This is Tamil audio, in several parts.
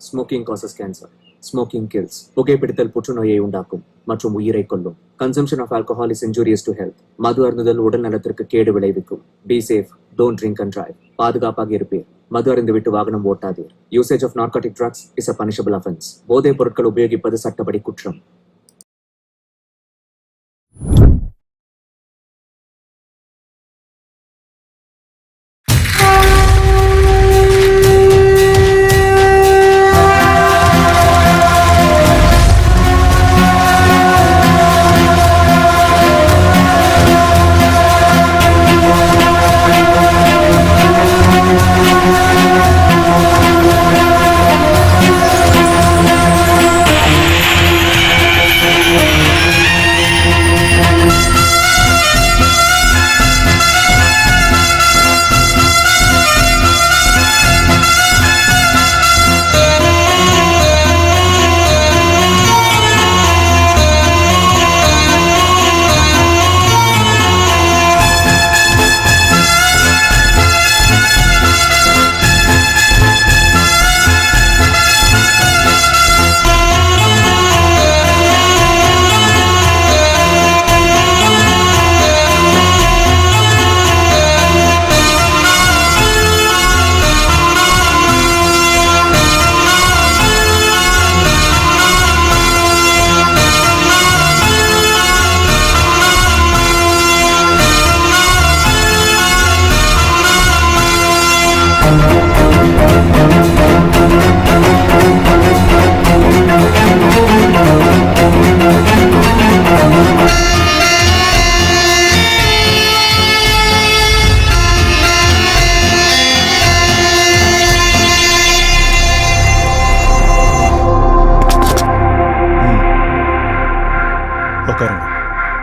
Smoking causes cancer. Smoking kills. புகைப்பிடித்தல் புற்றுநோயை உண்டாக்கும் மற்றும் உயிரை கொல்லும். Consumption of alcohol is injurious to health. மது அருந்துதல் உடல் நலத்திற்கு கேடு விளைவிக்கும். Be safe. Don't drink and drive. பாதுகாப்பாக இருப்பீர். மது அருந்துவிட்டு வாகனம் ஓட்டாதீர். Usage of narcotic drugs is a punishable offense. போதைப் பொருட்கள் உபயோகிப்பது சட்டப்படி குற்றம்.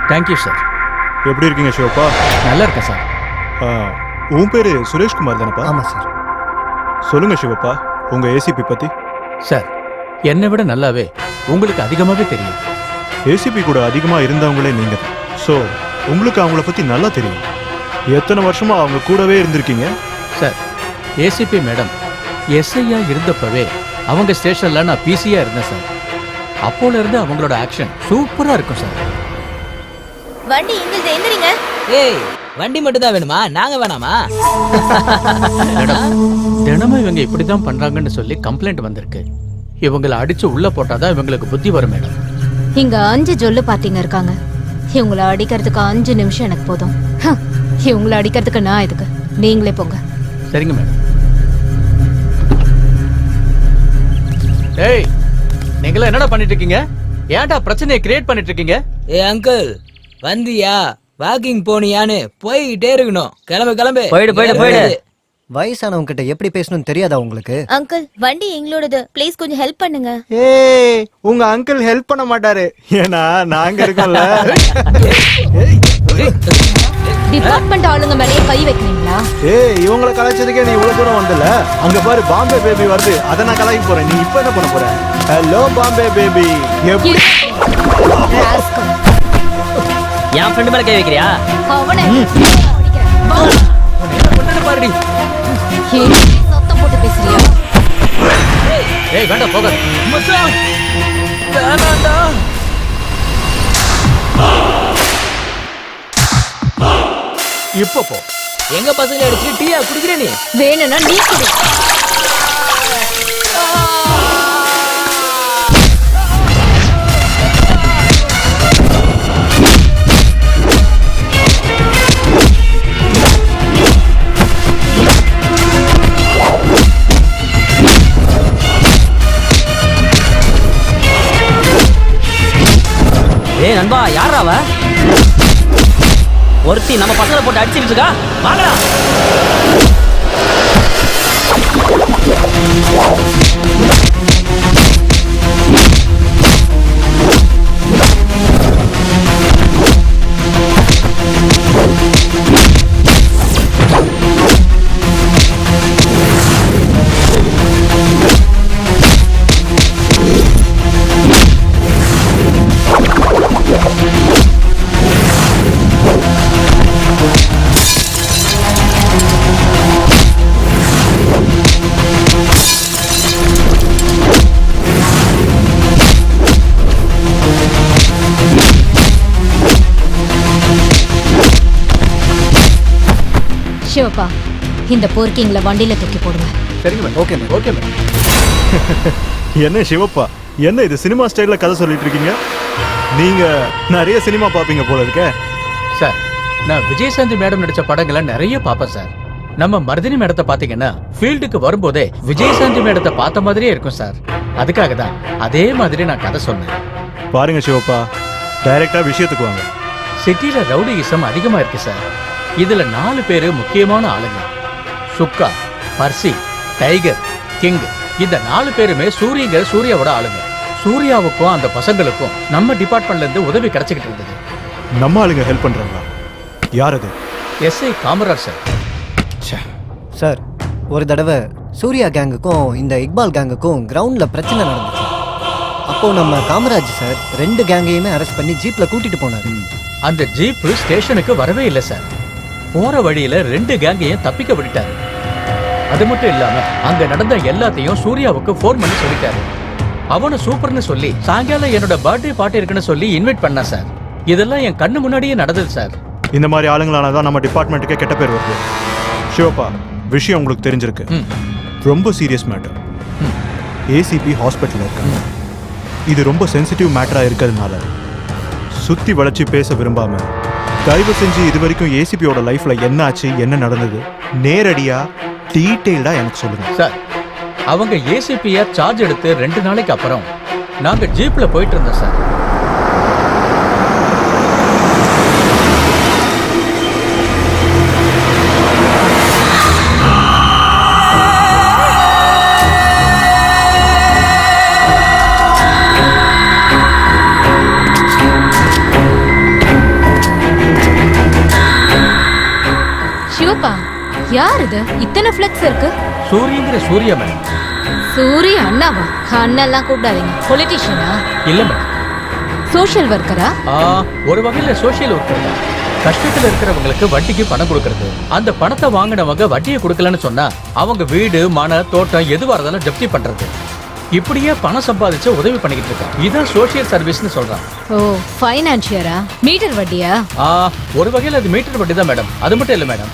Thank you sir. எப்படி இருக்கீங்க சிவப்பா? நல்லா இருக்கேன் சார். உன் பேர் சுரேஷ்குமார் தானப்பா? ஆமாம் சார். சொல்லுங்க சிவப்பா, உங்க ஏசிபி பத்தி. சார், என்னை விட நல்லாவே உங்களுக்கு அதிகமாகவே தெரியும். ஏசிபி கூட அதிகமாக இருந்தவங்களே நீங்கள் தான். ஸோ உங்களுக்கு அவங்கள பற்றி நல்லா தெரியும். எத்தனை வருஷமா அவங்க கூடவே இருந்திருக்கீங்க? சார், ஏசிபி மேடம் எஸ்ஐயா இருந்தப்பவே அவங்க ஸ்டேஷனில் நான் பிசியா இருந்தேன் சார். அப்போல இருந்து அவங்களோட ஆக்ஷன் சூப்பராக இருக்கும் சார். வண்டி எங்களுது, எந்திரிங்க. ஏய், வண்டி மட்டும் தான் வேணுமா? நாங்க வேணாமா? தினமும் இவங்க இப்படிதான் பண்றாங்கன்னு சொல்லி கம்ப்ளைண்ட் வந்திருக்கு. இவங்களை அடிச்சு உள்ள போட்டாதான் இவங்களுக்கு புத்தி வரும் மேடம். இங்க 5 ஜொல்லு பார்ட்டிங்க இருக்காங்க. இவங்களை அடிக்கிறதுக்கு 5 நிமிஷம் எனக்கு போதும். இவங்களை அடிக்கிறதுக்கு நான் எதுக்கு? நீங்களே போங்க. சரிங்க மேடம். ஏய், நீங்களா என்னடா பண்ணிட்டு இருக்கீங்க? ஏன்டா பிரச்சனையை கிரியேட் பண்ணிட்டு இருக்கீங்க? ஏ அங்கிள், வந்தியா? வாக்கிங் போனியான்னு போய்கிட்டே இருக்கணும். கிளம்பு கிளம்பு. போயிடு. வயசானவங்க கிட்ட எப்படி பேசணும்னு தெரியாதா உங்களுக்கு? அங்கிள், வண்டி எங்களோடது. ப்ளீஸ் கொஞ்சம் ஹெல்ப் பண்ணுங்க. ஏய், உங்க அங்கிள் ஹெல்ப் பண்ண மாட்டாரு. ஏன்னா நாங்க இருக்கோம்ல. டிபார்ட்மெண்ட் ஆளுங்க மேலே கை வைக்கிறீங்களா? ஏய், இவங்கள கலாய்ச்சதுக்கே நீ இவ்வளவு தூரம் வந்தல. அங்க பாரு, பாம்பே பேபி வருது. அத நான் கலாய்க்க போறேன். நீ இப்ப என்ன பண்ண போற? Hello Bombay baby. என் ஃப்ரெண்ட் மேல கை வைக்கிறியா? அவனை பாருடி. சத்தம் போட்டு பேசுறியா? ஏய், வேண்டாம் போக. மச்சான், வேணாம்டா. இப்போ போ. எங்க பசங்க அடிச்சு டீயா குடிக்கிற நீ? வேணும்னா நீ குடி. ஏய் நண்பா, யாரா அவ? ஒருத்தி நம்ம பசங்களை போட்டு அடிச்சிட்டு இருக்கா. வாங்கடா. சிவப்பா, இந்த போர்க்கிங்ல வண்டியில தூக்கி போடுங்க. சரிங்க madam. Okay madam. Okay madam. என்ன சிவப்பா, என்ன இது சினிமா ஸ்டைல்ல கதை சொல்லிட்டு இருக்கீங்க? நீங்க நிறைய சினிமா பாப்பீங்க போல இருக்கே. சார், நான் விஜயசாந்தி மேடம் நடிச்ச படங்களை நிறைய பார்ப்பேன் சார். நம்ம மர்தினி மேடத்தை பாத்தீங்கன்னா ஃபீல்டுக்கு வரும்போதே விஜயசாந்தி மேடத்தை பார்த்த மாதிரியே இருக்கும் சார். அதுக்காக தான் அதே மாதிரி நான் கதை சொன்னேன். பாருங்க சிவப்பா, டைரக்டா விஷயத்துக்கு வாங்க. சிட்டில ரவுடியிசம் அதிகமா இருக்கு சார். இதுல 4 பேரு முக்கியமான ஆளுங்க. சுக்கா, பர்சி, டைகர், கிங். இந்த 4 பேருமே சூர்யாவோட ஆளுங்க. சூர்யாவுக்கும் அந்த பசங்களுக்கும் நம்ம டிபார்ட்மெண்ட்ல இருந்து உதவி கிடைச்சிக்கிட்டு இருந்தது. நம்ம ஆளுங்க ஹெல்ப் பண்றாங்களா? யார் அது? SI Kamaraj sir. சார், ஒரு தடவை சூர்யா கேங்குக்கும் இந்த இக்பால் கேங்குக்கும் கிரவுண்ட்ல பிரச்சனை நடந்துச்சு. அப்போ நம்ம காமராஜ் சார் 2 கேங்கையுமே அரெஸ்ட் பண்ணி ஜீப்ல கூட்டிட்டு போனாரு. அந்த ஜீப் ஸ்டேஷனுக்கு வரவே இல்லை சார். போற வழியில 2 கேங்கையும் தப்பிக்க விட்டாரு. அது மட்டும் இல்லாம அங்க நடந்த எல்லாத்தையும் சூர்யாவுக்கு ஃபோன் பண்ணி சொல்லிட்டாரு. அவனை சூப்பர்னு சொல்லி சாயங்காலம் என்னோட பர்த்டே பார்ட்டி இருக்குன்னு சொல்லி இன்வைட் பண்ணா சார். இதெல்லாம் என் கண்ணு முன்னாடியே நடந்தது சார். இந்த மாதிரி ஆளுங்களானதான் நம்ம டிபார்ட்மெண்ட்டுக்கே கெட்ட பேர் வருது. சிவப்பா, விஷயம் உங்களுக்கு தெரிஞ்சிருக்கு. ரொம்ப சீரியஸ் மேட்டர். ஏசிபி ஹாஸ்பிட்டல்ல இருக்காங்க. இது ரொம்ப சென்சிட்டிவ் மேட்டரா இருக்கிறதுனால சுத்தி வளைச்சு பேச விரும்பாம தயவு செஞ்சு இது வரைக்கும் ஏசிபியோட லைஃப்ல என்ன ஆச்சு, என்ன நடந்தது, நேரடியா டீட்டெயில்டா எனக்கு சொல்லுங்க. சார், அவங்க ஏசிபியா சார்ஜ் எடுத்து 2 நாளைக்கு அப்புறம் நாங்க ஜீப்ல போயிட்டு இருந்தோம் சார். சிவப்பா, யார் இது? இத்தனை ஃபிளக்ஸ் இருக்கு. சூர்யா மேடம். சூரிய அண்ணாவா? அண்ணெல்லாம் கூப்பிடாதீங்க. பொலிட்டிஷியனா? இல்ல மேடம். சோஷியல் ஒர்க்கரா? ஒரு வகையில சோஷியல் ஒர்க்கர் தான். கஷ்டத்துல இருக்கிறவங்களுக்கு வட்டிக்கு பணம் கொடுக்கறது. அந்த பணத்தை வாங்கினவங்க வட்டியை கொடுக்கலன்னு சொன்னா அவங்க வீடு, மன, தோட்டம் எதுவா இருந்தாலும் ஜப்தி பண்றது. இப்படியே பணம் சம்பாதிச்சு உதவி பண்ணிக்கிட்டு இருக்கான். இதான் சோஷியல் சர்வீஸ்னு சொல்றான். ஓ, ஃபைனான்சியரா? மீட்டர் வட்டியா? ஒரு வகையில அது மீட்டர் வட்டி தான் மேடம். அது மட்டும் இல்ல மேடம்,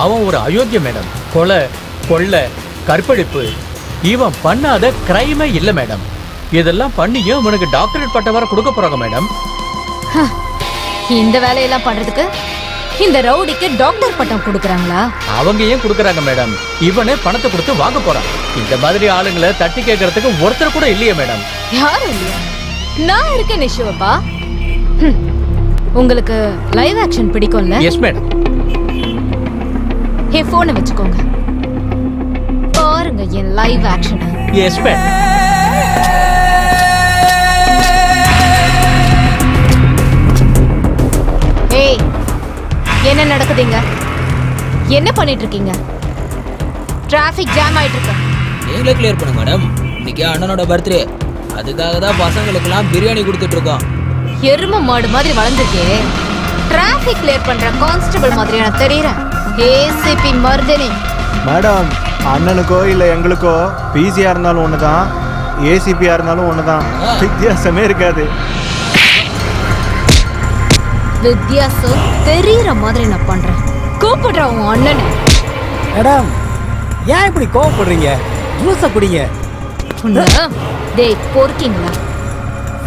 அவன் ஒரு அயோக்கிய மேடம். கொலை, கொள்ளை, கற்பழிப்பு, இவன் பண்ணாத கிரைமே இல்ல மேடம். இதெல்லாம் பண்ணியும் இவனுக்கு டாக்டரேட் பட்டம் வர கொடுக்க போறாங்க மேடம். இந்த வேலையெல்லாம் பண்றதுக்கு இந்த ரவுடிக்கு டாக்டர் பட்டம் கொடுக்கறாங்களா? அவங்க ஏன் கொடுக்கறாங்க மேடம்? இவனே பணத்தை கொடுத்து வாங்க போறான். இந்த மாதிரி ஆளுங்களை தட்டி கேட்கறதுக்கு ஒருத்தர் கூட இல்லையே மேடம். யாரும் இல்லையா? நான் இருக்கேன் சிவப்பா. உங்களுக்கு லைவ் ஆக்ஷன் பிடிக்கும்ல? Yes madam. என் போனை வச்சுக்கோங்க, பாருங்க என் லைவ் ஆக்ஷன். Yes madam. ஏய், என்ன நடக்குதுங்க? என்ன பண்ணிட்டு இருக்கீங்க? டிராஃபிக் ஜாம் ஆயிட்டு இருக்கு. நீங்களே கிளியர் பண்ணுங்க மேடம். இன்னைக்கு அண்ணனோட பர்த்டே, அதுக்காக தான் பசங்களுக்கெல்லாம் பிரியாணி கொடுத்துட்டு இருக்கோம். எரும மாடு மாதிரி வளர்ந்துருக்கே. டிராஃபிக் கிளியர் பண்ற கான்ஸ்டபிள் மாதிரி நான் தெரியறேன். ஏசிபி மர்தினி மேடம், அண்ணனுக்கோ இல்ல எங்களுக்கோ பிசியா இருந்தாலும் ஒண்ணுதான், ஏசிபியா இருந்தாலும் ஒண்ணுதான். வித்தியாசமே இருக்காது. வித்தியாசம் தெரியற மாதிரி நான் பண்றேன். கூப்பிடுற உன் அண்ணனை. மேடம், ஏன் இப்படி கோவப்படுறீங்க? ஜூஸ குடிங்க. டேய் பொறுக்கீங்களா?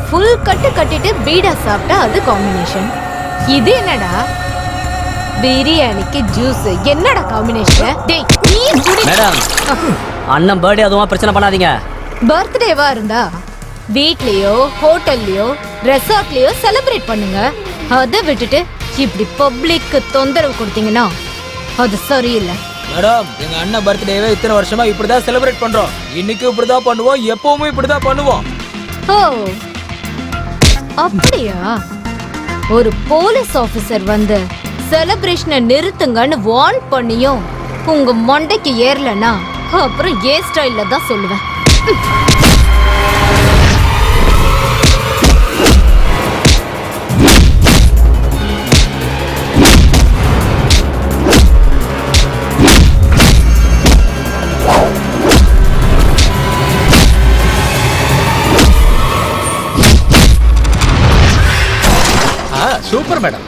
ஃபுல் கட்டு கட்டிட்டு பீடா சாப்பிட்டா அது காம்பினேஷன். இது என்னடா? பிரியாணிக்கு ஜூஸ் என்னடா காம்பினேஷன்? டேய் நீ குடி. மேடம், அண்ணன் பர்த்டே அதுவும் பிரச்சனை பண்ணாதீங்க. பர்த்டேவா இருந்தா வீட்லயோ ஹோட்டல்லயோ ரெசார்ட்லயோ செலிப்ரேட் பண்ணுங்க. அதை விட்டுட்டு இப்படி பப்ளிக்கு தொந்தரவு கொடுத்தீங்கன்னா அது சரியில்லை. மேடம், எங்க அண்ணன் பர்த்டேவே இத்தனை வருஷமா இப்படிதான் செலிப்ரேட் பண்றோம். இன்னைக்கு இப்படிதான் பண்ணுவோம், எப்பவுமே இப்படிதான் பண்ணுவோம். ஓ அப்படியா? ஒரு போலீஸ் ஆபீசர் வந்து செலிப்ரேஷனை நிறுத்துங்கன்னு வார்ன் பண்ணியும் உங்க மண்டைக்கு ஏறலனா அப்புறம் ஏ ஸ்டைல்ல தான் சொல்லுவேன். Super madam.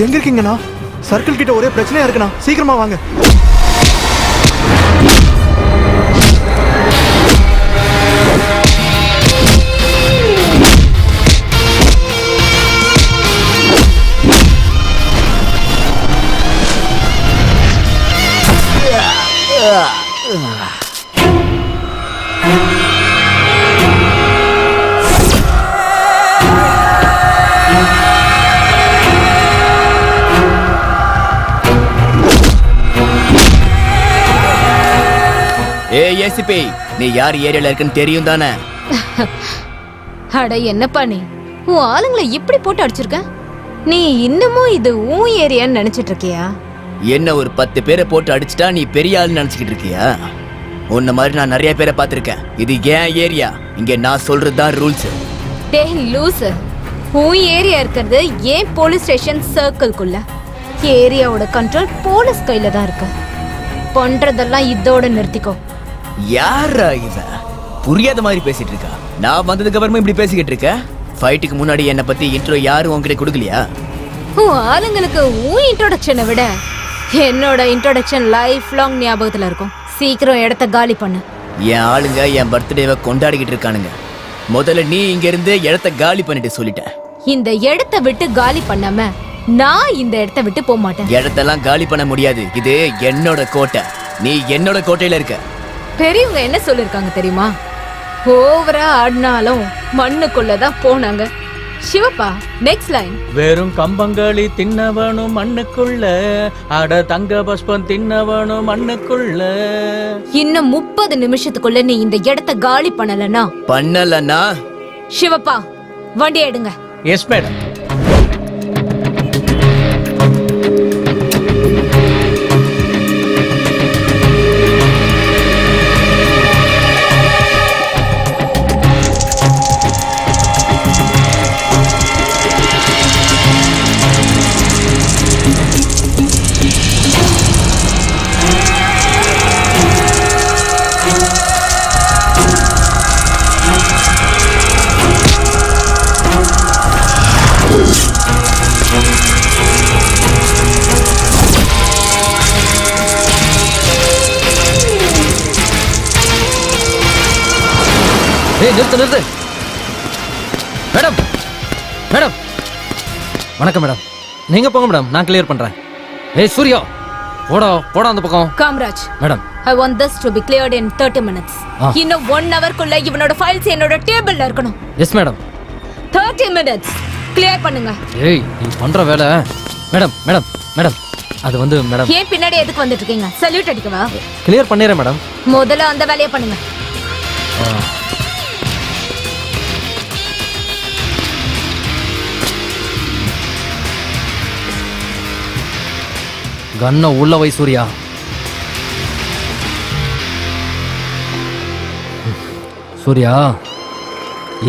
எங்க இருக்கீங்கண்ணா? சர்க்கிள் கிட்ட ஒரே பிரச்சனையா இருக்குண்ணா, சீக்கிரமா வாங்க. ஏசிபி, நீ யார் ஏரியால இருக்குன்னு தெரியும் தானே? அட என்னப்பா நீ உன் ஆளுங்களை இப்படி போட்டு அடிச்சிருக்க? நீ இன்னமும் இது உன் ஏரியான்னு நினைச்சிட்டு இருக்கியா? என்ன ஒரு 10 பேரை போட்டு அடிச்சுட்டா நீ பெரிய ஆள் நினைச்சுக்கிட்டு இருக்கியா? உன்ன மாதிரி நான் நிறைய பேரை பார்த்திருக்கேன். இது ஏன் ஏரியா, இங்க நான் சொல்றதுதான் ரூல்ஸ். டேய் லூசு, உன் ஏரியா இருக்கிறது ஏன் போலீஸ் ஸ்டேஷன் சர்க்கிள்குள்ள. ஏரியாவோட கண்ட்ரோல் போலீஸ் கையில தான் இருக்கு. பண்றதெல்லாம் இதோட நிறுத்திக்கோ. யாரா இவ? புரியாத மாதிரி பேசிட்டு இருக்கா. நான் வந்ததுக்கு அப்புறமா இப்படி பேசிக்கிட்டு இருக்க? ஃபைட்டுக்கு முன்னாடி என்ன பத்தி இன்ட்ரோ யாரும் உன்கிட்ட கொடுக்கலையா? உன் ஆளுங்களுக்கு உன் இன்ட்ரோடக்ஷனை விட என்னோட இன்ட்ரோடக்ஷன் லைஃப் லாங் ஞாபகத்துல இருக்கும். சீக்கிரம் இடத்த காலி பண்ணு. என் ஆளுங்க என் பர்த்டேவை கொண்டாடிக்கிட்டு இருக்கானுங்க. முதல்ல நீ இங்க இருந்து இடத்த காலி பண்ணிட்டு சொல்லிட்டேன். இந்த இடத்த விட்டு காலி பண்ணாம நான் இந்த இடத்த விட்டு போக மாட்டேன். இடத்தெல்லாம் காலி பண்ண முடியாது, இது என்னோட கோட்டை. நீ என்னோட கோட்டையில இருக்க. பெரியவங்க என்ன சொல்லிருக்காங்க தெரியுமா? ஓவரா ஆடினாலும் மண்ணுக்குள்ளதான் போனாங்க. சிவப்பா, நெக்ஸ்ட் லைன். வெறும் கம்பங்களி தின்னவனும் மண்ணுக்குள்ள, அட தங்க பஸ்பம் தின்னவனும் மண்ணுக்குள்ள. இன்னும் 30 நிமிஷத்துக்குள்ள நீ இந்த இடத்த காலி பண்ணலனா சிவப்பா வண்டி எடுங்க. S madam. ஏய் நிறுத்து. மேடம் மேடம் வணக்கம் மேடம். நீங்க போங்க மேடம், நான் கிளியர் பண்றேன். ஏய் சூர்யா, போடா அந்த பக்கம். Kamaraj madam, I want this to be cleared in 30 minutes. இன்னும் 1 hour குள்ள இவனோட ஃபைல்ஸ் என்னோட டேபிள்ல இருக்கணும். Yes madam. 30 minutes கிளியர் பண்ணுங்க. ஏய் நீ பண்ற வேலை. மேடம் அது வந்து மேடம். ஏன் பின்னாடி எதுக்கு வந்துட்டு இருக்கீங்க? சல்யூட் அடிக்கவா? கிளியர் பண்ணிடுறேன் மேடம். முதல்ல அந்த வேலையை பண்ணுங்க. கண்ண உள்ள வை சூர்யா. சூர்யா,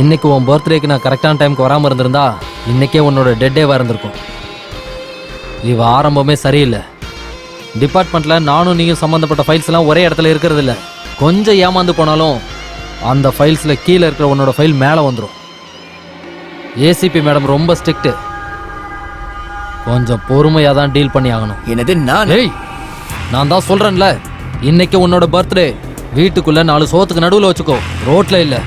இன்னைக்கு உன் பர்த்டேக்கு நான் கரெக்டான டைமுக்கு வராமல் இருந்திருந்தா இன்னைக்கே உன்னோட டெட்டேவாக இருந்திருக்கும். இவ ஆரம்பமே சரியில்லை. டிபார்ட்மெண்ட்டில் நானும் நீயும் சம்மந்தப்பட்ட ஃபைல்ஸ் எல்லாம் ஒரே இடத்துல இருக்கிறது இல்லை. கொஞ்சம் ஏமாந்து போனாலும் அந்த ஃபைல்ஸில் கீழே இருக்கிற உன்னோட ஃபைல் மேலே வந்துடும். ஏசிபி மேடம் ரொம்ப ஸ்ட்ரிக்ட்டு. கொஞ்சம் பொறுமையாக தான் டீல் பண்ணி ஆகணும். என்னது நான் தான் சொல்கிறேன்ல, இன்னைக்கு உன்னோட பர்த்டே. வீட்டுக்குள்ள 4 சோத்துக்கு நடுவில் வச்சுக்கோ, ரோட்ல இல்லை.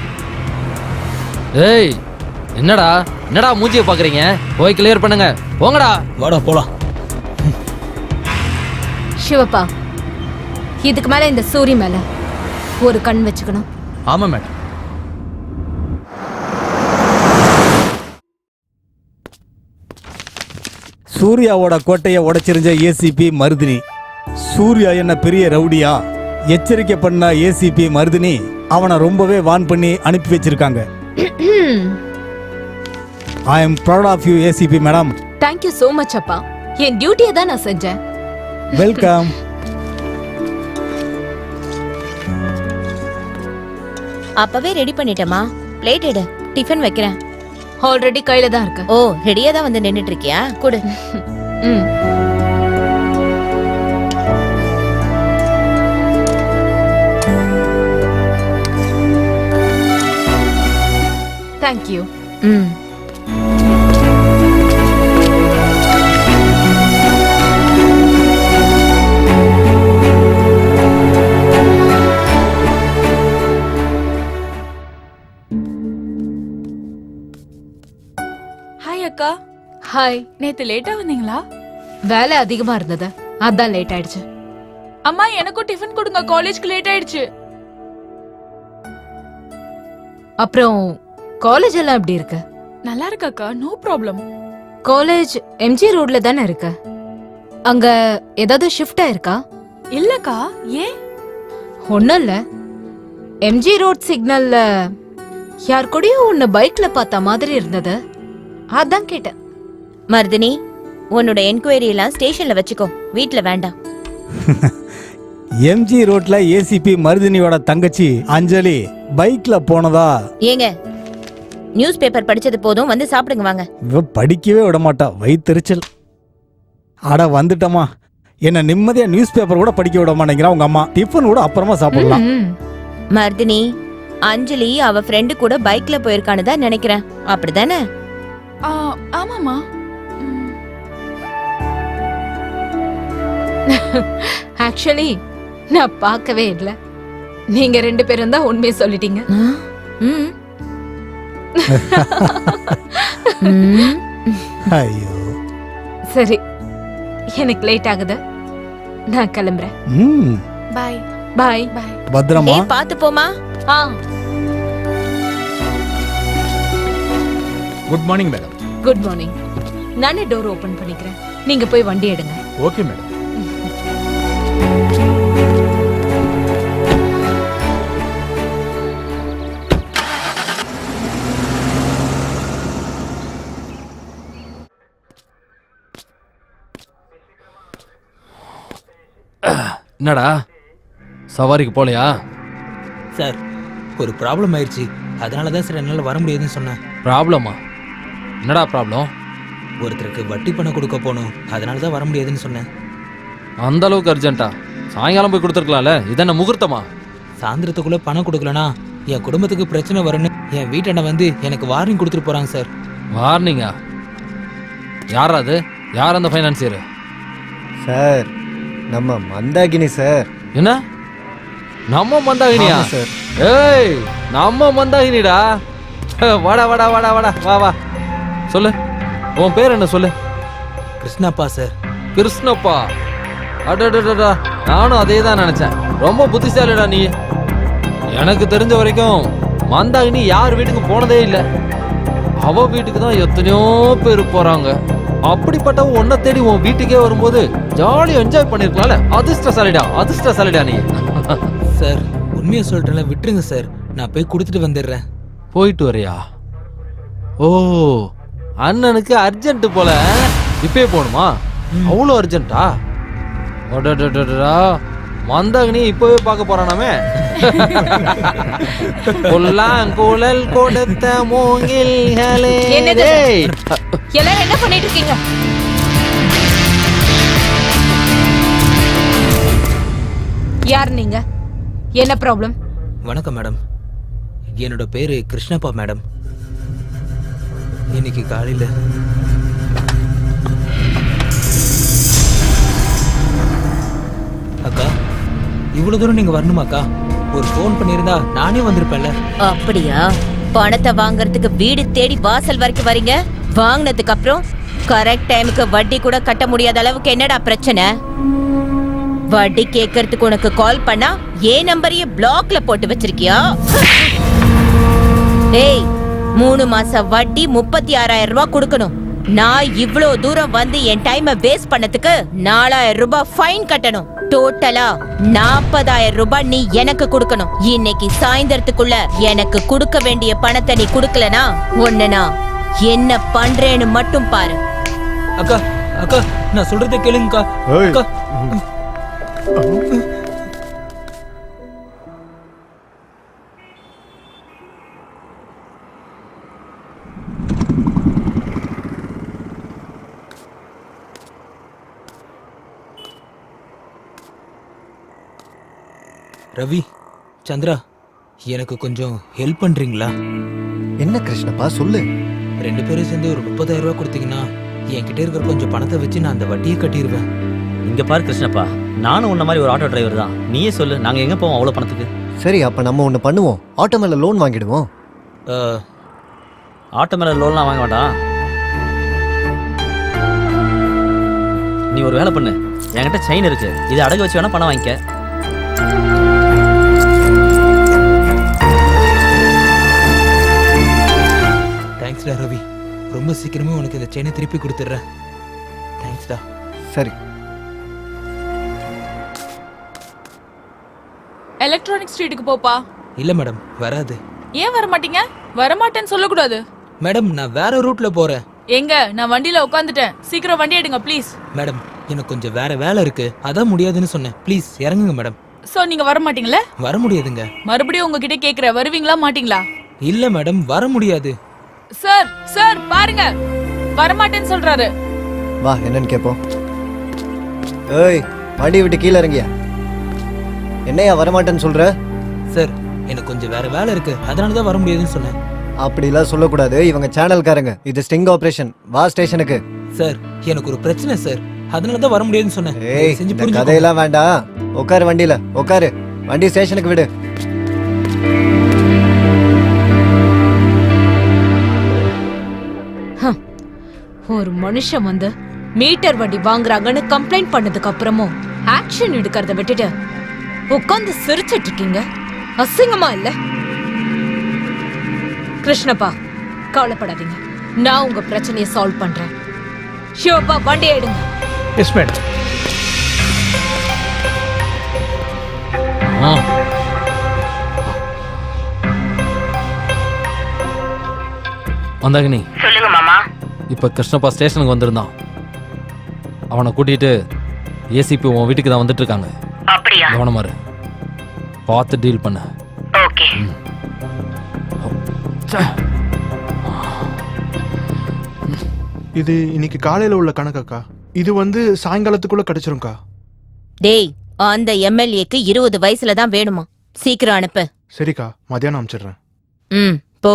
ஏய் என்னடா மூஞ்சியை பார்க்குறீங்க? போய் கிளியர் பண்ணுங்க, போங்கடா. வாடா போலாம். சிவப்பா, இதுக்கு மேல இந்த சூரி மேல ஒரு கண் வச்சுக்கணும். ஆமா மேடம். சூர்யாவோட கோட்டையை உடைச்சிருந்த ஏசிபி மருதினி. சூர்யா என்ன பெரிய ரவுடியா? எச்சரிக்கை பண்ண ஏசிபி மருதினி அவனை ரொம்பவே வான் பண்ணி அனுப்பி வச்சிருக்காங்க. I am proud of you ACP madam. Thank you so much அப்பா. என் டியூட்டியை தான் நான் செஞ்சேன். வெல்கம். அப்பவே ரெடி பண்ணிட்டேமா. பிளேட் எடு, டிஃபன் வைக்கிறேன். ஆல்ரெடி கையில தான் இருக்கு. ஓ, ரெடியா தான் வந்து நின்னுட்டு இருக்கியா? குடு. தேங்க்யூ. ஹாய். நேத்து லேட்டா வந்தீங்களா? வேலை அதிகமா இருந்தது, அதான் லேட் ஆயிடுச்சு. அம்மா எனக்கும் டிஃபன் கொடுங்க, காலேஜ்க்கு லேட் ஆயிடுச்சு. அப்புறம் காலேஜ் எல்லாம் எப்படி இருக்கு? நல்லா இருக்காக்கா, நோ ப்ராப்ளம். காலேஜ் எம்ஜி ரோட்ல தானே இருக்கு. அங்க ஏதாவது ஷிஃப்ட் ஆயிருக்கா? இல்லக்கா, ஏன்? ஒண்ணும் இல்ல, எம்ஜி ரோட் சிக்னல்ல யார் கூடயும் உன்னை பைக்ல பார்த்த மாதிரி இருந்தது, அதான் கேட்டேன். மருதினி, உன்னோட என்கொயரி எல்லாம் ஸ்டேஷன்ல வச்சுக்கோ, வீட்ல வேண்டாம். எம்ஜி ரோட்ல ஏசிபி மருதினியோட தங்கச்சி அஞ்சலி பைக்ல போனதா? ஏங்க, நியூஸ் பேப்பர் படிச்சது போதும், வந்து சாப்பிடுங்க வாங்க. இவ படிக்கவே விட மாட்டா, வயித்தெரிச்சல். அட வந்துட்டமா, என்ன நிம்மதியா நியூஸ் பேப்பர் கூட படிக்க விட மாட்டேங்கிறா உங்க அம்மா. டிஃபன் கூட அப்புறமா சாப்பிடலாம். ம். மருதினி, அஞ்சலி அவ ஃப்ரெண்டு கூட பைக்ல போயிருக்கான்னு தான் நினைக்கிறேன், அப்படிதானே? ஆமாமா. ஆக்சுவலி நான் பார்க்கவே இல்ல, நீங்க 2 பேரும் தான் உண்மையை சொல்லிட்டீங்க. ம். ஐயோ. சரி, எனக்கு லேட் ஆகுது, நான் கிளம்புறேன். பாய். பாய். பாய். பத்திரமா. ஏய், பாத்து போமா. ஆ. Good morning madam. Good morning. நானே டோர் ஓபன் பண்ணிக்கிறேன், நீங்க போய் வண்டி எடுங்க. Okay madam. என்னடா சவாரிக்கு போலையா? சார், ஒரு ப்ராப்ளம் ஆயிடுச்சு, அதனால தான் சார் என்னால் வர முடியாதுன்னு சொன்னேன். ப்ராப்ளமா? என்னடா ப்ராப்ளம்? ஒருத்தருக்கு வட்டி பணம் கொடுக்க போகணும், அதனால தான் வர முடியாதுன்னு சொன்னேன். அந்த அளவுக்கு அர்ஜென்ட்டா? சாயங்காலம் போய் கொடுத்துருக்கலாம்ல, இதென்ன முகூர்த்தமா? சாயந்தரத்துக்குள்ளே பணம் கொடுக்கலனா என் குடும்பத்துக்கு பிரச்சனை வரும்னு என் வீட்டை வந்து எனக்கு வார்னிங் கொடுத்துட்டு போகிறாங்க சார். வார்னிங்கா? யாரா அது? யார் அந்த ஃபைனான்சியர்? சார், நம்ம மந்தாகினி சார். என்ன நம்ம மந்தாகினியா? ஆமா சார். ஏய், நம்ம மந்தாகினிடா. வாடா வாடா வாடா வாடா, வா வா. சொல்லு, உன் பேர் என்ன சொல்லு? கிருஷ்ணப்பா சார். கிருஷ்ணப்பா? அடடடடா, நானும் அதே தான் நினைச்சேன். ரொம்ப புத்திசாலிடா நீ. எனக்கு தெரிஞ்ச வரைக்கும் மந்தாகினி யார் வீட்டுக்கு போனதே இல்லை. அவ வீட்டுக்கு தான் எத்தனையோ பேர் போறாங்க. அப்படிப்பட்ட உன்னை தேடி உன் வீட்டுக்கே வரும்போது ஜாலியா என்ஜாய் பண்ணிருக்கலாம்ல. அதிர்ஷ்டசாலிடா, அதிர்ஷ்டசாலிடா நீ. சார், உண்மையை சொல்றேன்ல, விட்டுருங்க சார், நான் போய் கொடுத்துட்டு வந்துடுறேன். போயிட்டு வரையா? ஓ, அண்ணனுக்கு அர்ஜென்ட் போல. இப்பயே போகணுமா? அவ்வளோ அர்ஜென்ட்டா? அடடடடா, மந்தாகினி இப்பவே பார்க்க போறானாமே. புல்லாங்குழல் கொடுத்த மூங்கில்களே. என்னது? எல்லாரும் என்ன பண்ணிட்டு இருக்கீங்க? யார் நீங்க? என்ன ப்ராப்ளம்? வணக்கம் மேடம், என்னோட பேரு கிருஷ்ணப்பா மேடம். இன்னைக்கு காலையில் அக்கா, இவ்வளவு தூரம் நீங்க வரணுமாக்கா? ஒரு ஃபோன் பண்ணியிருந்தா நானே வந்திருப்பேன்ல. அப்படியா? பணத்தை வாங்குறதுக்கு வீடு தேடி வாசல் வரைக்கும் வரீங்க. வாங்கினதுக்கு அப்புறம் கரெக்ட் டைமுக்கு வட்டி கூட கட்ட முடியாத அளவுக்கு என்னடா பிரச்சனை? வட்டி கேட்கறதுக்கு உனக்கு கால் பண்ணா ஏன் நம்பரையே பிளாக்ல போட்டு வச்சிருக்கியா? ஏய், 3 மாச வட்டி 36,000 ரூபாய் கொடுக்கணும். நான் இவ்ளோ தூரம் வந்து என் டைமை வேஸ்ட் பண்ணதுக்கு 4,000 ரூபாய் ஃபைன் கட்டணும். டோட்டலா 40,000 ரூபாய் நீ எனக்கு கொடுக்கணும். இன்னைக்கு சாயந்தரத்துக்குள்ள எனக்கு கொடுக்க வேண்டிய பணத்தை நீ கொடுக்கலனா உன்னை நான் என்ன பண்றேன்னு மட்டும் பாரு. அக்கா, அக்கா, நான் சொல்றதை கேளுங்கக்கா. அக்கா, ரவி, சந்திரா, எனக்கு கொஞ்சம் ஹெல்ப் பண்றீங்களா? என்ன கிருஷ்ணப்பா, சொல்லு. 2 பேரும் சேர்ந்து ஒரு 30,000 ரூபாய் கொடுத்தீங்கன்னா என்கிட்ட இருக்கிற கொஞ்சம் பணத்தை வச்சு நான் அந்த வட்டியை கட்டிடுவேன். இங்க பாரு கிருஷ்ணப்பா, நானும் உன்ன மாதிரி ஒரு ஆட்டோ டிரைவர் தான். நீயே சொல்லு, நாங்க எங்க போவோம் அவ்வளவு பணத்துக்கு? சரி, அப்ப நம்ம ஒண்ணு பண்ணுவோம். ஆட்டோ மேல லோன் வாங்கிடுவோம். ஆட்டோ மேல லோன்லாம் வாங்க வேண்டாம். நீ ஒரு வேலை பண்ணு, என்கிட்ட செயின் இருக்கு, இதை அடகு வச்சு வேணா பணம் வாங்கிக்க. தேங்க்ஸ்டா ரவி, ரொம்ப சீக்கிரமே உனக்கு இந்த செயினை திருப்பி கொடுத்துட்றேன். தேங்க்ஸ்டா. சரி. எலக்ட்ரானிக் ஸ்ட்ரீட்டுக்கு போப்பா. இல்ல மேடம், வராது. ஏன் வர மாட்டீங்க? வரமாட்டேன்னு சொல்லக்கூடாது. மேடம், நான் வேற ரூட்ல போறேன். எங்க? நான் வண்டியில உட்காந்துட்டேன். சீக்கிரம் வண்டி எடுங்க ப்ளீஸ். மேடம், எனக்கு கொஞ்சம் வேற வேலை இருக்கு, அதான் முடியாதுன்னு சொன்னேன். ப்ளீஸ் இறங்குங்க மேடம். சோ நீங்க வர மாட்டீங்களா? வர முடியாதுங்க. மறுபடியும் உங்ககிட்ட கேக்குற, வருவீங்களா மாட்டீங்களா? இல்ல மேடம், வர முடியாது. சார் சார் பாருங்க, வரமாட்டேன்னு சொல்றாரு. வா, என்னன்னு கேட்போம். ஏய், வண்டி விட்டு கீழே இறங்கியா? என்னையா வரமாட்டேன்னு சொல்ற? சார், எனக்கு கொஞ்சம் வேற வேலை இருக்கு, அதனால தான் வர முடியாதுன்னு சொன்னேன். அப்படிலாம் சொல்லக்கூடாது, இவங்க சேனல்காரங்க. இது ஸ்டிங் ஆபரேஷன். வா ஸ்டேஷனுக்கு. சார், எனக்கு ஒரு பிரச்சனை சார், அதனால தான் வர முடியாதுன்னு சொன்னேன். ஏய், செஞ்சு இந்த புரிஞ்சுக்கோங்க. கதையெல்லாம் வேண்டாம். உட்காரு வண்டியில, உட்காரு. வண்டி ஸ்டேஷனுக்கு விடு. ஒரு மனுஷன் வந்து மீட்டர் வண்டி வாங்குறாங்கன்னு கம்ப்ளைண்ட் பண்ணதுக்கு அப்புறமும் ஆக்ஷன் எடுக்கிறத விட்டுட்டு உட்காந்து சிரிச்சிட்டு இருக்கீங்க. அசிங்கமா இல்ல? கிருஷ்ணப்பா, கவலைப்படாதீங்க, நான் உங்க பிரச்சனையை சால்வ் பண்றேன். ஷிவப்பா, வண்டி எடுங்க. Yes madam. வந்தாங்க நீ. சொல்லுங்க மாமா. இப்போ கிருஷ்ணப்பா ஸ்டேஷனுக்கு வந்திருந்தான். அவனை கூட்டிட்டு ஏசிபி உன் வீட்டுக்கு தான் வந்துட்டு இருக்காங்க. அப்படியா? கவனமா இரு, பார்த்து டீல் பண்ண. ஓகே. இது இன்னைக்கு காலையில உள்ள கணக்கா? இது சாயங்காலத்துக்குள்ள கிடைச்சிரும்க்கா. டேய், அந்த எம்எல்ஏக்கு 20 வயசுல தான் வேணுமா? சீக்கிரம் அனுப்பு. சரிக்கா, மத்தியானம் அனுப்பிச்சிடுறேன். ம், போ.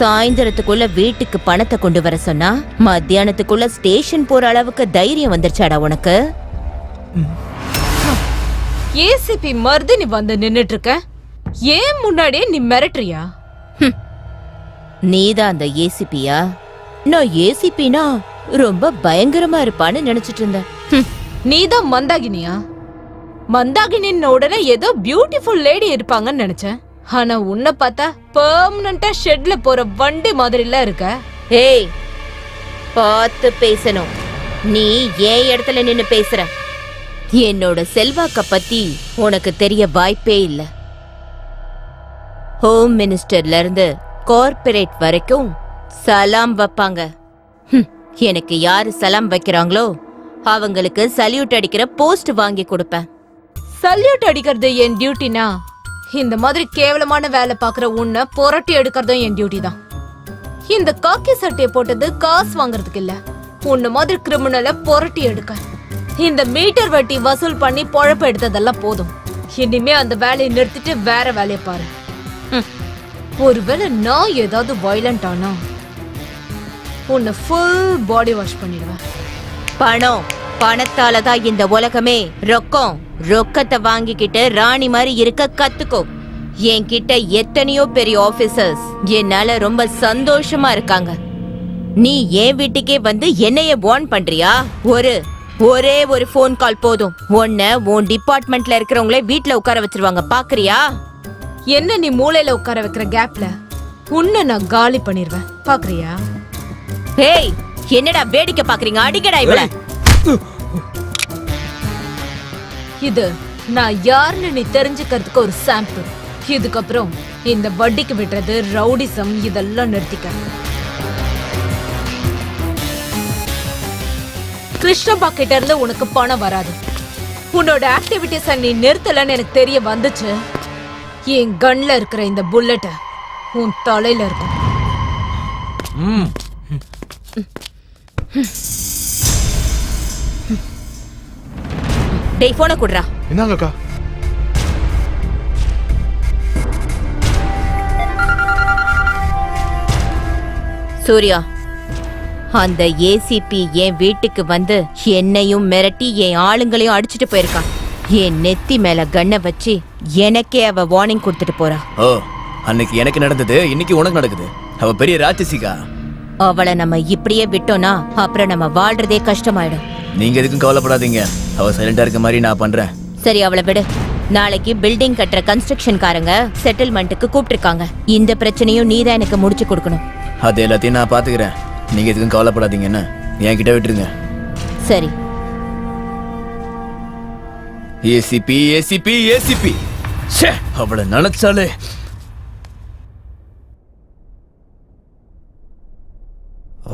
சாயந்தரத்துக்குள்ள வீட்டுக்கு பணத்தை கொண்டு வர சொன்னா மத்தியானத்துக்குள்ள ஸ்டேஷன் போற அளவுக்கு தைரியம் வந்துருச்சாடா உனக்கு? ஏசிபி மருதினி வந்து நின்னுட்டு இருக்க, ஏன் முன்னாடியே நீ மிரட்டுறியா? நீதான் அந்த ஏசிபியா? நான் ஏசிபினா ரொம்ப பயங்கரமா இருப்பான்னு நினைச்சிட்டு இருந்தேன். நீதான் மந்தாகினியா? மந்தாகினின்னு உடனே ஏதோ பியூட்டிஃபுல் லேடி இருப்பாங்கன்னு நினைச்சேன். ஆனா உன்னை பார்த்தா பெர்மனண்டா ஷெட்ல போற வண்டி மாதிரில இருக்க. ஏய், பார்த்து பேசணும். நீ ஏன் இடத்துல நின்னு பேசுற? என்னோட செல்வாக்க பத்தி உனக்கு தெரிய வாய்ப்பே இல்ல. ஹோம் மினிஸ்டர்ல இருந்து கார்ப்பரேட் வரைக்கும் சலாம் வைப்பாங்க. எனக்கு யாரு சலாம் வைக்கிறாங்களோ அவங்களுக்கு சல்யூட் அடிக்கிற போஸ்ட் வாங்கி கொடுப்பேன். சல்யூட் அடிக்கிறது என் டியூட்டினா, இந்த மாதிரி கேவலமான வேலை பாக்குற உன்னை புரட்டி எடுக்கிறதும் என் டியூட்டி தான். இந்த காக்கி சட்டையை போட்டது காசு வாங்குறதுக்கு இல்ல, உன்ன மாதிரி கிரிமினலை புரட்டி எடுக்க. இந்த மீட்டர் வட்டி வசூல் பண்ணி பொழப்பு எடுத்ததெல்லாம் போதும். இனிமே அந்த வேலையை நிறுத்திட்டு வேற வேலையை பாரு. ஒருவேளை நான் ஏதாவது வயலண்ட் ஆனா உன்னை ஃபுல் பாடி வாஷ் பண்ணிடுவேன். பணத்தாலதான் இந்த உலகமே. ரொக்கத்தை வாங்கிக்கிட்டு ராணி மாதிரி இருக்க கத்துக்கோ. என்கிட்ட எத்தனையோ பெரிய ஆபீசர்ஸ் என்னால ரொம்ப சந்தோஷமா இருக்காங்க. நீ என் வீட்டுக்கே வந்து என்னைய வார்ன் பண்றியா? ஒரே ஒரு போன் கால் போதும், உன்னை உன் டிபார்ட்மெண்ட்ல இருக்கிறவங்களே வீட்டுல உட்கார வச்சிருவாங்க. பாக்குறியா? என்ன நீ மூளையில உட்கார வைக்கிற கேப்ல உன்னை நான் காலி பண்ணிடுவேன். பாக்குறியா? ஏய், என்னடா வேடிக்கை பாக்குறீங்க? அடிக்கடா இவள. இது நான் யாருன்னு நீ தெரிஞ்சுக்கிறதுக்கு ஒரு சாம்பிள். இதுக்கப்புறம் இந்த வட்டிக்கு விடுறது, ரவுடிசம் இதெல்லாம் நிறுத்திக்க. கிருஷ்ணப்பா கிட்ட இருந்து உனக்கு பணம் வராது. உன்னோட ஆக்டிவிட்டிஸ நீ நிறுத்தலன்னு எனக்கு தெரிய வந்துச்சு, என் கன்ல இருக்கிற இந்த புல்லட் உன் தலையில இருக்கும். டேய், போன குடுறா. என்னங்கக்கா? சூர்யா, அந்த ஏசிபி என் வீட்டுக்கு வந்து என்னையும் மிரட்டி என் ஆளுங்களையும் அடிச்சுட்டு போயிருக்கான். என் நெத்தி மேல கண்ணை வச்சு எனக்கே அவ வார்னிங் கொடுத்துட்டு போறா. ஓ, அன்னைக்கு எனக்கு நடந்தது இன்னைக்கு உனக்கு நடக்குது. அவ பெரிய ராட்சசிகா. அவளை நம்ம இப்படியே விட்டோம்னா அப்புறம் நம்ம வாழ்றதே கஷ்டமாயிடும். நீங்க எதுக்கும் கவலைப்படாதீங்க. அவ சைலண்டா இருக்க மாதிரி நான் பண்றேன். சரி, அவளை விடு. நாளைக்கு பில்டிங் கட்டுற கன்ஸ்ட்ரக்ஷன்காரங்க செட்டில்மெண்ட்டுக்கு கூப்பிட்டுருக்காங்க. இந்த பிரச்சனையும் நீதான் எனக்கு முடிச்சு கொடுக்கணும். அது எல்லாத்தையும் நான் பாத்துக்கிறேன். நீங்க எதுக்கும் கவலைப்படாதீங்கன்னு என்கிட்ட விட்டுருங்க. சரி. ஏசிபி ஏசிபி ஏசிபி அவளை நினைச்சாலே.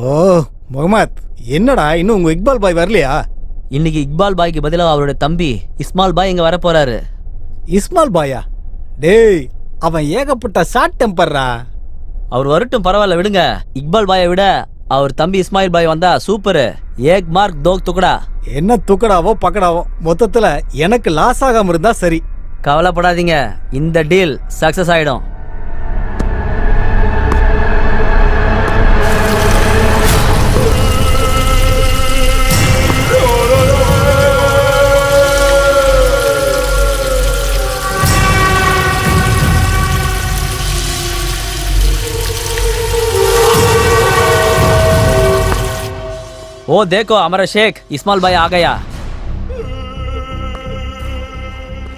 ஓ முகமத், என்னடா இன்னும் உங்க இக்பால் பாய் வரலையா? இன்னைக்கு இக்பால் பாய்க்கு பதிலாக அவரோட தம்பி இஸ்மால் பாய் இங்க வர போறாரு. இஸ்மால் பாயா? டேய், அவன் ஏகப்பட்ட ஷார்ட் டெம்பர்ரா. அவர் வரட்டும், பரவாயில்ல விடுங்க. இக்பால் பாயை விட அவர் தம்பி இஸ்மாயில் பாய் வந்தா சூப்பர். ஏக் மார்க் தோக் துக்கடா. என்ன துக்கடாவோ பக்கடாவோ, மொத்தத்துல எனக்கு லாஸ் ஆகாம இருந்தா சரி. கவலைப்படாதீங்க, இந்த டீல் சக்சஸ் ஆயிடும். ओ देखो हमारा शेख इस्माइल भाई आ गया।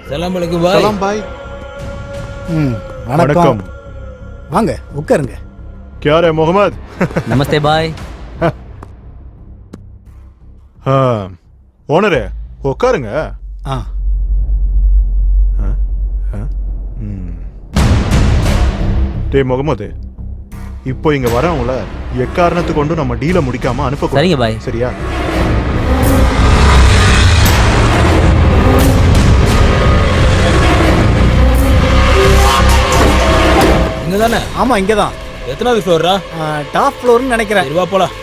சலாம் அலைக்கும் பாய். சலாம் பாய். வணக்கம். வாங்க உட்காருங்க. क्या रे मोहम्मद? नमस्ते भाई. ஓனரே உட்காருங்க. ஆ, டேய் முகமது, இப்போ இங்க வரவங்கள எக்காரணத்து கொண்டு நம்ம டீல முடிக்காம அனுப்ப சரிங்க பாய். சரியா? இங்க தானே? ஆமா இங்கதான். எத்தனாவது ஃப்ளோரா? டாப் ஃப்ளோர்னு நினைக்கிறேன். சரி, வா போலாம்.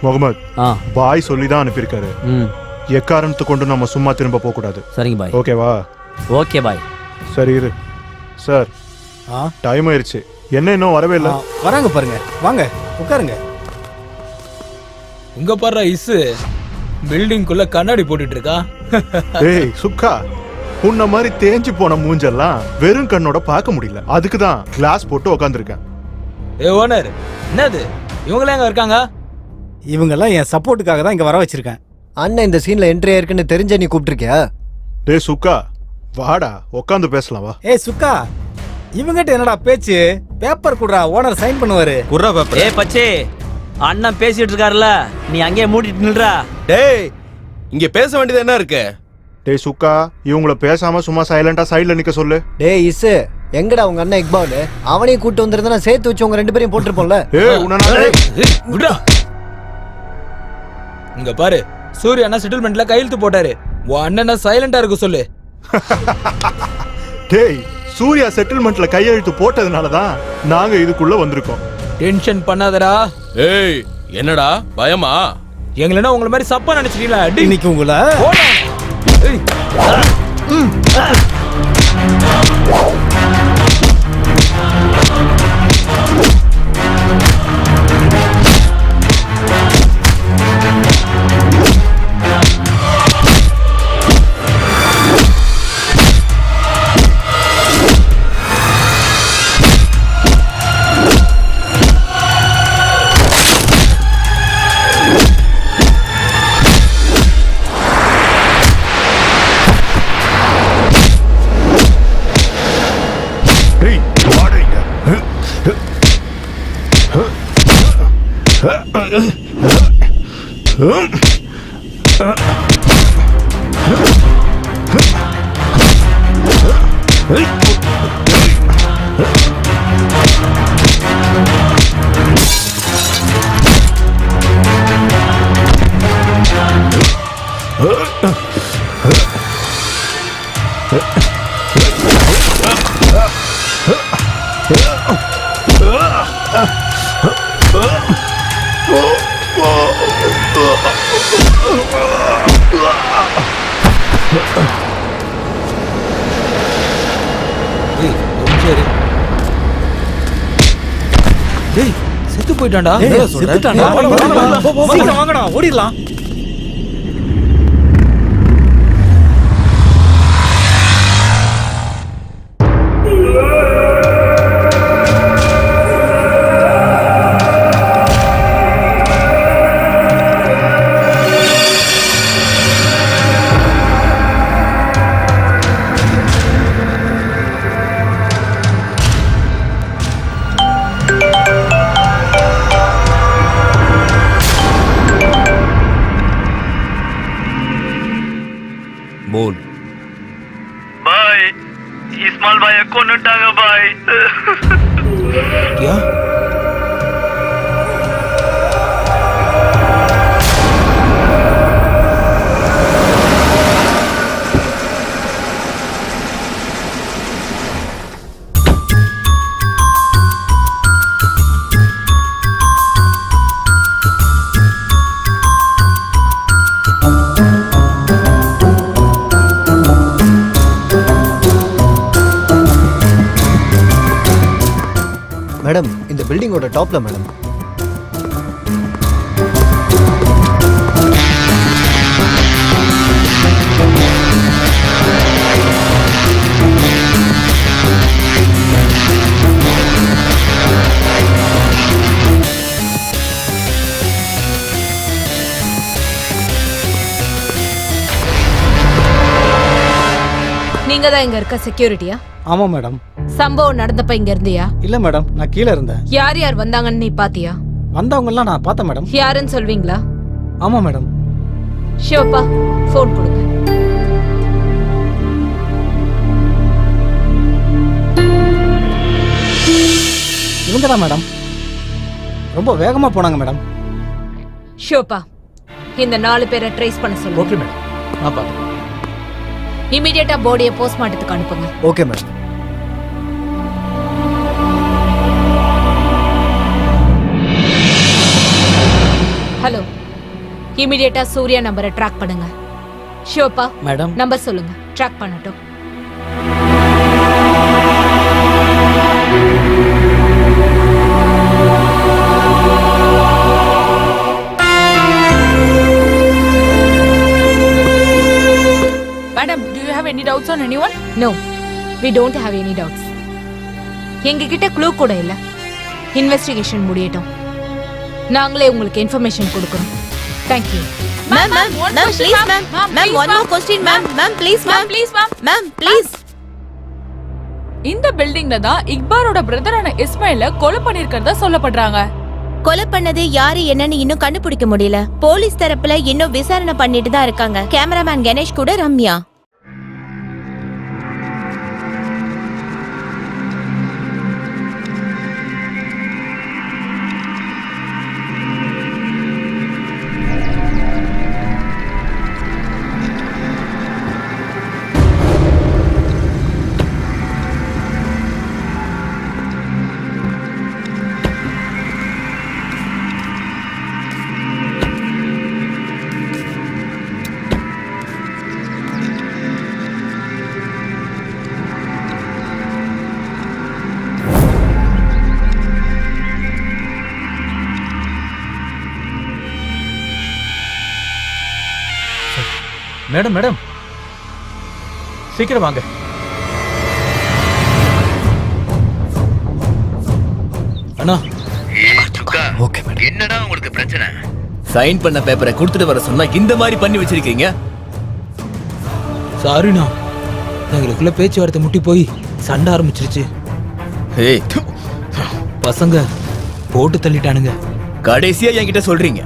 முகமது, ஆ பாய் சொல்லி தான் அனுப்பியிருக்காரு. ம் எக்காரணத்து கொண்டு நம்ம சும்மா திரும்ப போக கூடாது. சரிங்க பாய். ஓகேவா? Okay bye. சரி இரு. சார், டைம் ஆயிருச்சு. என்ன இன்னும் வரவே இல்லை? வராங்க பாருங்க. வாங்க உட்காருங்க. இங்க பாரு இசு, பில்டிங்குள்ள கண்ணாடி போட்டுட்டு இருக்கா. டேய் சுக்கா, உன்ன மாதிரி தேஞ்சு போன மூஞ்செல்லாம் வெறும் கண்ணோட பார்க்க முடியல. அதுக்கு தான் கிளாஸ் போட்டு உட்காந்துருக்கேன். ஏ ஓனர், என்னது இவங்களாம் எங்க இருக்காங்க? இவங்கெல்லாம் என் சப்போர்ட்டுக்காக தான் இங்க வர வச்சிருக்கேன். அண்ணன் இந்த சீன்ல என்ட்ரி ஆயிருக்குன்னு தெரிஞ்ச நீ கூப்பிட்டுருக்கியா? டேய் சுக்கா, வாடா உட்காந்து பேசலாம் வா. ஏய் சுக்கா, இவங்கிட்ட என்னடா பேச்சு? பேப்பர் குடுறா, ஓனர் சைன் பண்ணுவாரு. குர்ரா பேப்பர். ஏ பச்சே, அண்ணன் பேசிட்டு இருக்காருல, நீ அங்கேயே மூடிட்டு நில்றா. டேய், இங்க பேச வேண்டியது என்ன இருக்கு? டேய் சுக்கா, இவங்கள பேசாம சும்மா சைலண்டா சைடுல நிக்க சொல்லு. டேய் இசு, எங்கடா உங்க அண்ணன் இக்பால்? அவனையும் கூட்டு வந்திருந்தா சேர்த்து வச்சு உங்க 2 பேரையும் போட்டிருப்போம்ல. ஏய் விடுடா. இங்க பாரு, சூர்யா அண்ணா செட்டில்மெண்ட்ல கையெழுத்து போட்டாரு. உன் அண்ணனை சைலண்டா இருக்க சொல்லு. டேய், சூர்யா செட்டில்மெண்ட்ல கையெழுத்து போட்டதுனால தான் நாங்க இதுக்குள்ள வந்திருக்கோம். டென்ஷன் பண்ணாதடா. ஏய், என்னடா பயமா? எங்களனா உங்கள மாதிரி சப்பா நினைச்சிட்டீங்களா? இன்னைக்கு உங்களை செத்து போயிட்டான்டா. செத்துட்டான்டா. சீக்கிரம் வாங்கடா, ஓடிடலாம். बोल भाई इस्माइल भाई को नटागा भाई क्या மேடம் இந்த பில்டிங்கோட டாப்ல மேடம். நீங்க தான் இங்க இருக்க செக்யூரிட்டியா? ஆமா மேடம். சம்பவம் நடந்தப்ப இங்க இருந்தியா? இல்ல மேடம், நான் கீழே இருந்தேன். யார் யார் வந்தாங்கன்னு நீ பாத்தியா? வந்தவங்க எல்லாம் நான் பார்த்தேன் மேடம். யாருன்னு சொல்வீங்களா? ஆமா மேடம். சிவப்பா போன் கொடுங்க. இவங்க தான் மேடம். ரொம்ப வேகமா போனாங்க மேடம். சிவப்பா இந்த 4 பேரை ட்ரேஸ் பண்ண சொல்லுங்க. ஓகே மேடம், நான் பார்த்துக்கிறேன். இமிடியேட்டா பாடியை போஸ்ட்மார்ட்டத்துக்கு அனுப்புங்க. Okay madam. ஹலோ, இமிடியேட்டா சூர்யா நம்பரை ட்ராக் பண்ணுங்க. ஷிவப்பா மேடம் நம்பர் சொல்லுங்க, ட்ராக் பண்ணட்டும். Madam, do you have any doubts on anyone? No, we don't have any doubts. எங்க கிட்ட க்ளூ கூட இல்ல. இன்வெஸ்டிகேஷன் முடியட்டும், நாங்களே உங்களுக்கு இன்ஃபர்மேஷன் கொடுக்கறோம். Thank you. Ma'am, please, ma'am. Ma'am, one more question, ma'am. Ma'am, please, ma'am. Please, ma'am. Ma'am, please. இந்த பில்டிங்ல தான் இக்பாலோட பிரதரான இஸ்மாயில கொலை பண்ணிருக்கிறதா சொல்லப்படுறாங்க. கொலை பண்ணது யாரு என்னன்னு இன்னும் கண்டுபிடிக்க முடியல. போலீஸ் தரப்புல இன்னும் விசாரணை பண்ணிட்டு தான் இருக்காங்க. கேமராமேன் கணேஷ் கூட ரம்யா. மேடம் மேடம் சீக்கிரம் வாங்க. அண்ணா ஓகே மேடம். என்னடா உங்களுக்கு பிரச்சனை? சைன் பண்ண பேப்பரை கொடுத்துட்டு வர சொன்னா இந்த மாதிரி பண்ணி வச்சிருக்கீங்க. சாரிண்ணா, எங்களுக்குள்ள பேச்சுவார்த்தை முட்டி போய் சண்டை ஆரம்பிச்சிருச்சு. ஏய், பசங்க போட்டு தள்ளிட்டானுங்க. கடைசியா என்கிட்ட சொல்றீங்க.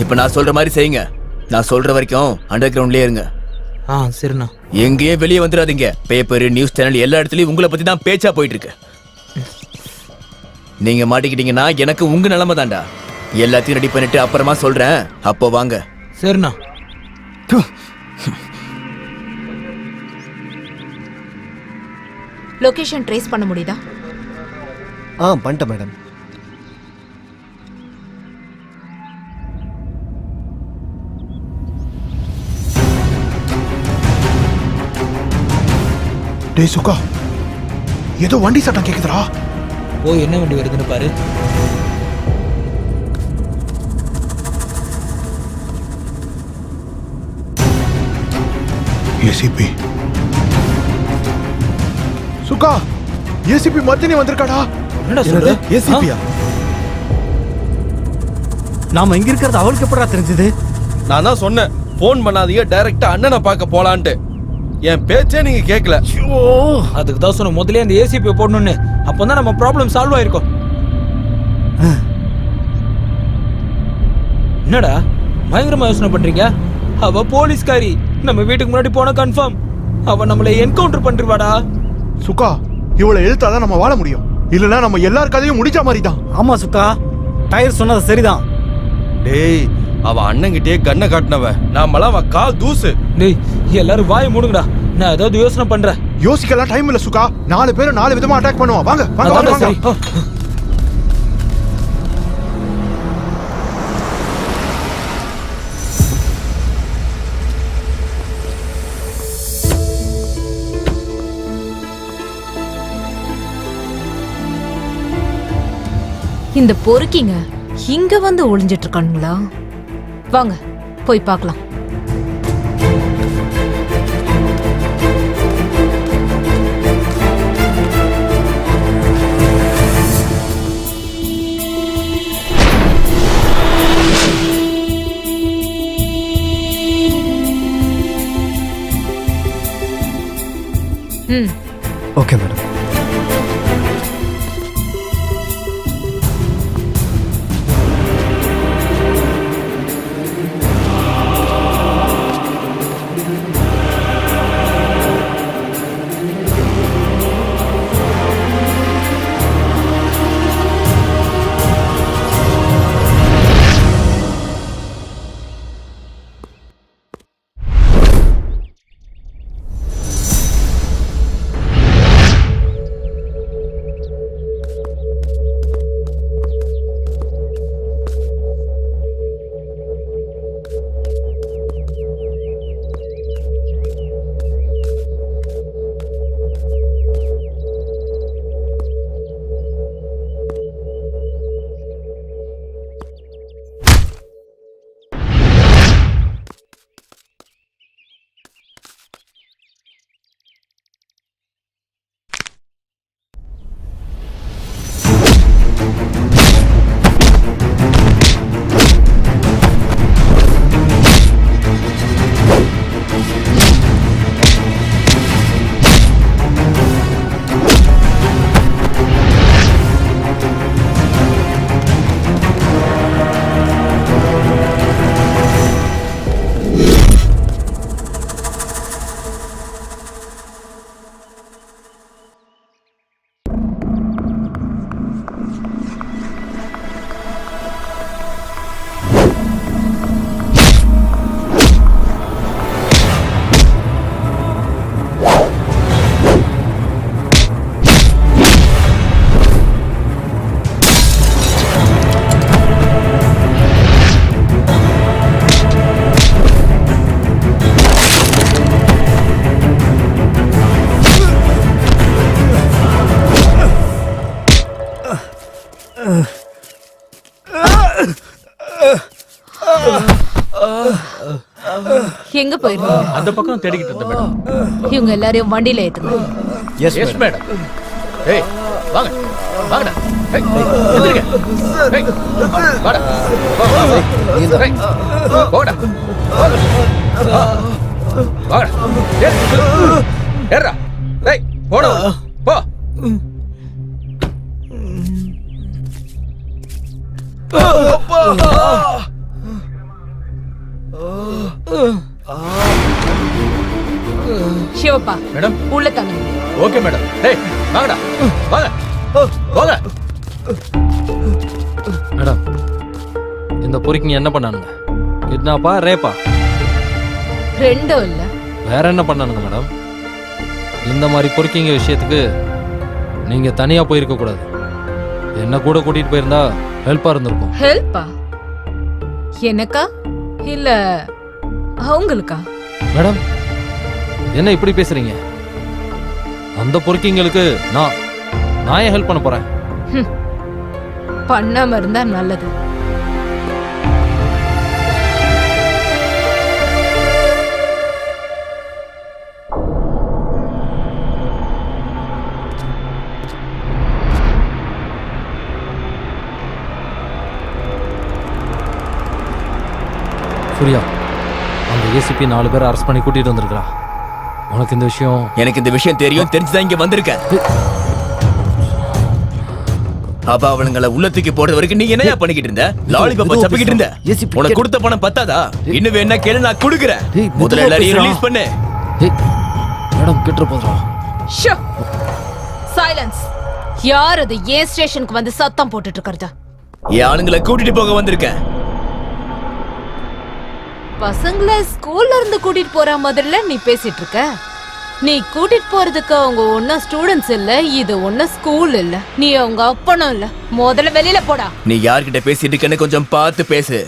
இப்ப நான் சொல்ற மாதிரி செய்யுங்க. நான் சொல்ற வரைக்கும் அண்டர் கிரவுண்ட்லயே இருங்க. சரிண்ணா. எங்கேயே வெளியே வந்துடாதீங்க. பேப்பர், நியூஸ் சேனல் எல்லா இடத்துலயும் உங்களை பத்தி தான் பேச்சா போயிட்டு இருக்கு. நீங்க மாட்டிக்கிட்டீங்கன்னா எனக்கு உங்க நிலைமை தான்டா. எல்லாத்தையும் ரெடி பண்ணிட்டு அப்புறமா சொல்றேன், அப்போ வாங்க. சரிண்ணா. லொகேஷன் ட்ரேஸ் பண்ண முடியுதா? பண்ணிட்டேன் மேடம். டேய் சுகா, ஏதோ வண்டி சட்டம் கேக்குதுடா. போய் என்ன வண்டி வருதுன்னு பாரு. ஏசிபி சுகா, ஏசிபி மர்தினி வந்திருக்காடா. என்னடா சொல்ற? ஏசிபியா? நாம இங்க இருக்கிறது அவளுக்கு எப்படா தெரிஞ்சது? நான் தான் சொன்னேன் ஃபோன் பண்ணாதீங்க, டைரக்டா அண்ணனை பார்க்க போலான்ட்டு. என் பேச்சே நீங்க கேட்கல. அதுக்கு தான் சொன்ன முதல்ல அந்த ஏசிபி போடணும்னு. அப்பதான் நம்ம ப்ராப்ளம் சால்வ் ஆயிருக்கும். என்னடா பயங்கரமா யோசனை பண்றீங்க? அவ போலீஸ்காரி, நம்ம வீட்டுக்கு முன்னாடி போன கன்ஃபார்ம். அவ நம்மளை என்கவுண்டர் பண்ணிருவாடா. சுகா, இவளை எழுத்தாதான் நம்ம வாழ முடியும். இல்லனா நம்ம எல்லார் கதையும் முடிச்ச மாதிரி தான். ஆமா சுக்கா, டயர் சொன்னது சரிதான். டேய், அவ அண்ணன்கிட்டயே கண்ணை காட்டினவ. நாமெல்லாம் அவ கால் தூசு. டேய் எல்லாரும் வாய் மூடுங்கடா, நான் ஏதாவது யோசனை பண்றேன். யோசிக்கலாம் டைம் இல்ல சுகா. 4 பேரும் 4 விதமா அட்டாக் பண்ணுவான். வாங்க வாங்க வாங்க வாங்க. சரி. இந்த பொறுக்கிங்க இங்க வந்து ஒளிஞ்சிட்டு இருக்கானுங்களா? வாங்க போய் பார்க்கலாம். Okay madam. எங்க போயிருந்தீங்க? அந்த பக்கம் தேடிக்கிட்டு இருந்தேன் மேடம். இவங்க எல்லாரையும் வண்டியில ஏத்துங்க. Yes madam. ஏய் வாங்க வாங்கடா. ஏய் எந்திரிங்க. ஏய் வாடா. ஏய் போடா. வாடா. ஏறா. ஏய் போடா. போ. சிவப்பா மேடம் உள்ள தங்குங்க. Okay madam. ஏய் வாங்கடா. வாங்க வாங்க. மேடம் இந்த பொறுக்கிங்க என்ன பண்ணானுங்க? கிட்னாப்பா ரேப்பா? ரெண்டும் இல்ல. வேற என்ன பண்ணானுங்க மேடம்? இந்த மாதிரி பொறுக்கிங்க விஷயத்துக்கு நீங்க தனியா போயிருக்க கூடாது. என்ன கூட கூட்டிட்டு போயிருந்தா ஹெல்ப்பா இருந்திருக்கும். ஹெல்ப்பா? எனக்கா இல்ல அவங்களுக்கா? மேடம் என்ன இப்படி பேசுறீங்க? அந்த பொறுக்கிங்களுக்கு நான் ஏன் ஹெல்ப் பண்ண போறேன்? பண்ணாம இருந்தா நல்லது. சூர்யா அந்த ஏசிபி 4 பேர் அரெஸ்ட் பண்ணி கூட்டிட்டு வந்திருக்கா. உனக்கு இந்த விஷயம்? எனக்கு இந்த விஷயம் தெரியும், தெரிஞ்சுதான் இங்க வந்திருக்கேன். அப்ப அவனுங்களை உள்ளத்துக்கு போடுற வரைக்கும் நீ என்னையா பண்ணிக்கிட்டு இருந்த? லாலிபாப்பா சப்பிக்கிட்டு இருந்த? உனக்கு கொடுத்த பணம் பத்தாதா? இன்னும் வேணா கேளு, நான் கொடுக்குறேன். முதல்ல எல்லாரையும் ரிலீஸ் பண்ணு. மேடம் கிட்ட போதுறா. சைலன்ஸ். யார் அது ஏன் ஸ்டேஷனுக்கு வந்து சத்தம் போட்டுட்டு இருக்கறது? என் ஆளுங்களை கூட்டிட்டு போக வந்திருக்கேன். பசங்களை ஸ்கூல்ல இருந்து கூட்டிட்டு போற மாதிரில நீ பேசிட்டு இருக்க. நீ கூட்டிட்டு போறதுக்கு அவங்க ஒன்னும் ஸ்டூடெண்ட்ஸ் இல்ல, இது ஒன்னும் ஸ்கூல் இல்ல, நீ அவங்க அப்பனும் இல்ல. முதல்ல வெளியில போடா. நீ யார்கிட்ட பேசிட்டு இருக்கன்னு கொஞ்சம் பார்த்து பேசு.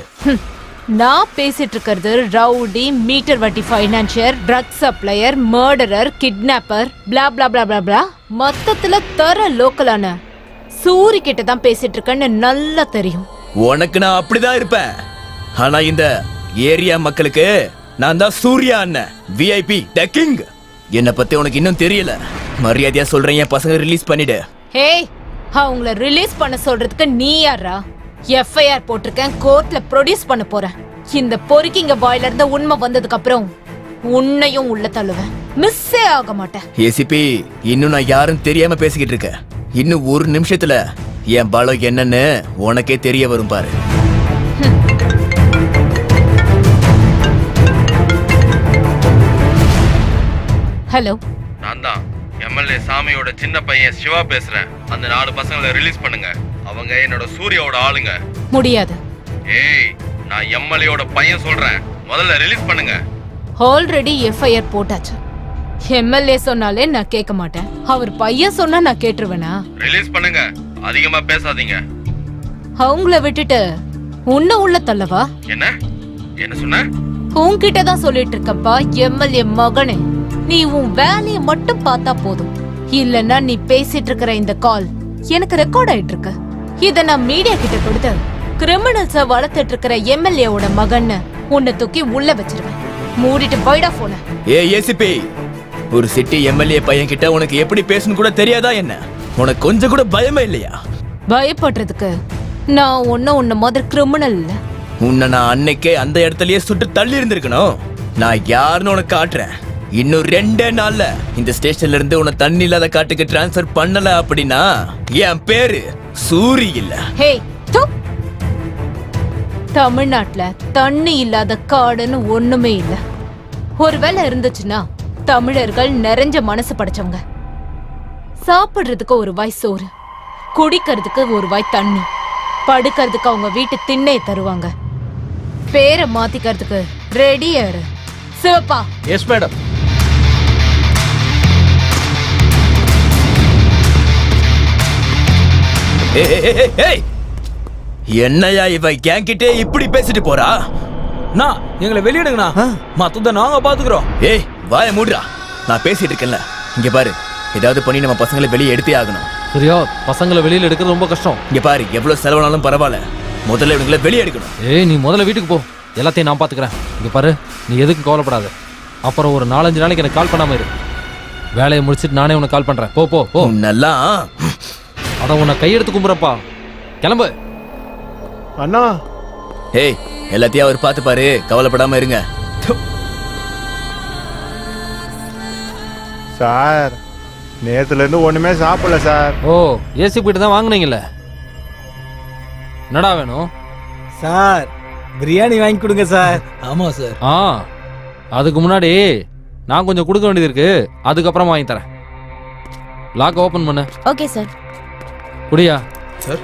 நான் பேசிட்டு இருக்கிறது ரவுடி, மீட்டர் வட்டி financier, drug supplier, murderer, kidnapper, blah blah blah blah blah. மொத்தத்துல தர லோக்கலான சூரி கிட்ட தான் பேசிட்டு இருக்கேன்னு நல்லா தெரியும். உனக்கு நான் அப்படிதான் இருப்பேன். ஆனா இந்த ஏரியா மக்களுக்கு நான் தான் சூர்யா அண்ணன், VIP, த கிங். என்ன பத்தி உனக்கு இன்னும் தெரியல. மரியாதையா சொல்றேன், என் பசங்க ரிலீஸ் பண்ணிடு. ஹேய், அவங்கள ரிலீஸ் பண்ண சொல்றதுக்கு நீ யாரா? FIR போட்டிருக்கேன், கோர்ட்ல ப்ரொடியூஸ் பண்ண போறேன். இந்த பொறுக்கிங்க வாயில இருந்து உண்மை வந்ததுக்கு அப்புறம் உன்னையும் உள்ள தள்ளுவேன், மிஸ்ஸே ஆக மாட்டேன். ஏசிபி, இன்னும் நான் யாரும் தெரியாம பேசிக்கிட்டு இருக்கேன். இன்னும் ஒரு நிமிஷத்துல என் பலம் என்னன்னு உனக்கே தெரிய வரும் பாரு. ஹலோ, நான் தான் MLA சாமியோட சின்ன பையன் சிவா பேசுறேன். அந்த 4 பசங்களை ரிலீஸ் பண்ணுங்க. அவங்க என்னோட சூர்யாவோட ஆளுங்க. முடியாது. ஏய், நான் MLAயோட பையன் சொல்றேன், முதல்ல ரிலீஸ் பண்ணுங்க. ஆல்ரெடி FIR போட்டாச்சு. MLA சொன்னாலே நான் கேட்க மாட்டேன், அவர் பையன் சொன்னா நான் கேட்டுருவேனா? ரிலீஸ் பண்ணுங்க, அதிகமா பேசாதீங்க. அவங்கள விட்டுட்டு உன்ன உள்ள தள்ளவா? என்ன என்ன சொன்ன? உன்கிட்ட தான் சொல்லிட்டு இருக்கப்பா MLA மகனே. நீ உன் வேலையை மட்டும் பார்த்தா போதும். இல்லன்னா நீ பேசிட்டு இருக்கிற இந்த கால் எனக்கு ரெக்கார்ட் ஆயிட்டு இருக்கு. இத நான் மீடியா கிட்ட கொடுத்து கிரிமினல்ஸ வளர்த்துட்டு இருக்கிற MLAவோட மகன்னு உன்னை தூக்கி உள்ள வச்சிருவேன். மூடிட்டு போய்டா போன. ஏசிபி, ஒரு சிட்டி MLA பையன் கிட்ட உனக்கு எப்படி பேசணும் கூட தெரியாதா என்ன? உனக்கு கொஞ்சம் கூட பயமே இல்லையா? பயப்படுறதுக்கு நான் உன்ன மாதிரி கிரிமினல் இல்ல. உன்னை நான் அன்னைக்கே அந்த இடத்துலயே சுட்டு தள்ளி இருந்திருக்கணும். நான் யாருன்னு உனக்கு காட்டுறேன். இன்னும் 2 நாள்ல இந்த ஸ்டேஷன்ல இருந்து உன்னை தண்ணி இல்லாத காட்டுக்கு டிரான்ஸ்பர் பண்ணல அப்படின்னா என் பேரு சூரி இல்ல. ஹே, தமிழ்நாட்டுல தண்ணி இல்லாத காடுன்னு ஒண்ணுமே இல்ல. ஒருவேளை இருந்துச்சுன்னா தமிழர்கள் நிறைஞ்ச மனசு படைச்சவங்க. சாப்பிடுறதுக்கு ஒரு வாய் சோறு, குடிக்கிறதுக்கு ஒரு வாய் தண்ணி, படுக்கிறதுக்கு அவங்க வீட்டு திண்ணையை தருவாங்க. பேரை மாத்திக்கிறதுக்கு ரெடியா இரு. சிவப்பா. Yes madam. என்னையா இவ கேங்கிட்டே இப்படி பேசிட்டு போறா? நான் எங்களை வெளியிடுங்கண்ணா, மத்தத நாங்க பாத்துக்கிறோம். ஏய், வாய மூடுறா. நான் பேசிட்டு இருக்கேன்ல, இங்க பாரு. ஏதாவது பண்ணி நம்ம பசங்களை வெளியே எடுத்தே ஆகணும். சூர்யா, பசங்களை வெளியில எடுக்கிறது ரொம்ப கஷ்டம். இங்க பாரு, எவ்வளவு செலவானாலும் பரவாயில்ல, முதல்ல இவங்களை வெளியே எடுக்கணும். ஏய், நீ முதல்ல வீட்டுக்கு போ, எல்லாத்தையும் நான் பாத்துக்கிறேன். இங்க பாரு, நீ எதுக்கும் கவலைப்படாத. அப்புறம் ஒரு 4-5 நாளைக்கு எனக்கு கால் பண்ணாம இரு. வேலையை முடிச்சிட்டு நானே உனக்கு கால் பண்றேன். போ போ போ. நல்லா அட, உன்னை கையெடுத்து கும்புறப்பா. கிளம்பு அண்ணா. ஏய், எல்லாத்தையும் அவர் பார்த்து பாரு, கவலைப்படாம இருங்க. சார், நேத்துல இருந்து ஒண்ணுமே சாப்பிடல சார். ஓ, ஏசி போயிட்டு தான் வாங்குனீங்கல்ல. என்னடா வேணும் சார்? பிரியாணி வாங்கி கொடுங்க சார். ஆமா சார். அதுக்கு முன்னாடி நான் கொஞ்சம் கொடுக்க வேண்டியது இருக்கு, அதுக்கப்புறம் வாங்கி தரேன். லாக் ஓபன் பண்ணு. Okay sir. குடியா சார்.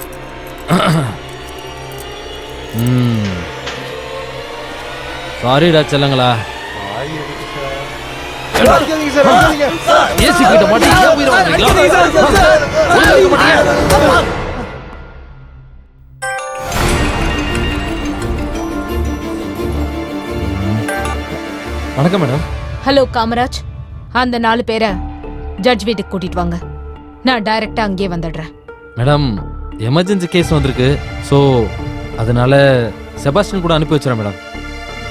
சாரிடா செல்லங்களா. ஏசி கிட்ட மாட்டி வணக்கம் மேடம். ஹலோ காமராஜ், அந்த 4 பேரை ஜட்ஜ் வீட்டுக்கு கூட்டிட்டு வாங்க. நான் டைரக்டா அங்கேயே வந்துடுறேன். மேடம், எமர்ஜென்சி கேஸ் வந்திருக்கு, ஸோ அதனால செபாஸ்டியன் கூட அனுப்பி வச்சுறேன் மேடம்.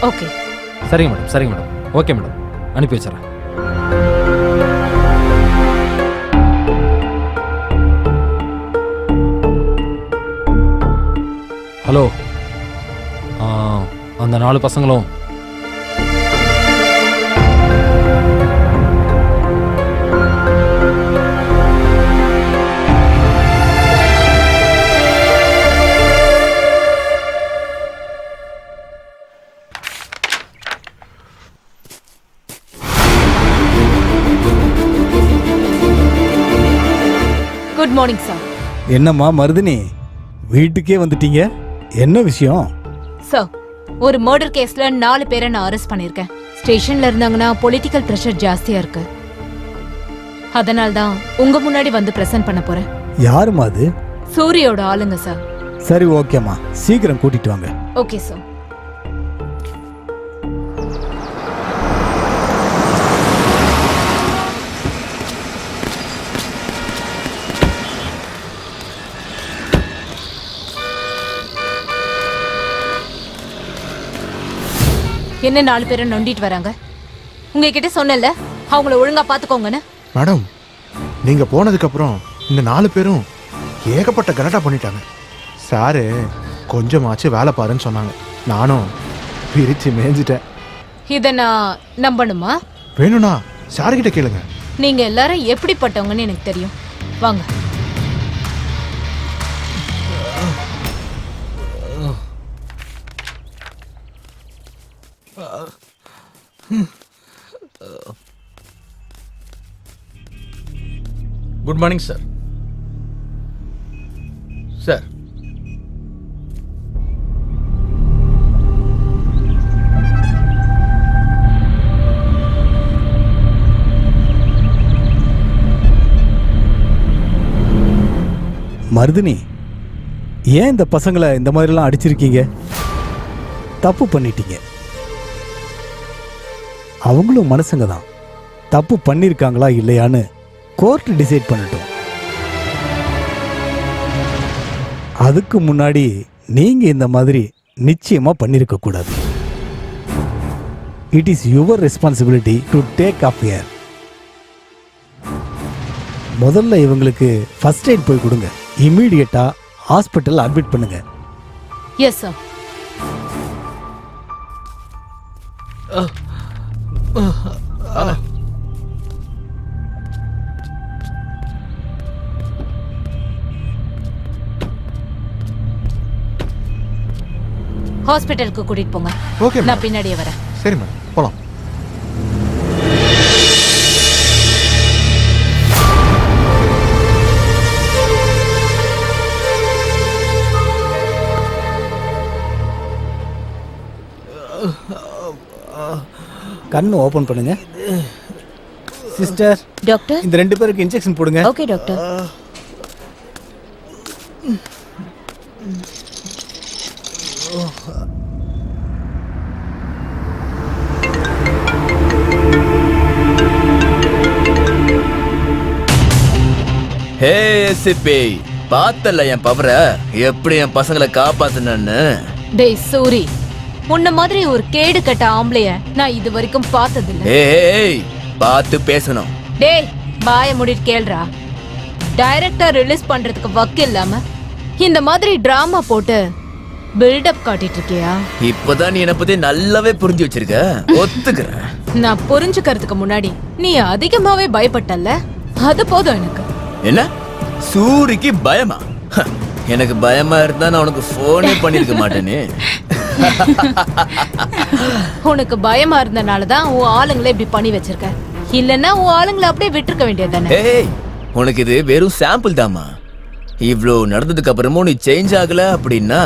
ஓகே. சரிங்க மேடம், சரிங்க மேடம். ஓகே மேடம், அனுப்பி வச்சுறேன். ஹலோ, அந்த 4 பசங்களும் குட் மார்னிங் சார். என்னம்மா மருதினி, வீட்டுக்கே வந்துட்டீங்க? என்ன விஷயம்? சார், ஒரு மர்டர் கேஸ்ல 4 பேரை நான் அரெஸ்ட் பண்ணிருக்கேன். ஸ்டேஷன்ல இருந்தாங்கன்னா பொலிட்டிக்கல் பிரஷர் ஜாஸ்தியா இருக்கு. அதனால தான் உங்க முன்னாடி வந்து பிரசன்ட் பண்ண போறேன். யாருமா அது? சூரியோட ஆளுங்க சார். சரி, ஓகேம்மா, சீக்கிரம் கூட்டிட்டு வாங்க. Okay sir. என்ன 4 பேரை நொண்டிட்டு வராங்க? உங்ககிட்ட சொன்னல அவங்கள ஒழுங்கா பாத்துக்கோங்கன்னு. மேடம், நீங்க போனதுக்கு அப்புறம் இந்த 4 பேரும் ஏகப்பட்ட கலாட்டா பண்ணிட்டாங்க. சாரு கொஞ்சமாச்சு வேலை பாருன்னு சொன்னாங்க. நானும் பிரிச்சு மேய்ஞ்சிட்டேன். இத நான் நம்பணுமா? வேணும்னா சார்கிட்ட கேளுங்க. நீங்க எல்லாரும் எப்படிப்பட்டவங்கன்னு எனக்கு தெரியும். வாங்க. Good morning sir. Sir, Maruthini, ஏன் இந்த பசங்களை இந்த மாதிரிலாம் அடிச்சிருக்கீங்க? தப்பு பண்ணிட்டீங்க. அவங்களும் மனுஷங்க தான். தப்பு பண்ணியிருக்காங்களா இல்லையான்னு கோர்ட் டிசைட் பண்ணட்டும். அதுக்கு முன்னாடி நீங்க இந்த மாதிரி நிச்சயமா பண்ணிருக்க கூடாது. It is your responsibility to take up here. முதல்ல இவங்களுக்கு ஃபர்ஸ்ட் எய்ட் போய் கொடுங்க. இம்மீடியட்டா ஹாஸ்பிட்டல் அட்மிட் பண்ணுங்க. Yes sir. ஹாஸ்பிட்டலுக்கு கூட்டிட்டு போங்க. ஓகே, நான் பின்னாடியே வரேன். சரி மேடம், போலாம். கண்ணு ஓபன் பண்ணுங்க. சிஸ்டர், டாக்டர், இந்த 2 பேருக்கு இன்ஜெக்ஷன் போடுங்க. Okay doctor. ஹே எஸ்சிபி, பார்த்தல என் பவர எப்படி என் பசங்களை காப்பாத்துனன்னு. டேய் சூரி, உன்ன மாதிரி ஒரு கேடு கட்ட ஆம்பளைய நான் இது வரைக்கும் பார்த்ததில்ல. ஏய், பார்த்து பேசணும். டேய், பாய மூடிட்டு கேளுடா. டைரக்டர் ரிலீஸ் பண்றதுக்கு வக்கு இல்லாம இந்த மாதிரி டிராமா போட்டு பில்டப் காட்டிட்டு இருக்கியா? இப்பதான் நீ என்ன பத்தி நல்லாவே புரிஞ்சு வச்சிருக்க. ஒத்துக்கிறேன். நான் புரிஞ்சுக்கிறதுக்கு முன்னாடி நீ அதிகமாவே பயப்பட்டல்ல, அது போதும் எனக்கு. என்ன, சூரிக்கு பயமா? எனக்கு பயமா இருந்தா நான் உனக்கு போனே பண்ணிருக்க மாட்டேனே. உனக்கு பயமா இருந்தனாலதான் உன் ஆளுங்களை இப்படி பண்ணி வச்சிருக்க. இல்லன்னா உன் ஆளுங்களை அப்படியே விட்டுருக்க வேண்டியதானே? ஏய், உனக்கு இது வெறும் சாம்பிள் தாமா. இவ்ளோ நடந்ததுக்கு அப்புறமும் நீ சேஞ்ச் ஆகல அப்படின்னா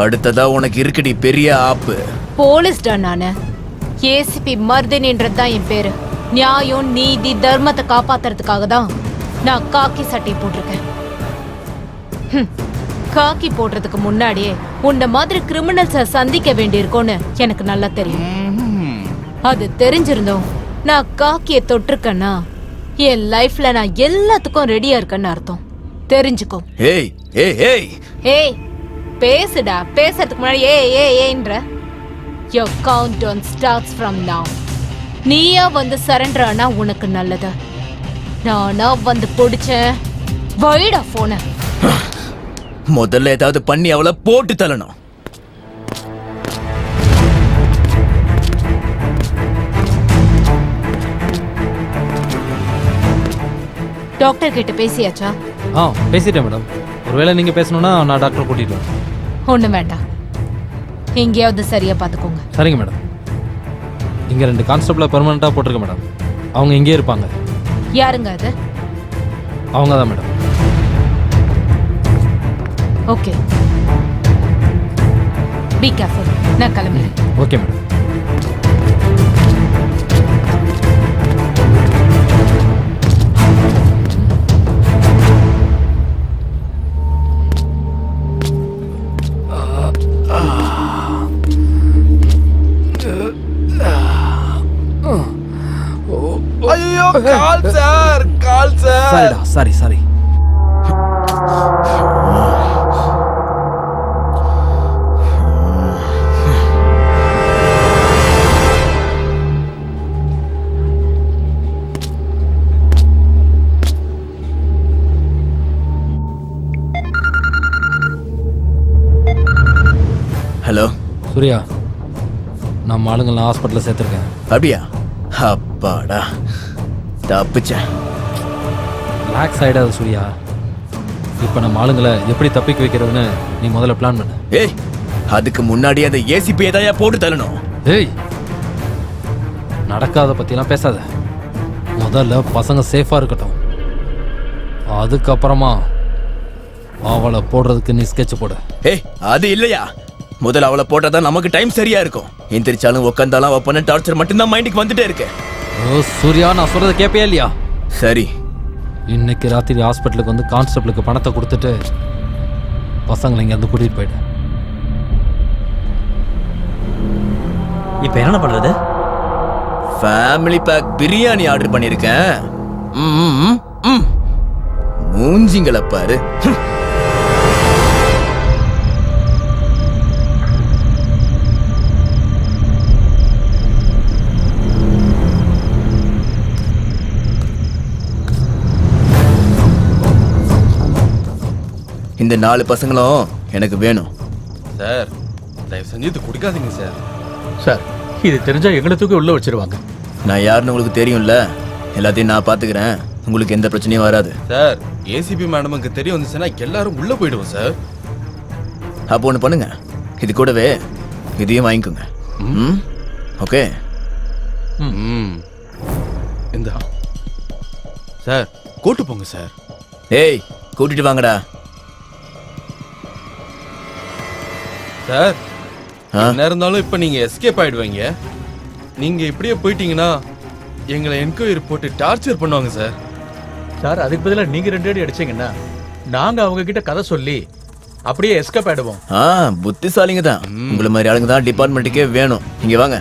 அடுத்ததா உனக்கு இருக்குடி பெரிய ஆப்பு. போலீஸ்டா நானு. ஏசிபி மர்தினின்றதுதான் என் பேரு. நியாயம், நீதி, தர்மத்தை காப்பாத்துறதுக்காக தான் நான் காக்கி சட்டை போட்டிருக்கேன். காக்கி போடுறதுக்கு முன்னாடியே உன்ன மாதிரி கிரிமினல்ஸ சந்திக்க வேண்டியிருக்கோன்னு எனக்கு நல்லா தெரியும். அது தெரிஞ்சிருந்தோம் நான் காக்கிய தொட்டிருக்கேன்னா என் லைஃப்ல நான் எல்லாத்துக்கும் ரெடியா இருக்கேன்னு அர்த்தம். தெரிஞ்சுக்கோ. ஏய் ஏய் ஏய் ஏய், பேசுடா. பேசுறதுக்கு முன்னாடி ஏன்ற. Your countdown starts from now. நீயா வந்து சரண்டர் ஆனா உனக்கு நல்லது. நானா வந்து பிடிச்சேன். வைடா போன. முதல்ல ஏதாவது பண்ணி அவளை போட்டு தள்ளணும். டாக்டர் கிட்ட பேசியாச்சா? பேசிட்டேன் மேடம். ஒருவேளை நீங்க பேசணும்னா நான் டாக்டர் கூட்டிட்டு வரேன். ஒண்ணும் வேண்டாம், எங்கேயாவது சரியா பாத்துக்கோங்க. சரிங்க மேடம். இங்க 2 கான்ஸ்டபிள பெர்மனண்டா போட்டிருக்க மேடம். அவங்க இங்கே இருப்பாங்க. யாருங்க அது? அவங்க தான் மேடம். Okay, be careful. நான் கிளம்புறேன். Okay madam. ஐயோ, கால் சார். சாரிடா, சாரி. ஹலோ சூர்யா, நம்ம ஆளுங்களை ஹாஸ்பிட்டலில் சேர்த்துருக்கேன். அப்படியா? அப்பாடா, தப்பிச்சேன். ரிலாக்ஸ் ஆகிடாது சூர்யா. இப்போ நம்ம ஆளுங்களை எப்படி தப்பிக்க வைக்கிறதுன்னு நீ முதல்ல பிளான் பண்ணு. ஏய், அதுக்கு முன்னாடி அந்த ஏசிபி ஏதாயா போட்டு தள்ளணும். ஏய், நடக்காத பற்றிலாம் பேசாத. முதல்ல பசங்க சேஃபாக இருக்கட்டும், அதுக்கப்புறமா அவளை போடுறதுக்கு நீ ஸ்கெட்ச் போடு. ஏய், அது இல்லையா, முதல்ல அவளை போட்டாதான் நமக்கு டைம் சரியா இருக்கும். எந்திரிச்சாலும் உட்காந்தாலும் அவ பண்ண டார்ச்சர் மட்டும்தான் மைண்டுக்கு வந்துட்டே இருக்கு. ஓ சூர்யா, நான் சொல்றத கேட்பியா இல்லையா? சரி, இன்னைக்கு ராத்திரி ஹாஸ்பிட்டலுக்கு வந்து கான்ஸ்டபிளுக்கு பணத்தை கொடுத்துட்டு பசங்களை இங்கேருந்து கூட்டிகிட்டு போயிட்டேன். இப்போ என்ன பண்றது? ஃபேமிலி பேக் பிரியாணி ஆர்டர் பண்ணிருக்கேன். மூஞ்சிங்களை பாரு. இந்த 4 பசங்களும் எனக்கு வேணும். சார், தயவு செஞ்சு இது குடிக்காதீங்க சார். சார், இது தெரிஞ்சா எங்களை தூக்கி உள்ள வச்சிருவாங்க. நான் யாருன்னு உங்களுக்கு தெரியும்ல, எல்லாத்தையும் நான் பாத்துக்கிறேன். உங்களுக்கு எந்த பிரச்சனையும் வராது. சார், ஏசிபி மேடமுக்கு தெரிய வந்துச்சுன்னா எல்லாரும் உள்ள போயிடுவோம் சார். அப்போ ஒன்று பண்ணுங்க, இது கூடவே இதையும் வாங்கிக்கோங்க. ஓகே? இந்த சார் கூட்டு போங்க சார். ஏய், கூட்டிட்டு வாங்கடா. சார், என்ன இருந்தாலும் இப்ப நீங்க எஸ்கேப் ஆயிடுவீங்க. நீங்க இப்படியே போயிட்டீங்கன்னா எங்களை என்கொயரி போட்டு டார்ச்சர் பண்ணுவாங்க சார். சார், அதுக்கு பதிலாக நீங்க 2 அடி அடிச்சீங்கன்னா நாங்க அவங்க கிட்ட கதை சொல்லி அப்படியே எஸ்கேப் ஆயிடுவோம். புத்திசாலிங்க தான். உங்களை மாதிரி ஆளுங்க தான் டிபார்ட்மெண்ட்டுக்கே வேணும். இங்க வாங்க.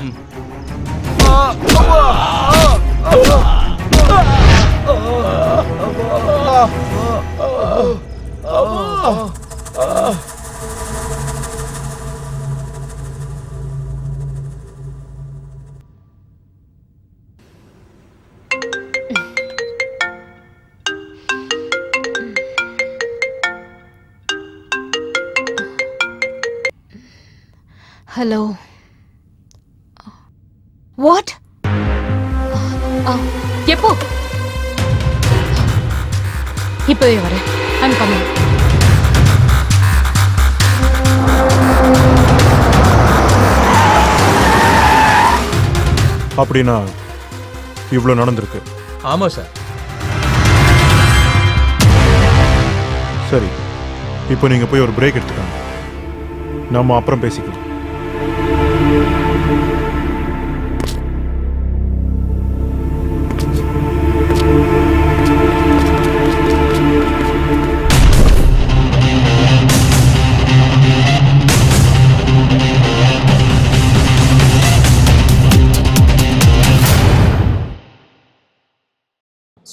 ஹலோ. வாட்? எப்போ? இப்பவே வரேன். I'm coming. அப்படின்னா இவ்வளோ நடந்திருக்கு. ஆமா சார். சரி, இப்போ நீங்கள் போய் ஒரு பிரேக் எடுத்துக்காங்க. நம்ம அப்புறம் பேசிக்கலாம்.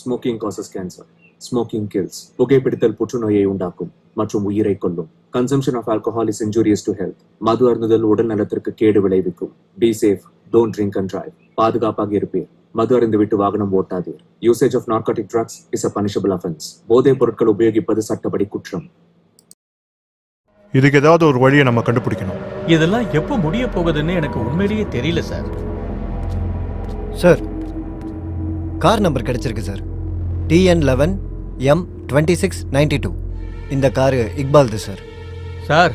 Smoking causes cancer. Smoking kills. புகைப்பிடித்தல் புற்றுநோயை உண்டாக்கும் மற்றும் உயிரை கொல்லும். Consumption of alcohol is injurious to health. மது அருந்துதல் உடல் நலத்திற்கு கேடு விளைவிக்கும். Be safe. Don't drink and drive. பாதுகாப்பாக இருப்பீர். மது அருந்து விட்டு வாகனம் ஓட்டாதீர். Usage of narcotic drugs is a punishable offense. போதைப் பொருட்கள் உபயோகிப்பது சட்டப்படி குற்றம். இதுக்கு ஏதாவது ஒரு வழியை நம்ம கண்டுபிடிக்கணும். இதெல்லாம் எப்போ முடிய போகுதுன்னு எனக்கு உண்மையிலேயே தெரியல சார். சார், கார் நம்பர் கிடைச்சிருக்கு சார். TN11 M2692. இந்த காரு இக்பால்து சார். சார்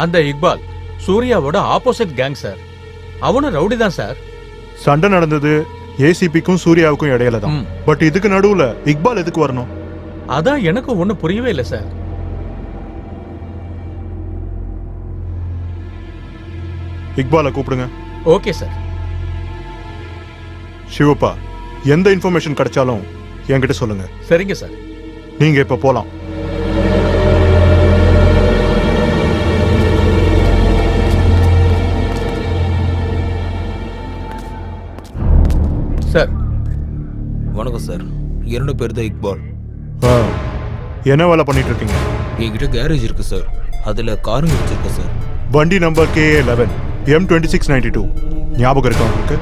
அந்த இக்பால் சூர்யாவோட ஆப்போசிட் கேங் சார். அவனும் ரவுடி தான் சார். சண்டை நடந்தது ஏசிபிக்கும் சூர்யாவுக்கும் இடையில தான். பட் இதுக்கு நடுவுல இக்பால் எதுக்கு வரணும்? அதான் எனக்கு ஒன்றும் புரியவே இல்லை சார். இக்பாலை கூப்பிடுங்க. Okay sir. சிவப்பா, எந்த இன்ஃபர்மேஷன் கிடைச்சாலும் என்கிட்ட சொல்லுங்க. சரிங்க சார். நீங்க இப்ப போலாம். சார் வணக்கம் சார். 2 பேர் தான் இக்பால். என்ன வேலை பண்ணிட்டு இருக்கீங்க? என்கிட்ட கேரேஜ் இருக்கு சார். அதுல காருங்க வச்சிருக்கேன் சார். வண்டி நம்பர் KA11 M2692 ஞாபகம் இருக்கா உங்களுக்கு?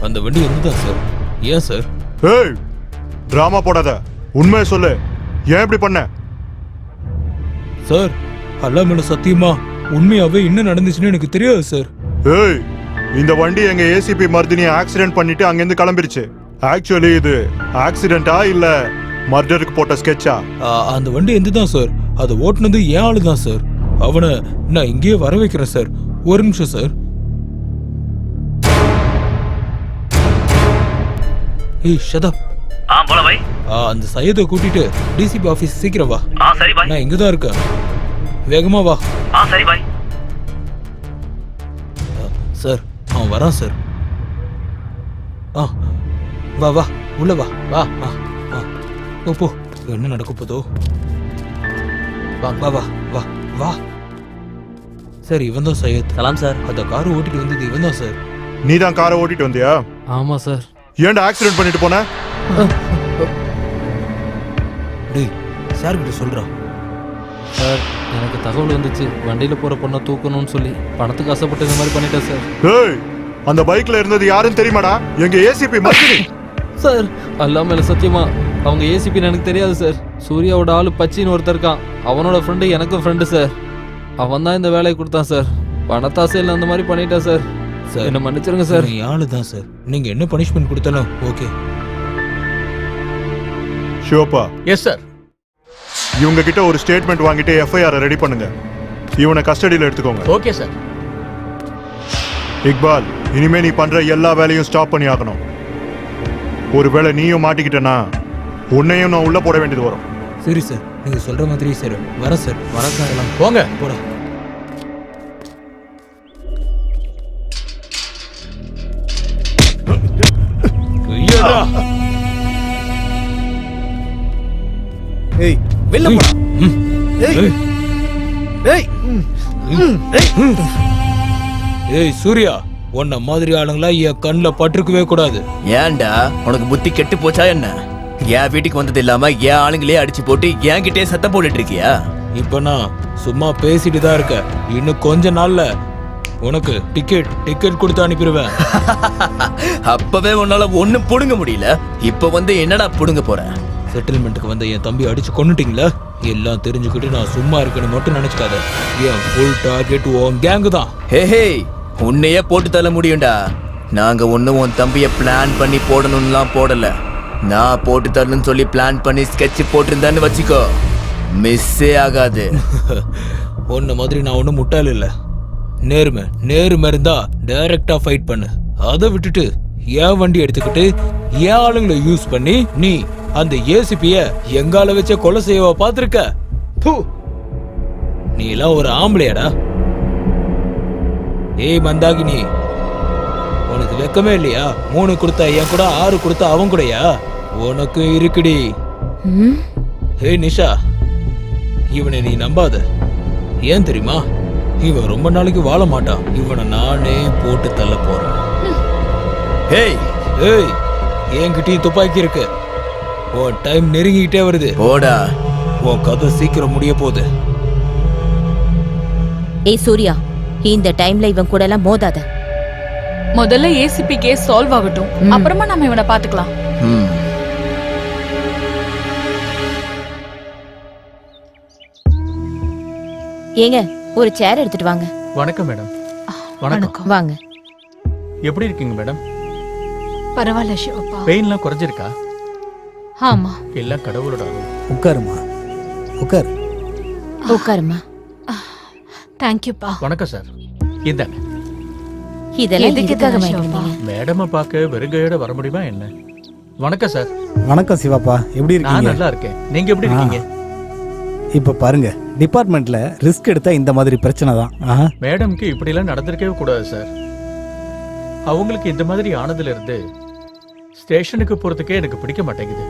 அந்த வண்டி என்னதான் சார்? ஏன் சார்? ஏய், டிராமா போடாத, உண்மையை சொல்லு. ஏன் இப்படி பண்ண? சார் அல்லா மேல சத்தியமா உண்மையாவே என்ன நடந்துச்சுன்னு எனக்கு தெரியாது சார். ஏய், இந்த வண்டி எங்க ஏசிபி மர்தினியை ஆக்சிடென்ட் பண்ணிட்டு அங்கிருந்து கிளம்பிருச்சு. ஆக்சுவலி இது ஆக்சிடென்டா இல்ல மர்டருக்கு போட்ட ஸ்கெட்சா? அந்த வண்டி எந்ததான் சார்? அதை ஓட்டுனது ஏன் ஆளு தான் சார். அவனை நான் இங்கேயே வர வைக்கிறேன் சார். ஒரு நிமிஷம் சார். ஏய் ஷதப். बोला भाई. அந்த சையதை கூட்டிட்டு டிசிபி ஆபீஸ் சீக்கிரம் வா. சரி பாய். நான் இங்க தான் இருக்கேன். வேகமா வா. சரி பாய். சார் அவன் வரான் சார். வா வா உள்ள வா. வா போ போ. என்ன நடக்க போதோ. வா வா வா வா வா. சார் இவன் தான் சையத். சலாம் சார். அந்த காரை ஓட்டிட்டு வந்தது இவன் தான் சார். நீ தான் காரை ஓட்டிட்டு வந்தியா? ஆமா சார். ஏன்டா ஆக்சிடென்ட் பண்ணிட்டு போன? டேய் சார் கிட்ட சொல்றான். சார் எனக்கு தகவல் வந்துச்சு வண்டியில போற பொண்ணை தூக்கணும்னு சொல்லி பணத்துக்கு ஆசைப்பட்டு இந்த மாதிரி பண்ணிட்டேன் சார். ஏய், அந்த பைக்ல இருந்தது யாருன்னு தெரியுமாடா? எங்க ஏசிபி மர்தினி. சார் அல்லா மேல சத்தியமா அவங்க ஏசிபின்னு எனக்கு தெரியாது சார். சூர்யாவோட ஆளு பச்சின்னு ஒருத்தர் இருக்கான். அவனோட ஃப்ரெண்டு எனக்கும் ஃப்ரெண்டு சார். அவன் தான் இந்த வேலையை கொடுத்தான் சார். பணத்தாசையில் அந்த மாதிரி பண்ணிட்டேன் சார். சார் என்ன மன்னிச்சிருங்க சார். ஆளு தான் சார். நீங்க என்ன பனிஷ்மெண்ட் கொடுத்தாலும் ஓகே. ஷிவப்பா. Yes sir. இவங்க கிட்ட ஒரு ஸ்டேட்மெண்ட் வாங்கிட்டு எஃப்ஐஆர் ரெடி பண்ணுங்க. இவனை கஸ்டடியில் எடுத்துக்கோங்க. Okay sir. இக்பால், இனிமே நீ பண்ற எல்லா வேலையும் ஸ்டாப் பண்ணி ஆகணும். ஒருவேளை நீயும் மாட்டிக்கிட்டனா உன்னையும் நான் உள்ள போட வேண்டியது வரும். சரி சார், நீங்க சொல்ற மாதிரி சார். வர சார். வரக்காரலாம் போங்க. போட. ஏய் வெளில போடா. ஏய் ஏய் ஏய் சூர்யா, உன்ன மாதிரி ஆளுங்களா என் கண்ணுல பட்டிருக்கவே கூடாது. ஏன்டா உனக்கு புத்தி கெட்டு போச்சா என்ன? என் வீட்டுக்கு வந்தது இல்லாம என் ஆளுங்களே அடிச்சு போட்டு என்கிட்டே சத்தம் போட்டுட்டு இருக்கியா? இப்ப நான் சும்மா பேசிட்டு தான் இருக்க. இன்னும் கொஞ்ச நாள்ல உனக்கு டிக்கெட் கொடுத்து அனுப்பிடுவேன். அப்பவே உன்னால ஒண்ணும் புடுங்க முடியல. இப்ப வந்து என்னடா புடுங்க போற? செட்டில்மெண்ட்டுக்கு வந்த என் தம்பி அடிச்சு கொன்னுட்டீங்களா? எல்லாம் தெரிஞ்சுக்கிட்டு நான் சும்மா இருக்கணும் மட்டும் நினைச்சுக்காத. என் ஃபுல் டார்கெட் உன் கேங்கு தான். ஹே, உன்னையே போட்டு தள்ள முடியும்டா. நாங்க ஒன்னும் உன் தம்பிய பிளான் பண்ணி போடணும்லாம் போடல. நான் போட்டு தரணும்னு சொல்லி பிளான் பண்ணி ஸ்கெட்ச் போட்டிருந்தான்னு வச்சுக்கோ, மிஸ்ஸே ஆகாது. உன்ன மாதிரி நான் ஒன்னும் முட்டாள் இல்ல. நேர்மை இருந்தா டைரக்டா ஃபைட் பண்ணு. அதை விட்டுட்டு என் வண்டி எடுத்துக்கிட்டு என் ஆளுங்களை யூஸ் பண்ணி நீ அந்த ஏசிபிய எங்கால வச்ச கொலை செய்யவா பாத்திருக்க? நீ எல்லாம் ஒரு ஆம்பளையாடா? ஏய் மந்தாகினி, உனக்கு வெக்கமே இல்லையா? 3 கொடுத்தா என் கூட, 6 கொடுத்தா அவன் கூடயா? உனக்கு இருக்குடி. ஏய் நிஷா, இவனை நீ நம்பாத. ஏன் தெரியுமா? இவன் ரொம்ப நாளைக்கு வாழ மாட்டான். இவனை நானே போட்டு தள்ள போறேன். ஏய் என்கிட்டயும் துப்பாக்கி இருக்கு. உன் டைம் நெருங்கிட்டே வருது. போடா, உன் கதை சீக்கிரம் முடிய போகுது. ஏய் சூர்யா, இந்த டைம்ல இவன் கூட எல்லாம் மோதாத. முதல்ல ஏசிபி கேஸ் சால்வ் ஆகட்டும், அப்புறமா நம்ம இவனை பாத்துக்கலாம். ஏங்க ஒரு சேர் எடுத்துட்டு வாங்க. வணக்கம் மேடம். வணக்கம். வாங்க. எப்படி இருக்கீங்க மேடம்? பரவாயில்ல சிவப்பா. பெயின்லாம் குறைஞ்சிருக்கா? ஆமா. எல்லாம் கடவுளோட அருள். உட்காருமா, உட்கார். உட்காருமா. தேங்க்யூப்பா. வணக்கம் சார். இந்தாங்க. இதெல்லாம் எதுக்கு எதுக்காக இதெல்லாம் வாங்கிட்டு ஷோபா? வந்தீங்க? மேடமை பார்க்க வெறுங்கையோட வர முடியுமா என்ன? வணக்கம் சார். வணக்கம் சிவாப்பா, எப்படி நான் இருக்கீங்க? நல்லா இருக்கேன். நீங்க எப்படி இருக்கீங்க? இப்போ பாருங்க, டிபார்ட்மெண்ட்ல ரிஸ்க் எடுத்தா இந்த மாதிரி பிரச்சனை தான். மேடம்க்கு இப்படிலாம் நடந்திருக்கவே கூடாது சார். அவங்களுக்கு இந்த மாதிரி ஆனதுல இருந்து ஸ்டேஷனுக்கு போறதுக்கே எனக்கு பிடிக்க மாட்டேங்குது.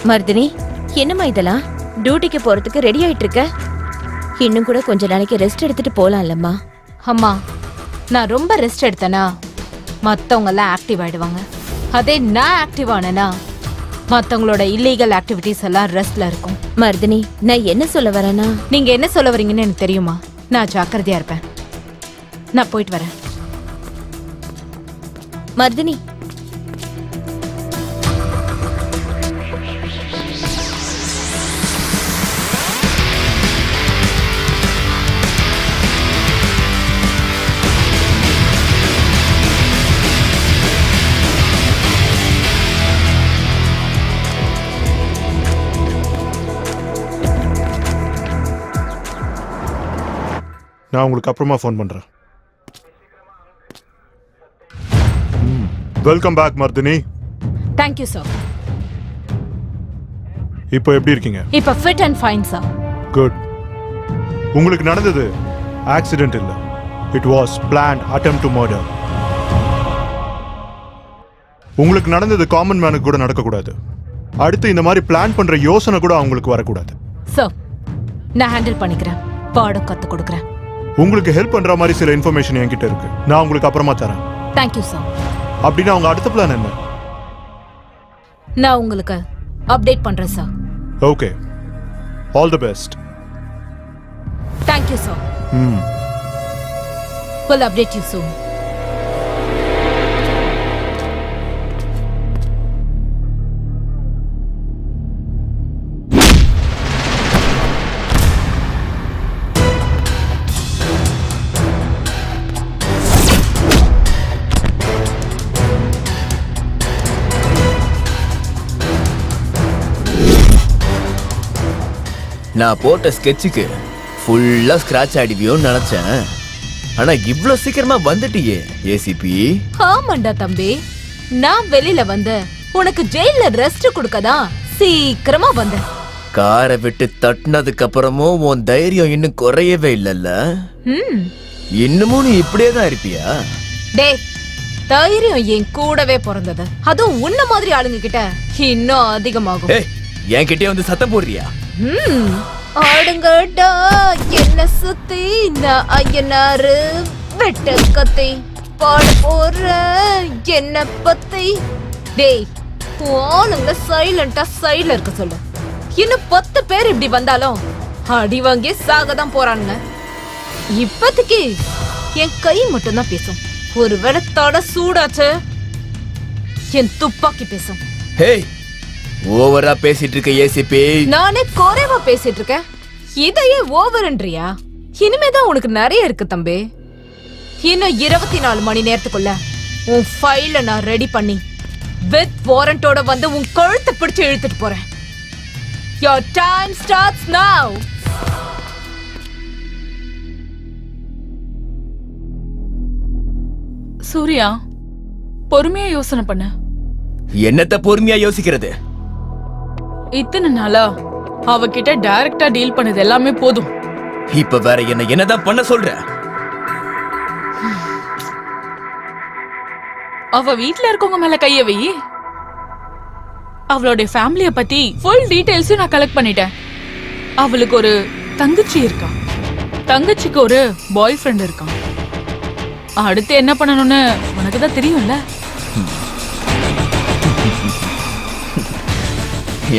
மர்தினி, என்னம்மா இதெல்லாம்? டியூட்டிக்கு போறதுக்கு ரெடி ஆயிட்டு இருக்க? இன்னும் கூட கொஞ்ச நாளைக்கு ரெஸ்ட் எடுத்துட்டு போலாம்லம்மா. அம்மா, நான் ரொம்ப ரெஸ்ட் எடுத்தேனா மத்தவங்க எல்லாம் ஆக்டிவ் ஆயிடுவாங்க. அதே நான் ஆக்டிவ் ஆனேனா மத்தவங்களோட இல்லீகல் ஆக்டிவிட்டிஸ் எல்லாம் ரெஸ்ட்ல இருக்கும். மர்தினி, நான் என்ன சொல்ல வரேன்னா, நீங்க என்ன சொல்ல வரீங்கன்னு எனக்கு தெரியுமா. நான் ஜாக்கிரதையா இருப்பேன். நான் போயிட்டு வரேன். மர்தினி, நான் உங்களுக்கு அப்புறமா ஃபோன் பண்றேன். Welcome back Mardaani. Thank you sir. இப்போ எப்படி இருக்கீங்க? இப்ப fit and fine sir. Good. உங்களுக்கு நடந்தது ஆக்சிடென்ட் இல்ல, it was planned attempt to murder. உங்களுக்கு நடந்தது காமன் மேனுக்கு கூட நடக்கக்கூடாது. அடுத்து இந்த மாதிரி பிளான் பண்ற யோசனை கூட அவங்களுக்கு வரக்கூடாது. சார், நான் ஹேண்டில் பண்ணிக்கிறேன். பாடம் கத்து கொடுக்குறேன். உங்களுக்கு ஹெல்ப் பண்ற மாதிரி சில இன்ஃபர்மேஷன் என்கிட்ட இருக்கு, நான் உங்களுக்கு அப்புறமா தரேன். Thank you sir. அப்படின்னா உங்க அடுத்த பிளான் என்ன? நான் உங்களுக்கு அப்டேட் பண்றேன் sir. Okay, all the best. Thank you sir. Will update you soon. நான் போட்ட ஸ்கெட்சுக்கு ஃபுல்லா ஸ்கிராட்ச் ஆடிவியோன்னு நினைச்சேன். ஆனா இவ்ளோ சீக்கிரமா வந்துட்டியே ஏசிபி. ஆமாண்டா தம்பி, நான் வெளியில வந்து உனக்கு ஜெயில ரெஸ்ட் கொடுக்கதான் சீக்கிரமா வந்தேன். காரை விட்டு தட்டினதுக்கு அப்புறமும் உன் தைரியம் இன்னும் குறையவே இல்லல்ல. இன்னமும் நீ இப்படியே தான் இருப்பியா? டேய், தைரியம் என் கூடவே பிறந்தது. அதுவும் உன்ன மாதிரி ஆளுங்க கிட்ட இன்னும் அதிகமாகும். என் கிட்டே வந்து சத்தம் போடுறியா? ஆடுங்கடா என்ன சுத்தி நான் ஐயனாரு வெட்ட கத்தி பாட போற என்ன பத்தி. டேய், ஆளுங்க சைலண்டா சைடுல இருக்க சொல்லு. இன்னும் 10 பேர் இப்படி வந்தாலும் அடி வாங்கி சாகதான் போறானுங்க. இப்போதைக்கு என் கை மட்டும்தான் பேசும். ஒருவேளை தட சூடாச்சு என் துப்பாக்கி பேசும். ஓவரா பேசிட்டு இருக்க ஏசிபி. நானே குறைவா பேசிட்டு இருக்கேன், இதையே ஓவர்ன்றியா? இனிமேதான் உனக்கு நிறைய இருக்கு தம்பி. இன்னும் 24 மணி நேரத்துக்குள்ள உன் ஃபைல நான் ரெடி பண்ணி வித் வாரண்டோட வந்து உன் கழுத்தை பிடிச்சு இழுத்துட்டு போறேன். Your time starts now. Surya, பொறுமையா யோசனை பண்ண. என்னத்த பொறுமையா யோசிக்கிறது? இத்தனை நாளா அவகிட்ட டைரக்டா டீல் பண்ணது எல்லாமே போதும். இப்ப வேற என்னதான் பண்ண சொல்ற? அவ வீட்ல இருக்கவங்க மேல கைய வை. அவளுடைய ஃபேமிலிய பத்தி ஃபுல் டீடைல்ஸும் நான் கலெக்ட் பண்ணிட்டேன். அவளுக்கு ஒரு தங்கச்சி இருக்கா, தங்கச்சிக்கு ஒரு பாய் ஃப்ரெண்ட் இருக்கான். அடுத்து என்ன பண்ணணும்னு உனக்கு தான் தெரியும்ல.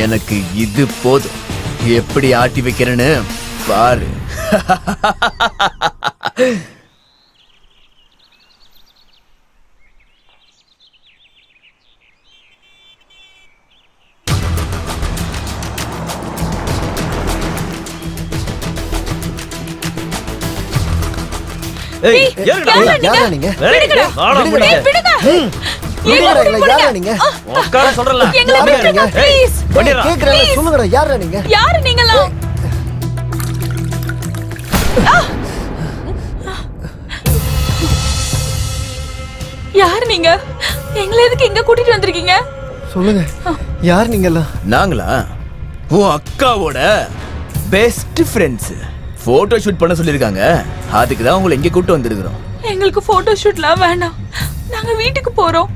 எனக்கு இது போதும். எப்படி ஆட்டி வைக்கிறேன்னு பாரு. யாரா நீங்க? சொல்லுங்கடா, யாரா நீங்க? யாரு நீங்களா? யாரு நீங்க? எங்களை எதுக்கு இங்க கூட்டிட்டு வந்திருக்கீங்க? சொல்லுங்க, யார் நீங்களா? நாங்களா உன் அக்காவோட பெஸ்ட் ஃப்ரெண்ட்ஸ். போட்டோ ஷூட் பண்ண சொல்லிருக்காங்க. அதுக்கு தான் உங்களை இங்க கூட்டு வந்திருக்கிறோம். எங்களுக்கு போட்டோ ஷூட்லாம் வேண்டாம், நாங்க வீட்டுக்கு போறோம்.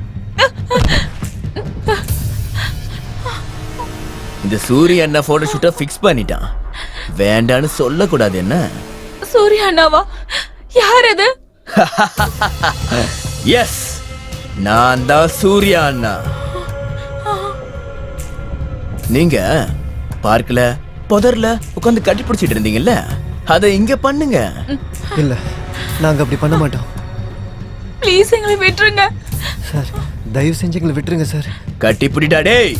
இந்த சூரிய அண்ணா போட்டோ ஷூட்டை ஃபிக்ஸ் பண்ணிட்டான். வேண்டான்னு சொல்லக்கூடாது என்ன? சூர்யா அண்ணாவா? யார் அது? எஸ், நான் தான் சூர்யா அண்ணா. நீங்க பார்க்கல புதர்ல உட்காந்து கட்டி பிடிச்சிட்டு இருந்தீங்கல்ல, அதை இங்க பண்ணுங்க. இல்ல, நாங்க அப்படி பண்ண மாட்டோம். ப்ளீஸ் எங்களை விட்டுருங்க சார். தயவு செஞ்சு எங்களை விட்டுருங்க சார். கட்டி பிடிடா டேய்.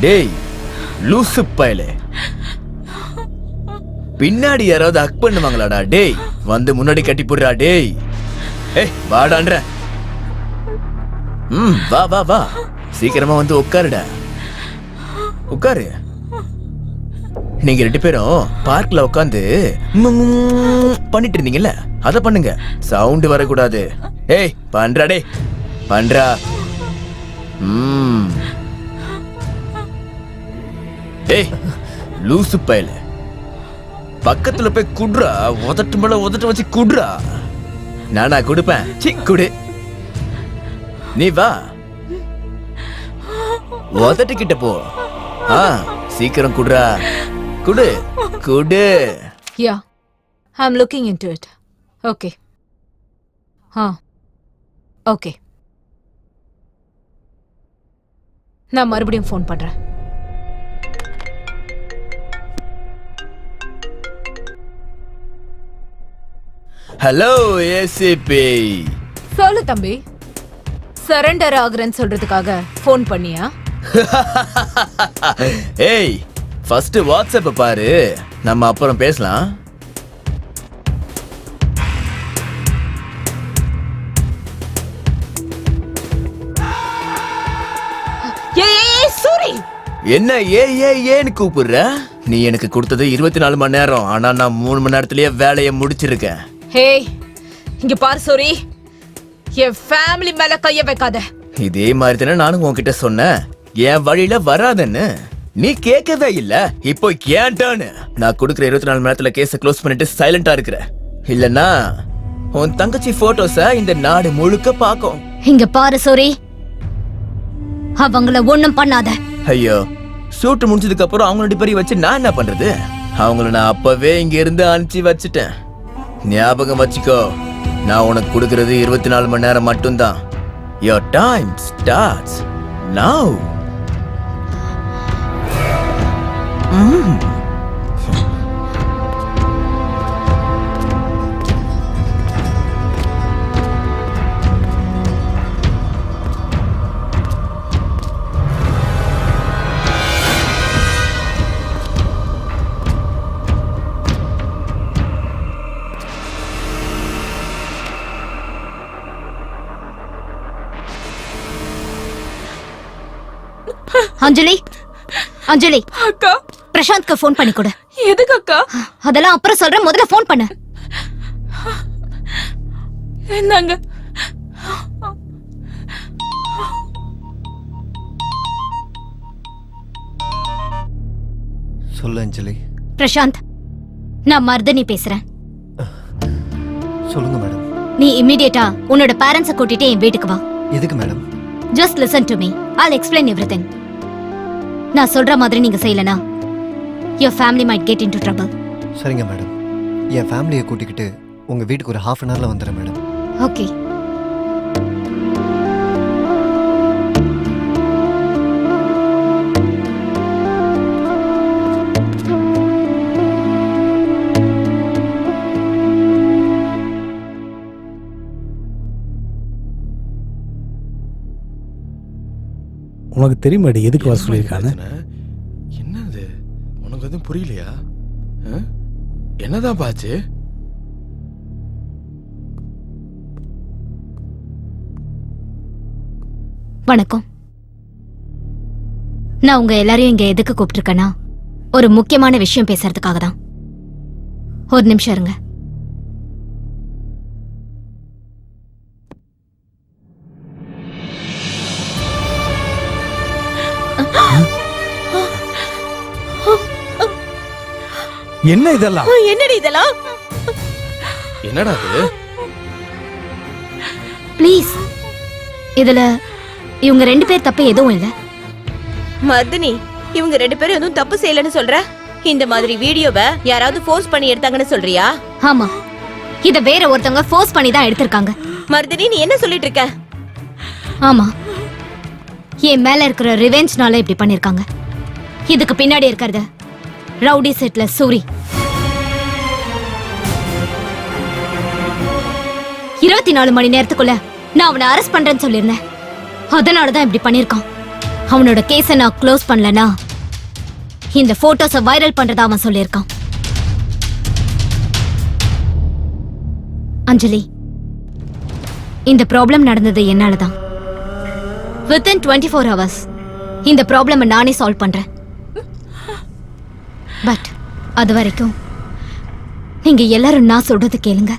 டேய் லூசு பயலே, பின்னாடி யாராவது ஹக் பண்ணுவாங்களாடா? டேய் வந்து முன்னாடி கட்டி போடுறா. டேய் ஏய் வாடான்ற. வா வா வா, சீக்கிரமா வந்து உட்காருடா. உட்காரு. நீங்க 2 பேரும் பார்க்ல உட்காந்து பண்ணிட்டு இருந்தீங்கல்ல, அத பண்ணுங்க. சவுண்ட் வரக்கூடாது. ஏய் பண்றா டேய், பண்றா. ஏய் லூசு பயல, பக்கத்துல போய் குடுறா. உதட்டு மேல உதட்டு வச்சு குடுறா. நானா குடுப்பேன்? சி குடு. நீ வா, உதட்டு கிட்ட போ. சீக்கிரம் குடுறா. குடு குடு. Yeah, I'm looking into it. Okay. Okay. நான் மறுபடியும் ஃபோன் பண்றேன். Hello ACP. சொல்லு தம்பி, சரண்டர் ஆகுறேன்னு சொல்றதுக்காக ஃபோன் பண்ணியா? ஏய் ஃபர்ஸ்ட் வாட்ஸ்அப் பாரு, நம்ம அப்புறம் பேசலாம். என்ன ஏன்னு கூப்பிடுற? நீ எனக்கு கொடுத்தது 24 மணி நேரம். ஆனா நான் 3 மணி நேரத்திலேயே வேலையை முடிச்சிருக்கேன். ஹே இங்க பாரு சூரி, என் ஃபேமிலி மேல கைய வைக்காத. இதே மாதிரி தானே நானும் உன்கிட்ட சொன்னேன், என் வழியில வராதன்னு. நீ கேட்கவே இல்ல. இப்போ ஏன் டர்ன்? நான் கொடுக்குற 24 மணி நேரத்துல கேஸ க்ளோஸ் பண்ணிட்டு சைலண்டா இருக்கிற. இல்லன்னா உன் தங்கச்சி போட்டோஸ இந்த நாடு முழுக்க பாக்கும். இங்க பாரு சூரி, அவங்கள ஒண்ணும் பண்ணாத. ஐயோ, ஷூட் முடிஞ்சதுக்கு அப்புறம் அவங்க 2 பேரையும் வச்சு நான் என்ன பண்றது? அவங்கள நான் அப்பவே இங்க இருந்து அனுப்பிச்சு வச்சுட்டேன். ஞாபகம் வச்சுக்கோ, நான் உனக்கு கொடுக்கறது 24 மணி நேரம் மட்டும்தான். Your time starts now. அஞ்சலி அஞ்சலி அக்கா பிரசாந்த்க்கு ஃபோன் பண்ணி கொடு. எதுக்கு அக்கா? அதெல்லாம் அப்புறம் சொல்றேன், முதல்ல ஃபோன் பண்ணு. என்னங்க? சொல்லு அஞ்சலி. பிரசாந்த், நான் மர்தனி பேசுறேன். சொல்லுங்க மேடம். நீ இமிடியேட்டா உன்னோட பேரண்ட்ஸை கூட்டிட்டு என் வீட்டுக்கு வா. எதுக்கு madam? Just listen to me. I'll explain everything. நான் சொல்ற மாதிரி நீங்க செய்யலனா your family might get into trouble. சரிங்க மேடம். என் ஃபேமிலியை கூட்டிக்கிட்டு உங்க வீட்டுக்கு ஒரு ½ அன் ஹவர்ல வந்துடுறேன் மேடம். ஓகே. உனக்கு தெரியுமாடி எதுக்கு வர சொல்லியிருக்காங்க? என்னது உனக்கு எதுவும் புரியலையா? என்னதான் பாச்சு? வணக்கம். நான் உங்க எல்லாரையும் இங்க எதுக்கு கூப்பிட்டிருக்கேன்னா ஒரு முக்கியமான விஷயம் பேசுறதுக்காக தான். ஒரு நிமிஷம் இருங்க. என்ன இதெல்லாம்? என்னடி இதெல்லாம்? என்னடா இது? ப்ளீஸ், இதுல இவங்க 2 பேர் தப்பு எதுவும் இல்ல. மர்தினி, இவங்க 2 பேரும் எதுவும் தப்பு செய்யலன்னு சொல்ற? இந்த மாதிரி வீடியோவை யாராவது ஃபோர்ஸ் பண்ணி எடுத்தாங்கன்னு சொல்றியா? ஆமா, இத வேற ஒருத்தவங்க ஃபோர்ஸ் பண்ணி தான் எடுத்திருக்காங்க. மர்தினி, நீ என்ன சொல்லிட்டு இருக்க? ஆமா, என் மேல இருக்கிற ரிவெஞ்ச்னால இப்படி பண்ணிருக்காங்க. இதுக்கு பின்னாடி இருக்கிறது ரவுடி செட்ல சூரி. 24 மணி நேரத்துக்குள்ள நான் அவனை அரெஸ்ட் பண்றேன்னு சொல்லியிருந்தேன். அதனாலதான் இப்படி பண்ணிருக்கான். அவனோட கேஸை நான் க்ளோஸ் பண்ணலனா இந்த போட்டோஸை வைரல் பண்றதா அவன் சொல்லியிருக்கான். அஞ்சலி, இந்த ப்ராப்ளம் நடந்தது என்னாலதான். within 24 hours இந்த ப்ராப்ளமை நானே சால்வ் பண்றேன். பட் அது வரைக்கும் நீங்க எல்லாரும் நான் சொல்றது கேளுங்க.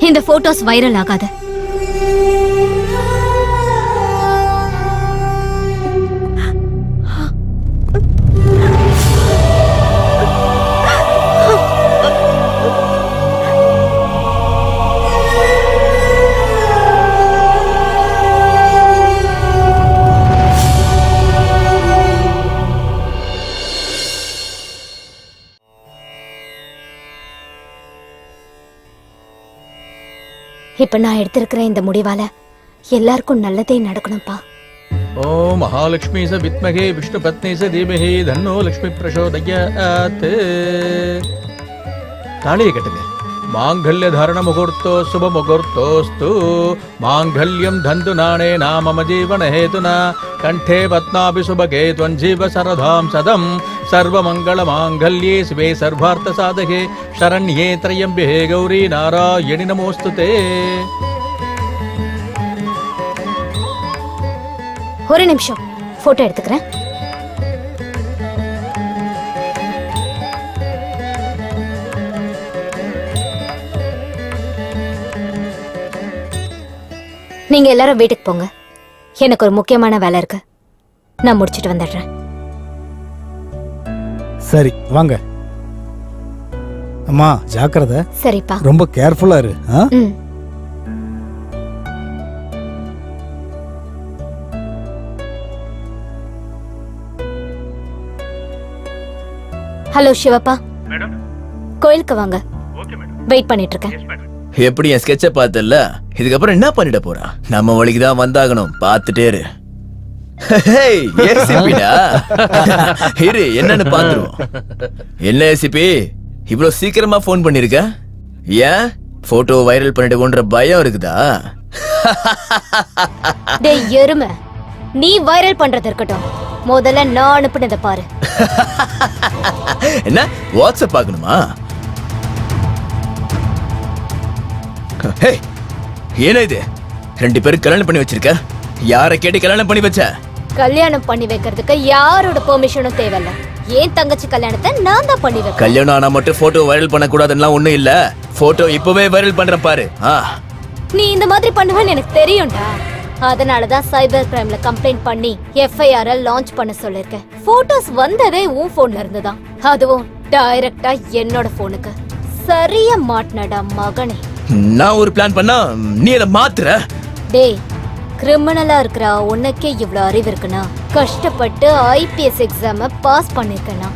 இந்த போட்டோஸ் வைரல் ஆகாது. இப்ப நான் எடுத்திருக்கிற இந்த முடிவால எல்லாருக்கும் நல்லதே நடக்கணும்ப்பா. ஓ மகாலட்சுமி ச வித்மகே விஷ்ணு பத்னி ச தீமஹி தன்னோ லக்ஷ்மி பிரசோதயாத். தாலியை கட்டுங்க. மாங்கல்ய தாரண முகூர்த்தோ சுப முகூர்த்தோஸ்து. மாங்கல்யம் தந்து நாணே நாம ஜீவன ஹேதுனா. கண்டே பத்மாபி சுபகே த்வஞ்சீவ சரதாம் சதம். சர்வமங்கள மாங்கல்யே சிவே சர்வார்த்த சாதகே சரண்யே த்ரயம்பிகே கௌரி நாராயணி நமோஸ்துதே. ஒரு நிமிஷம், போட்டோ எடுத்துக்கிறேன். நீங்க எல்லாரும் வீட்டுக்கு போங்க. எனக்கு ஒரு முக்கியமான வேலை இருக்கு, நான் முடிச்சிட்டு வந்துடுறேன். சரி வாங்க. அம்மா ஜாக்கிரதை. சரிப்பா. ரொம்ப கேர்ஃபுல்லா இரு. ஹலோ சிவப்பா, மேடம் கோயிலுக்கு வாங்க. Okay madam. வெயிட் பண்ணிட்டு இருக்கேன். எப்படி என் ஸ்கெட்சை பார்த்தல? இதுக்கப்புறம் என்ன பண்ணிட போறான்? நம்ம வழிக்கு தான் வந்தாகணும். பார்த்துட்டே இரு. ஏசிபிடா, இரு என்னன்னு பாத்துருவோம். என்ன ஏசிபி இவ்வளவு சீக்கிரமா போன் பண்ணிருக்க? ஏன் போட்டோ வைரல் பண்ணிடுவோன்ற பயம் இருக்குதா? டேய் எருமை, நீ வைரல் பண்றது இருக்கட்டும், முதல்ல நான் அனுப்புனதை பாரு. என்ன வாட்ஸ்அப் பார்க்கணுமா? என்ன இது? 2 பேரும் கல்யாணம் பண்ணி வச்சிருக்க? யாரை கேட்டு கல்யாணம் பண்ணி வச்ச? கல்யாணம் பண்ணி வைக்கிறதுக்கு யாரோட பெர்மிஷனும் தேவையில்ல. ஏன் தங்கச்சி கல்யாணத்தை நான் தான் பண்ணி வைக்கிறேன். கல்யாணம் ஆனா மட்டும் போட்டோ வைரல் பண்ண கூடாதுன்னா ஒண்ணும் இல்ல. போட்டோ இப்பவே வைரல் பண்றேன் பாரு. நீ இந்த மாதிரி பண்ணுவேன்னு எனக்கு தெரியும்டா. அதனாலதான் சைபர் கிரைம்ல கம்ப்ளைண்ட் பண்ணி FIR லான்ச் பண்ண சொல்லிருக்கேன். போட்டோஸ் வந்ததே உன் போன்ல இருந்துதான், அதுவும் டைரக்டா என்னோட போனுக்கு. சரியா மாட்டினடா மகனே. நான் ஒரு பிளான் பண்ணா நீ அதை மாத்துற. டேய், கிரிமினலா இருக்கிற உனக்கே இவ்வளவு அறிவு இருக்குன்னா கஷ்டப்பட்டு IPS எக்ஸாம பாஸ் பண்ணிருக்கேனா?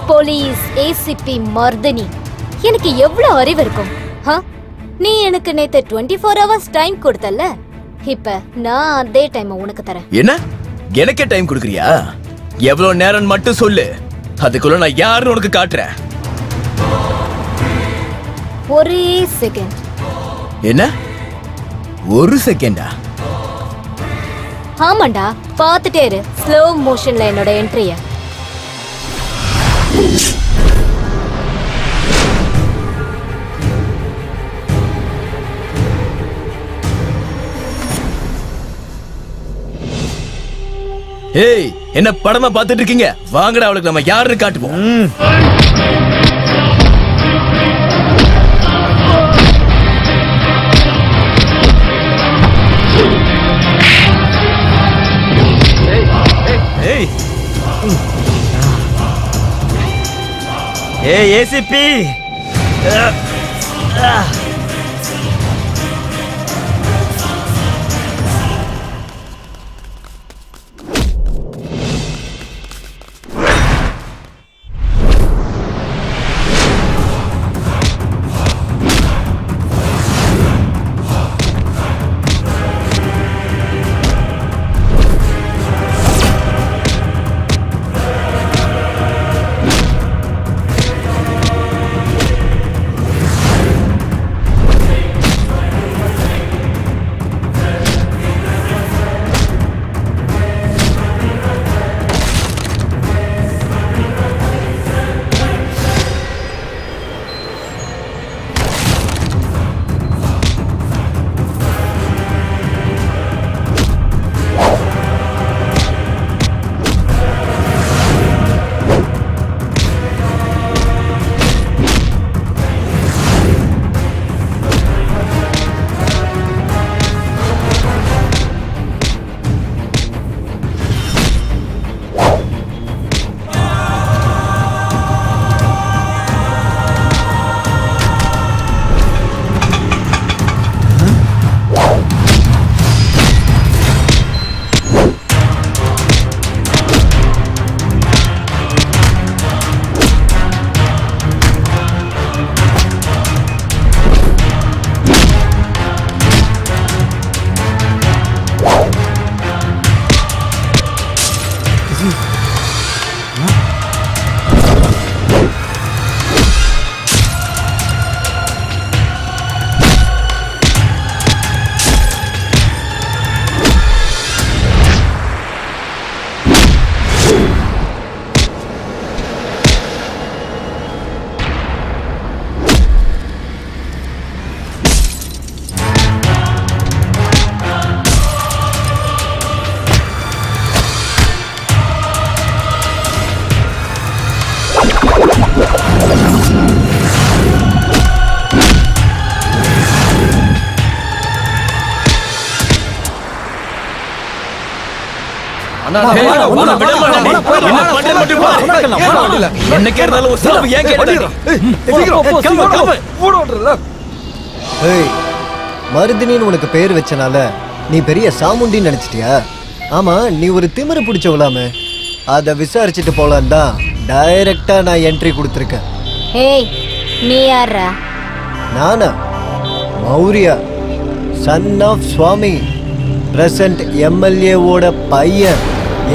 போலீஸ் ACP மர்தினி, எனக்கு எவ்வளவு அறிவு இருக்கும்? நீ எனக்கு நேத்து 24 hours டைம் கொடுத்தல, இப்ப நான் அதே டைம் உனக்கு தரேன். என்ன எனக்கே டைம் கொடுக்குறியா? எவ்வளவு நேரம் மட்டும் சொல்லு, அதுக்குள்ள நான் யாருன்னு உனக்கு காட்டுறேன். ஒரே செகண்ட். என்ன ஒரு செகண்டா? ஆமாண்டா, பாத்துட்டே இரு ஸ்லோ மோஷன்ல என்னோட என்ட்ரிய. ஏய், என்ன படமா பார்த்துட்டு இருக்கீங்க? வாங்கடா, அவளுக்கு நம்ம யாருன்னு காட்டுவோம். ஏய் ACP, மருதினின்னு உனக்கு பேர் வச்சனால நீ பெரிய சாமுண்டின்னு நினைச்சிட்டியா? ஆமா, நீ ஒரு திமிரு பிடிச்சவளாமே. அத விசாரிச்சுட்டு போலாம் தான் டைரக்டா நான் என்ட்ரி கொடுத்துருக்கேன். ஏய், நீ யாரா? நானா? Maurya, son of Swamy, present MLA-வோட பையன்.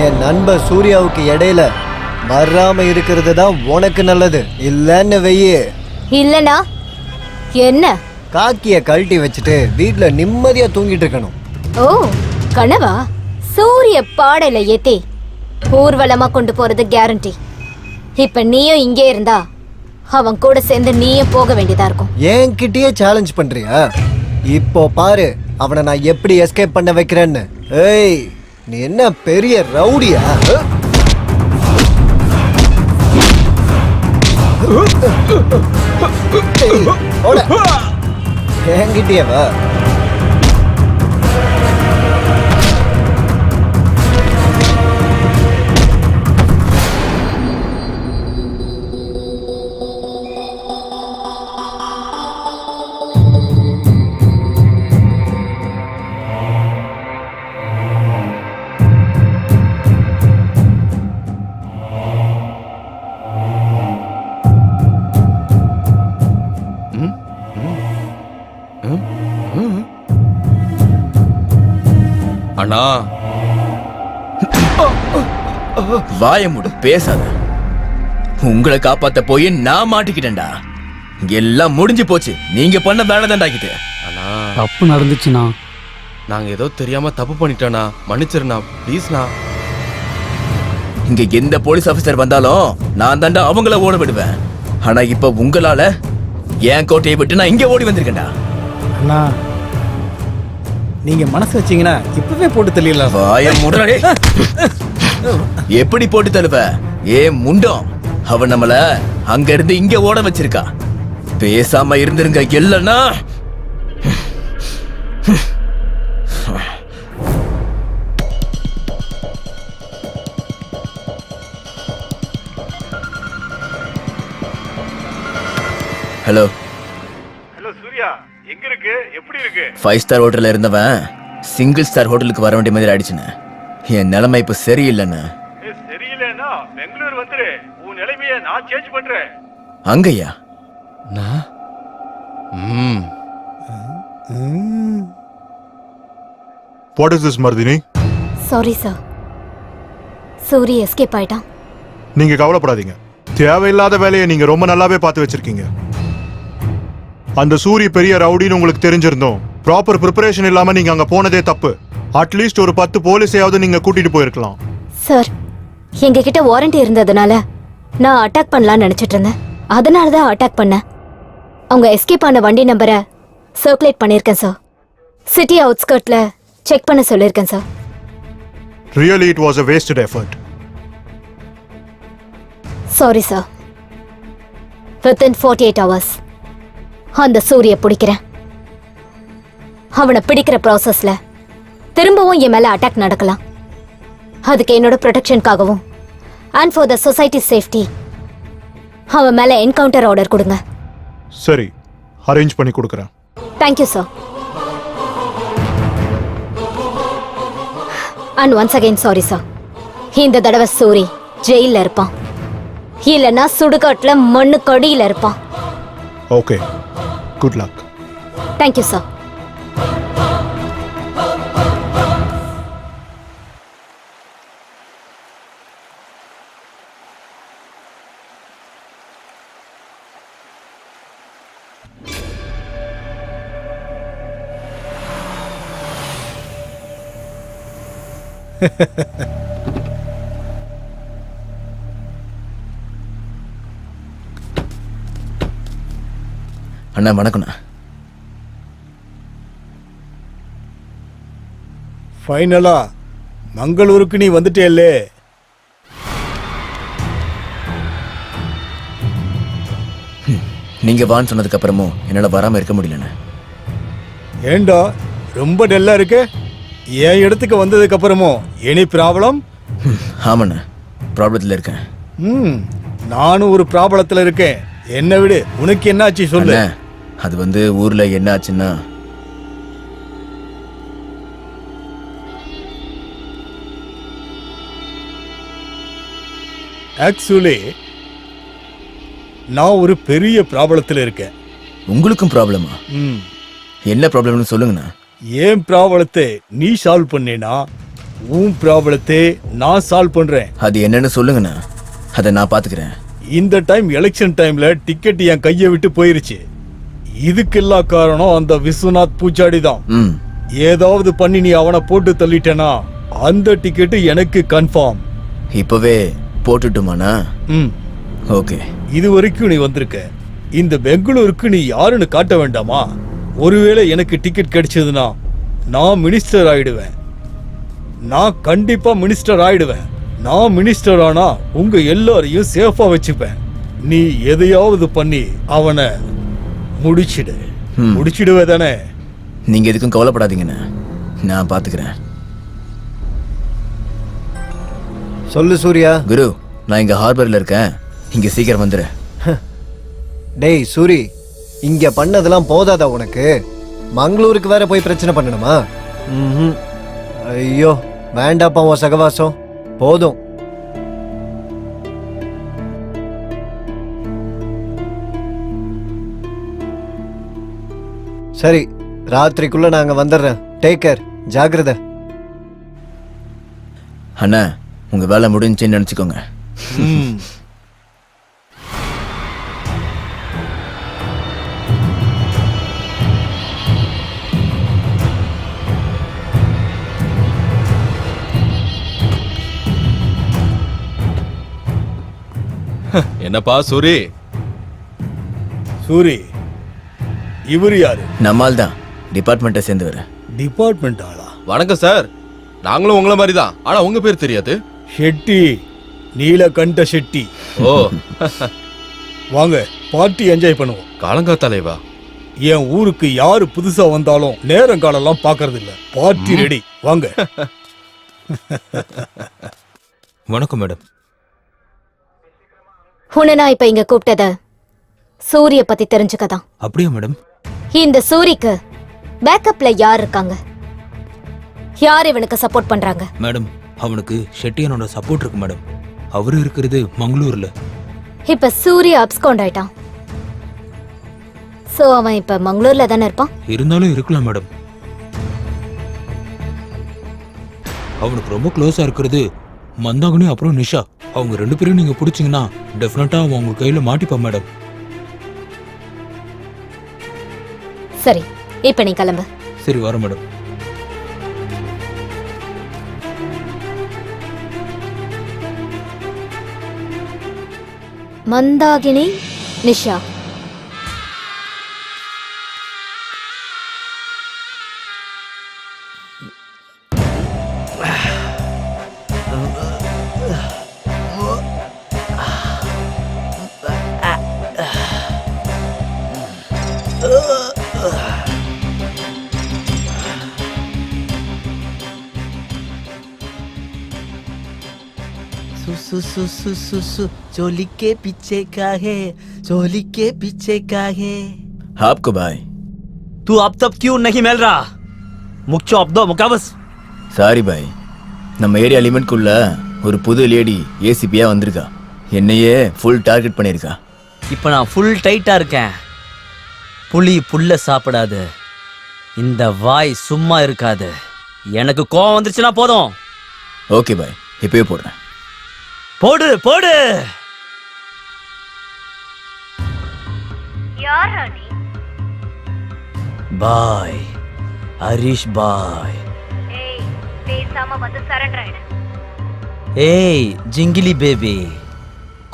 என் நண்பர் சூர்யாவுக்கு இடையில வராம இருக்கிறது தான் உனக்கு நல்லது. இல்லன்னு வெய்யே. இல்லனா என்ன? காக்கிய கழட்டி வச்சுட்டு வீட்டுல நிம்மதியா தூங்கிட்டு இருக்கணும். ஓ, கனவா? சூரிய பாடையில ஏத்தி ஊர்வலமா கொண்டு போறது கேரண்டி. இப்ப நீயும் இங்கே இருந்தா அவன் கூட சேர்ந்து நீயும் போக வேண்டியதா இருக்கும். என்கிட்டயே சேலஞ்ச் பண்றியா? இப்போ பாரு அவனை நான் எப்படி எஸ்கேப் பண்ண வைக்கிறேன்னு. ஏய், நீ என்ன பெரிய ரவுடியா? என்கிட்டயே வா. அண்ணா வாய மூடு, பேசாத. உங்களை காப்பாத்த போய் நான் மாட்டிக்கிட்டேன்டா. எல்லாம் முடிஞ்சு போச்சு. நீங்க பண்ண வேலை தாண்டாக்கிட்டு. அண்ணா தப்பு நடந்துச்சுண்ணா. நாங்க ஏதோ தெரியாம தப்பு பண்ணிட்டோண்ணா, மன்னிச்சிருண்ணா ப்ளீஸ்ண்ணா. இங்க எந்த போலீஸ் ஆபீசர் வந்தாலும் நான் தாண்டா அவங்கள ஓட விடுவேன். ஆனா இப்ப உங்களால என் கோட்டையை விட்டு நான் இங்க ஓடி வந்திருக்கேன்டா. அண்ணா நீங்க மனசு வச்சீங்கன்னா இப்பவே போட்டு தள்ளிடலாம். வாய மூடுறே. எப்படி போட்டு தள்ளுவ? ஏ முண்டம், அவன் நம்மள அங்க இருந்து இங்க ஓட வச்சிருக்கா. பேசாம இருந்திருங்க, இல்லன்னா ஹலோ ஹலோ சூர்யா, எங்க இருக்கு? எப்படி இருக்கு? 5 ஸ்டார் ஹோட்டல்ல இருந்தவன் சிங்கிள் ஸ்டார் ஹோட்டலுக்கு வர வேண்டிய மாதிரி ஆயிடுச்சுன்னு. என் நிலைமை இப்ப சரியில்லைன்னு. சரியில்லைன்னா பெங்களூர் வந்துரு. உன் நிலைமைய நான் சேஞ்ச் பண்றேன். அங்கய்யா? What is this, Mardaani? Sorry sir, Suri escape ஆயிட்டான். நீங்க கவலைப்படாதீங்க. தேவையில்லாத வேலையை நீங்க ரொம்ப நல்லாவே பார்த்து வச்சிருக்கீங்க. அந்த சூரி பெரிய ரவுடின்னு உங்களுக்கு தெரிஞ்சிருந்தோம். ப்ராப்பர் ப்ரிப்பரேஷன் இல்லாம நீங்க அங்க போனதே தப்பு. அட்லீஸ்ட் ஒரு 10 போலீஸையாவது நீங்க கூட்டிட்டு போயிருக்கலாம். சார், எங்ககிட்ட வாரண்டி இருந்ததுனால நான் அட்டாக் பண்ணலாம்னு நினைச்சிட்டு இருந்தேன். அதனால தான் அட்டாக் பண்ணேன். அவங்க எஸ்கேப் ஆன வண்டி நம்பரை சர்க்குலேட் பண்ணியிருக்கேன் சார். சிட்டி அவுட்ஸ்கர்ட்ல செக் பண்ண சொல்லியிருக்கேன் sir. Really, it was a wasted effort. Sorry sir. Within 48 hours அந்த சூரிய பிடிக்கிறேன். அவனை பிடிக்கிற ப்ராசஸ்ல திரும்பவும் என் மேல அட்டாக் நடக்கலாம். அதுக்கு என்னோட ப்ரொடெக்ஷனுக்காகவும் and for the society safety அவன் மேல என்கவுண்டர் ஆர்டர் கொடுங்க. சரி, அரேஞ்ச் பண்ணி கொடுக்குறேன். Thank you sir. And once again sorry sir. இந்த தடவை சூரி ஜெயில இருப்பான், இல்லைன்னா சுடுகாட்டுல மண்ணு கடியில இருப்பான். Okay, good luck. Thank you sir. அண்ணா வணக்கம்ண்ணா. ஃபைனலா மங்களூருக்கு நீ வந்துட்டேல்லே. நீங்க வான்னு சொன்னதுக்கு அப்புறமும் என்னால வராம இருக்க முடியலண்ணா. ஏண்டா ரொம்ப டல்லா இருக்கு? என் இடத்துக்கு வந்ததுக்கு அப்புறமும் எனி ப்ராப்ளம்? ஆமாண்ணா, ப்ராப்ளத்துல இருக்கேன். நானும் ஒரு ப்ராப்ளத்துல இருக்கேன். என்ன விடு, உனக்கு என்ன ஆச்சு சொல்லு. அது வந்து ஊர்ல என்ன ஆச்சுன்னா, ஆக்சுவலி நான் ஒரு பெரிய ப்ராப்ளத்துல இருக்கேன். உங்களுக்கும் ப்ராப்ளமா? என்ன ப்ராப்ளம்னு சொல்லுங்கண்ணா. ஏன் ப்ராப்ளத்தை நீ சால்வ் பண்ணேனா உன் ப்ராப்ளத்தை நான் சால்வ் பண்றேன். அது என்னன்னு சொல்லுங்கண்ணா, அதை நான் பாத்துக்கிறேன். இந்த டைம் எலெக்ஷன் டைம்ல டிக்கெட் என் கையை விட்டு போயிருச்சு. இதுக்கெல்லாம் காரணம் அந்த விஸ்வநாத் பூச்சாடி தான். ஏதாவது பண்ணி நீ அவனை போட்டு தள்ளிட்டேனா அந்த டிக்கெட் எனக்கு கன்ஃபார்ம். இப்பவே போட்டுட்டுமாண்ணா? ஓகே. இது வரைக்கும் நீ வந்திருக்க. இந்த பெங்களூருக்கு நீ யாருன்னு காட்ட வேண்டாமா? ஒருவேளை எனக்கு டிக்கெட் கிடைச்சதுன்னா நான் மினிஸ்டர் ஆயிடுவேன். நான் கண்டிப்பா மினிஸ்டர் ஆயிடுவேன். நான் மினிஸ்டர் ஆனா உங்க எல்லாரையும் சேஃபா வச்சுப்பேன். நீ எதையாவது பண்ணி அவனை முடிச்சிடுவே தானே? நீங்க எதுக்கும் கவலைப்படாதீங்கண்ணே, நான் பாத்துக்கிறேன். சொல்லு சூர்யா. குரு, நான் இங்க ஹார்பர்ல இருக்கேன், இங்க சீக்கிரம் வந்துரு. டேய் சூரி, இங்க பண்ணதெல்லாம் போதாதா உனக்கு? மங்களூருக்கு வேற போய் பிரச்சனை பண்ணணுமா? ஐயோ வேண்டாப்பா உன் சகவாசம், போதும். சரி, ராத்திரிக்குள்ள நாங்க வந்துடுறேன். டேக் கேர், ஜாக்கிரதை. அண்ணா, உங்க வேலை முடிஞ்சுன்னு நினைச்சுக்கோங்க. என்னப்பா சூரி? சூரி, இவரு யாரு? நம்மால் தான், டிபார்ட்மெண்ட்டை சேர்ந்து வர. டிபார்ட்மெண்ட் ஆளா? வணக்கம் சார், நாங்களும் உங்களை மாதிரி தான், ஆனா உங்க பேர் தெரியாது. ஷெட்டி, நீலகண்ட ஷெட்டி. ஓ வாங்க பார்ட்டி என்ஜாய் பண்ணுவோம். காலங்காத்தாலேவா? என் ஊருக்கு யாரு புதுசா வந்தாலும் நேரம் காலெல்லாம் பாக்குறது இல்ல. பார்ட்டி ரெடி, வாங்க. வணக்கம் மேடம். உன்னை நான் இப்ப இங்க கூப்பிட்டத சூரிய பத்தி தெரிஞ்சுக்கதான். அப்படியா மேடம்? இந்த சூரிக்கு பேக்கப்ல யார் இருக்காங்க? யார் இவனுக்கு சப்போர்ட் பண்றாங்க? மேடம், அவனுக்கு ஷெட்டியனோட சப்போர்ட் இருக்கு மேடம். அவரு இருக்கிறது மங்களூர்ல. இப்ப சூரிய அப்ஸ்கவுண்ட் ஆயிட்டான். சோ அவன் இப்ப மங்களூர்ல தானே இருப்பான். இருந்தாலும் இருக்கலாம் மேடம். அவனுக்கு ரொம்ப க்ளோஸா இருக்கிறது மந்தாகினி அப்புறம் நிஷா. அவங்க 2 பேரும் நீங்க பிடிச்சீங்கன்னா டெஃபினட்டா அவன் உங்க கையில மாட்டிப்பா மேடம். சரி, இப்ப நீ கிளம்பு. சரி, வர மேடம். மந்தாகினி, நிஷா. चोली के पीछे का है, चोली के पीछे का है। आपको भाई, तू अब तक क्यों नहीं मिल रहा? मुक्चो अब दो मुकाबस. சாரி பாய், நம்ம ஏரியா லிமிட்குள்ள ஒரு புது லேடி ஏசிபியா வந்திருக்கா. என்னையே ஃபுல் டார்கெட் பண்ணியிருக்கா. இப்போ நான் ஃபுல் டைட்டா இருக்கேன். புலி புல்ல சாப்பிடாது, இந்த வாய் சும்மா இருக்காது. எனக்கு கோவம் வந்துருச்சுன்னா போதும். ஓகே பாய், இப்பவே போடுறேன். போடு போடு. யார் ராணி? பாய், ஹரிஷ் பாய். ஏய், பேசாம வந்து சரண்டர் ஆயிடு. ஏய் ஜிங்கிலி பேபி,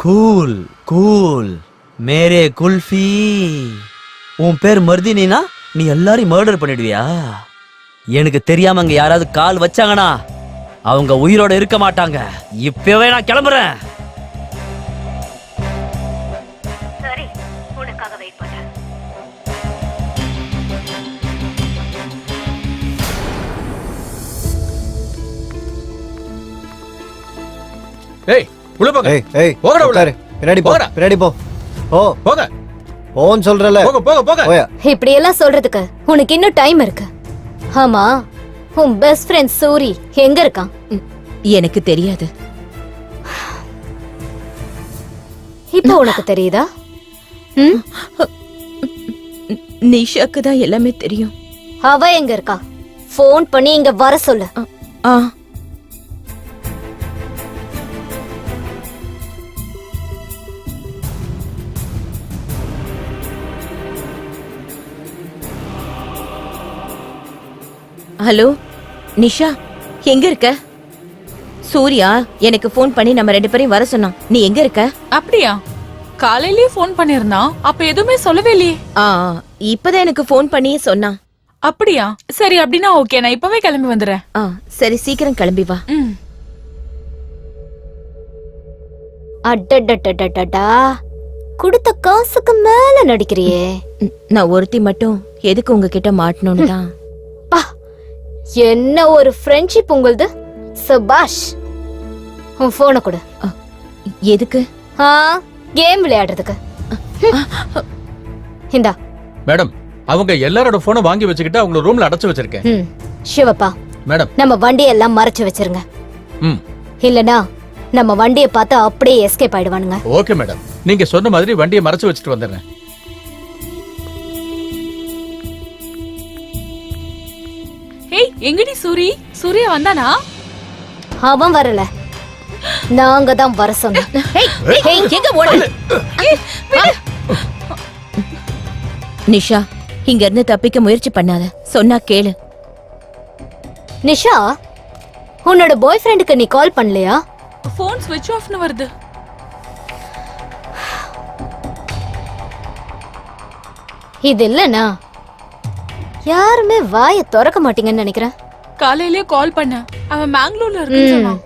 கூல் கூல் மேரே குல்ஃபி. உன் பேர் மர்தினா நீ எல்லாரையும் மர்டர் பண்ணிடுவியா? எனக்கு தெரியாம அங்க யாராவது கால் வச்சாங்கன்னா அவங்க உயிரோட இருக்க மாட்டாங்க. இப்பவே நான் கிளம்புறேன். சரி, உனக்காக வெயிட் பண்றேன். ஏய், உள்ள போங்க. ஏய் ஏய், போங்கடா உள்ள. உட்காரு. பின்னாடி போ, பின்னாடி போ. ஓ போங்க. போன்னு சொல்றல. போங்க போங்க போங்க. ஓயா. இப்படி எல்லாம் சொல்றதுக்கு உனக்கு இன்னும் டைம் இருக்கு. ஆமா, உன் பெஸ்ட் ஃப்ரெண்ட் சூரி எங்க இருக்கான்? எனக்கு தெரியாது. இப்போ உனக்கு தெரியுதா? நிஷாக்கு தான் எல்லாமே தெரியும். அவ எங்க இருக்கா? ஃபோன் பண்ணி இங்க வர சொல்லு. ஹலோ நிஷா, எங்க இருக்க? சூர்யா எனக்கு ஃபோன் பண்ணி நம்ம 2 பேரையும் வர சொன்னான். நீ எங்க இருக்க? அப்படியா? காலையிலேயே ஃபோன் பண்ணிருந்தான், அப்ப எதுவுமே சொல்லவே இல்லையே. இப்பதான் எனக்கு ஃபோன் பண்ணி சொன்னான். அப்படியா? சரி, அப்படின்னா ஓகே, நான் இப்பவே கிளம்பி வந்துடுறேன். சரி சீக்கிரம் கிளம்பி வா. அடடடடடடா, கொடுத்த காசுக்கு மேல நடிக்கிறியே. நான் ஒருத்தி மட்டும் எதுக்கு உங்ககிட்ட மாட்டணும்னு தான். பா, என்ன ஒரு ஃப்ரெண்ட்ஷிப் உங்களுது. சபாஷ். உன் போனை கொடு. எதுக்கு? கேம் விளையாடுறதுக்கு. இந்தா. மேடம், அவங்க எல்லாரோட போனை வாங்கி வச்சுக்கிட்டு அவங்க ரூம்ல அடைச்சு வச்சிருக்கேன். சிவப்பா மேடம், நம்ம வண்டியெல்லாம் மறைச்சு வச்சிருங்க. இல்லனா நம்ம வண்டியை பார்த்து அப்படியே எஸ்கேப் ஆயிடுவானுங்க. ஓகே மேடம், நீங்க சொன்ன மாதிரி வண்டியை மறைச்சு வச்சுட்டு வந்துடுறேன். ஏய், எங்கடி சூர்யா வந்தானா? அவன் வரல, நாங்க தான் வர சொன்னோம். எங்க ஓடு? நிஷா, இங்க இருந்து தப்பிக்க முயற்சி பண்ணாத, சொன்னா கேளு. நிஷா, உன்னோட பாய் ஃப்ரெண்டுக்கு நீ கால் பண்ணலையா? போன் ஸ்விட்ச் ஆஃப்னு வருது. இது இல்லனா யாருமே வாயை திறக்க மாட்டீங்கன்னு நினைக்கிறேன். காலையிலே கால் பண்ண, அவன் மேங்களூர்ல இருக்குன்னு சொன்னான்.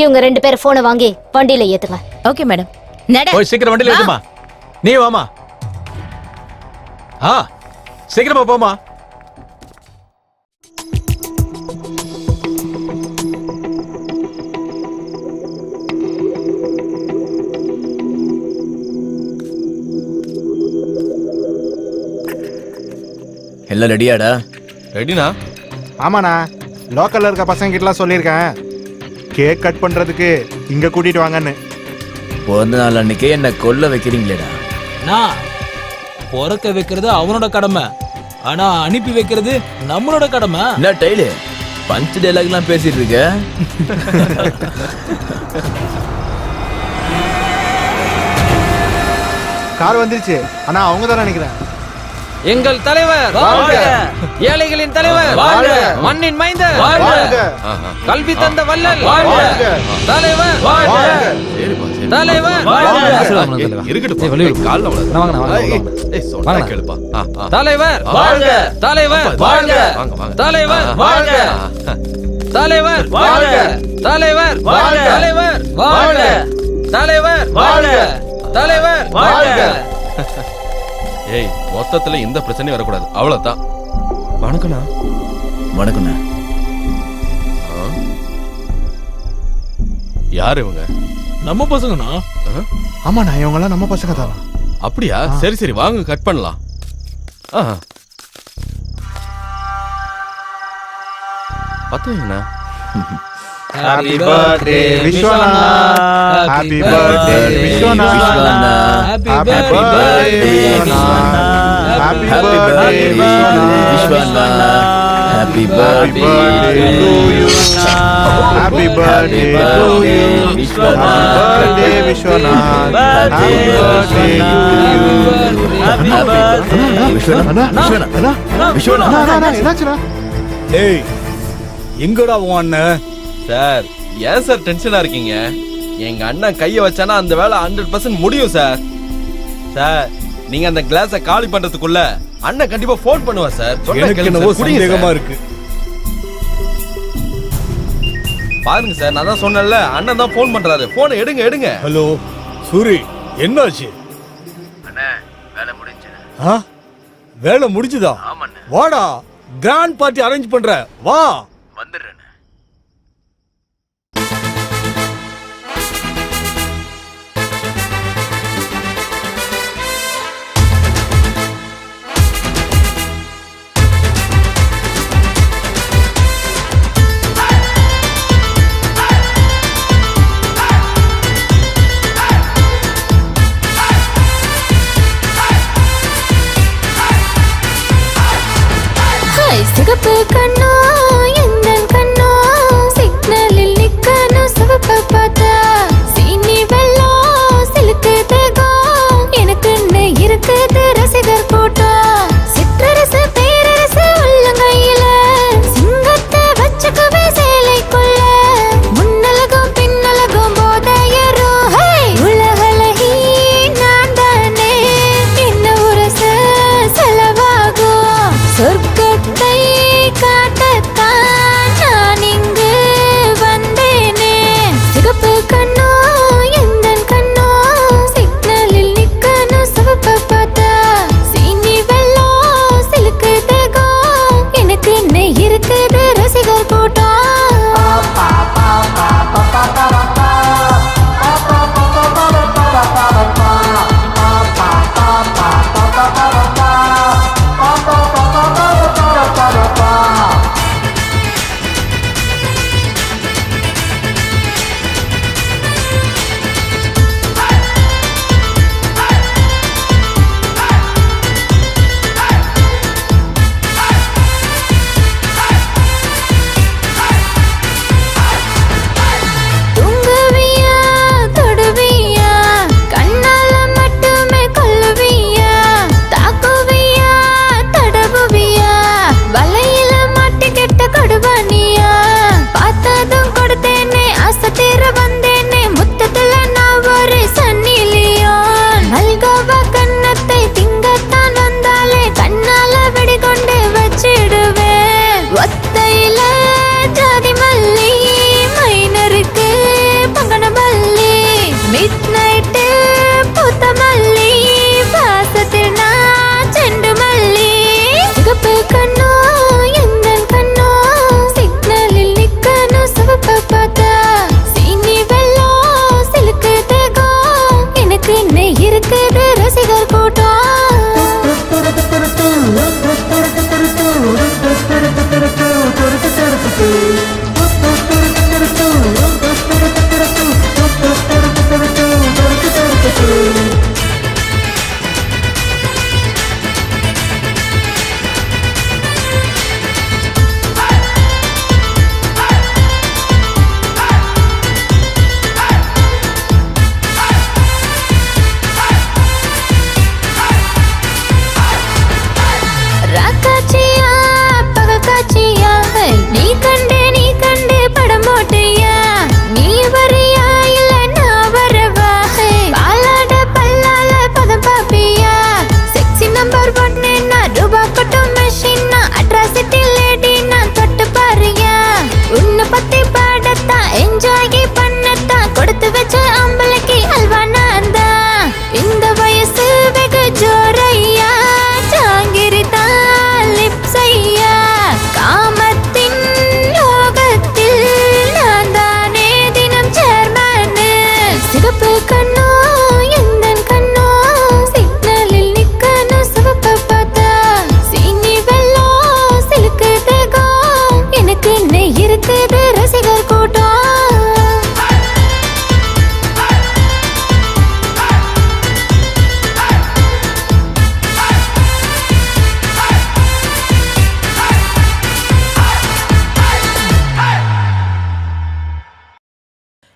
இவங்க 2 பேரும் போனை வாங்கி வண்டியில ஏத்துங்க. Okay madam. நட. ஓய், சீக்கிரம் வண்டியில ஏத்துமா. நீ வாமா. சீக்கிரமா போமா. எல்லாம் ரெடியாடா? ரெடினா? ஆமாண்ணா, லோக்கல்ல இருக்க பசங்க கிட்டலாம் சொல்லியிருக்கேன், கேக் கட் பண்றதுக்கு இங்க கூட்டிட்டு வாங்கன்னு. பிறந்த நாள் அன்னைக்கே என்ன கொல்ல வைக்கிறீங்களேடா. நான் பிறக்க வைக்கிறது அவனோட கடமை, ஆனா அனுப்பி வைக்கிறது நம்மளோட கடமை. என்ன டைலு பஞ்ச் டைலாக்லாம் பேசிட்டு இருக்க? கார் வந்துருச்சு, ஆனா அவங்க தான் நினைக்கிறேன். எங்கள் தலைவர் வாழ்க, ஏழைகளின் தலைவர் வாழ்க, மண்ணின் மைந்தர் வாழ்க, கல்வி தந்த வள்ளல் வாழ்க, தலைவர் வாழ்க, தலைவர் தலைவர் வாழ்க, தலைவர் வாழ்க, தலைவர் வாழ்க, தலைவர் வாழ்க, தலைவர் வாழ்க, தலைவர் வாழ்க, தலைவர் வாழ்க, தலைவர் வாழ்க. ஏய், மொத்தத்துல எந்த பிரச்சனையும் வரக்கூடாது, அவ்வளவுதான். வணக்கண்ணா. வணக்கண்ணா. யாரு இவங்க? நம்ம பசங்கண்ணா. ஆமாண்ணா, இவங்கெல்லாம் நம்ம பசங்க தான். அப்படியா? சரி சரி, வாங்க கட் பண்ணலாம். பத்துவீங்கண்ணா. Happy birthday Vishwana, happy birthday Vishwana, happy birthday Vishwana, happy birthday Vishwana, happy birthday to you, happy birthday to you, happy birthday Vishwana, happy birthday to you, happy birthday Vishwana. என்னாச்சுடா? ஏய், எங்கடா உன் அண்ணன்? சார், ஏன் சார் டென்ஷனா இருக்கீங்க? எங்க அண்ணன் கைய வச்சானா அந்த வேலை 100% முடியும் சார். சார், நீங்க அந்த கிளாஸை காலி பண்றதுக்குள்ள அண்ணன் கண்டிப்பா ஃபோன் பண்ணுவா சார். எனக்கு என்னவோ சந்தேகமா இருக்கு. பாருங்க சார், நான் தான் சொன்னேன்ல, அண்ணன் தான் ஃபோன் பண்றாரு. போனை எடுங்க எடுங்க. ஹலோ சூரி, என்னாச்சு? அண்ணே, வேலை முடிஞ்சு. வேலை முடிஞ்சுதா? வாடா, கிராண்ட் பார்ட்டி அரேஞ்ச் பண்ற, வா. வந்துடுறேன். சிகப்பு கண்ணோ எந்தன் கண்ணோ, சிக்னலில் நிக்கணும் சிவப்ப பார்த்தா, சீனி வெள்ளம் சிலுக்கு தேகம், எனக்குன்னு இருக்குது ரசிகர் கூட்டம், சிற்றரசு பேரரசு உள்ளங்கையில, சிங்கத்தை வச்சுக்கவே சேலைக்குள்ள, முன்னலகும் பின்னலகும் போதையரும், உலகலகி நான் தானே, என்ன உரச செலவாகும், சொர்க்கத்தை காட்டத்தான் நான் இங்கு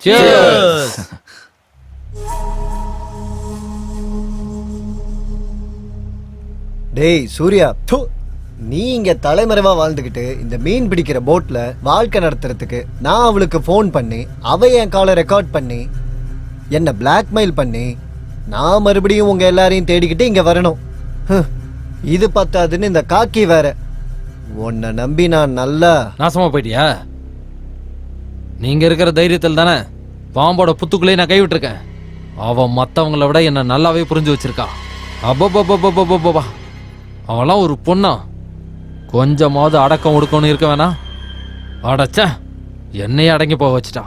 Cheers. டேய் சூர்யா து நீ இங்க தலைமறைவா வாழ்ந்துகிட்டு இந்த மீன் பிடிக்கிற போட்ல வாழ்க்கை நடத்துறதுக்கு நான் அவளுக்கு ஃபோன் பண்ணி அவ என் காலை ரெக்கார்ட் பண்ணி என்ன பிளாக்மெயில் பண்ணி நான் மறுபடியும் உங்க எல்லாரையும் தேடிக்கிட்டு இங்க வரணும். இது பத்தாதுன்னு இந்த காக்கி வேற. உன்னை நம்பி நான் நல்லா நாசமா போயிட்டியா? நீங்க இருக்கிற தைரியத்தில் தானே பாம்போட புத்துக்குள்ளேயே நான் கைவிட்டிருக்கேன். அவன் மற்றவங்கள விட என்ன நல்லாவே புரிஞ்சு வச்சிருக்கா. அப்பப்பா அவெல்லாம் ஒரு பொண்ணா? கொஞ்சமாவது அடக்கம் ஒடுக்கம்னு இருக்க வேணா? அடச்ச என்னையே அடங்கி போக வச்சுட்டா.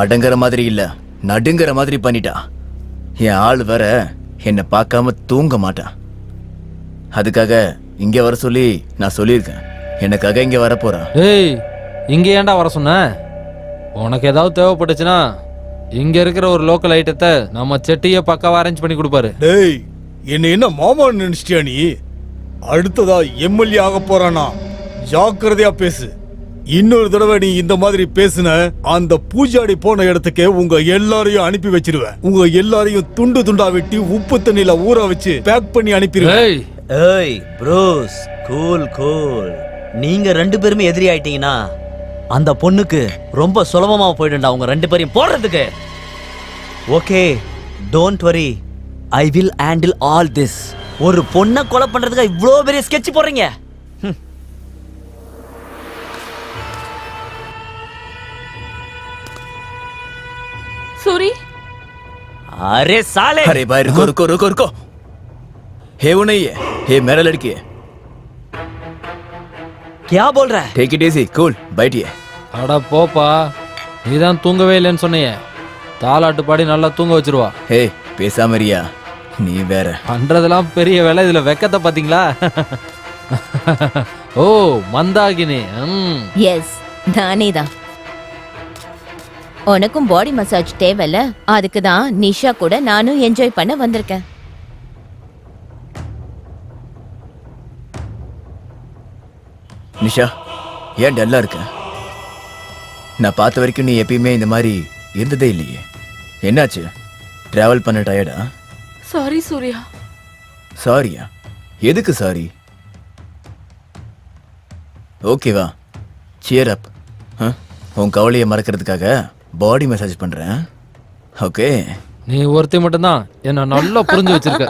அடங்குற மாதிரி இல்ல, நடுங்கிற மாதிரி பண்ணிட்டா. என் ஆள் வேற என்னை பார்க்காம தூங்க மாட்டான். அதுக்காக இங்க வர சொல்லி நான் சொல்லியிருக்கேன். எனக்காக இங்க வர போறான். ஏய், இங்க ஏன்டா வர சொன்ன? உனக்கு ஏதாவது தேவைப்பட்டுச்சுன்னா இங்க இருக்கிற ஒரு லோக்கல் ஐட்டத்தை நம்ம செட்டியை பக்காவா அரேஞ்ச் பண்ணி கொடுப்பாரு. டேய், என்ன என்ன மாமா நினைச்சிட்டியா நீ? அடுத்ததா எம்எல்ஏ ஆக போறானா? ஜாக்கிரதையா பேசு. இன்னொரு தடவை நீ இந்த மாதிரி பேசுன, அந்த பூஜாடி போன இடத்துக்கு உங்க எல்லாரையும் அனுப்பி வச்சிருவேன். உங்க எல்லாரையும் துண்டு துண்டா வெட்டி உப்பு தண்ணியில ஊற வச்சு பேக் பண்ணி அனுப்பிடுவேன். ஏய் ப்ரோஸ், கூல் கூல். நீங்க 2 பேருமே எதிரி ஆயிட்டீங்கன்னா அந்த பொண்ணுக்கு ரொம்ப சுலபமா போயிடும்டா உங்க 2 பேரையும் போடுறதுக்கு. Okay, don't worry, I will handle all this. ஒரு பொண்ணை கொலை பண்றதுக்கு இவ்வளோ பெரிய ஸ்கெட்ச் போடுறீங்க. सूरी, अरे साले! अरे भाई रुको रुको रुको रुको। हे वो नहीं है, हे मेरा लड़की है। क्या बोल रहा है? टेक इट इजी, कूल, बैठिए। அட போப்பா, நீதான் தூங்கவே இல்லைன்னு சொன்னியே. தாலாட்டு பாடி நல்லா தூங்க வச்சிருவா. ஹே, பேசாம இருயா, நீ வேற. பண்றதெல்லாம் பெரிய வேலை, இதுல வெக்கத்தை பாத்தீங்களா? ஓ மந்தாகினி. எஸ், நானே தான். உனக்கும் பாடி மசாஜ் தேவையில்ல, அதுக்கு தான் நிஷா கூட நானும் என்ஜாய் பண்ண வந்திருக்கேன். நிஷா, ஏன் டல்லா இருக்க? நான் பார்த்த வரைக்கும் நீ எப்பயுமே இந்த மாதிரி இருந்ததே இல்லையே. என்னாச்சு? டிராவல் பண்ண டயர்டா? சாரி சூர்யா. சாரியா? எதுக்கு சாரி? ஓகேவா, சியர் அப். உன் கவலையை மறக்கிறதுக்காக பாடி மசாஜ் பண்றேன். ஓகே, நீ ஒருத்தி மட்டும்தான் என்ன நல்லா புரிஞ்சு வச்சிருக்க.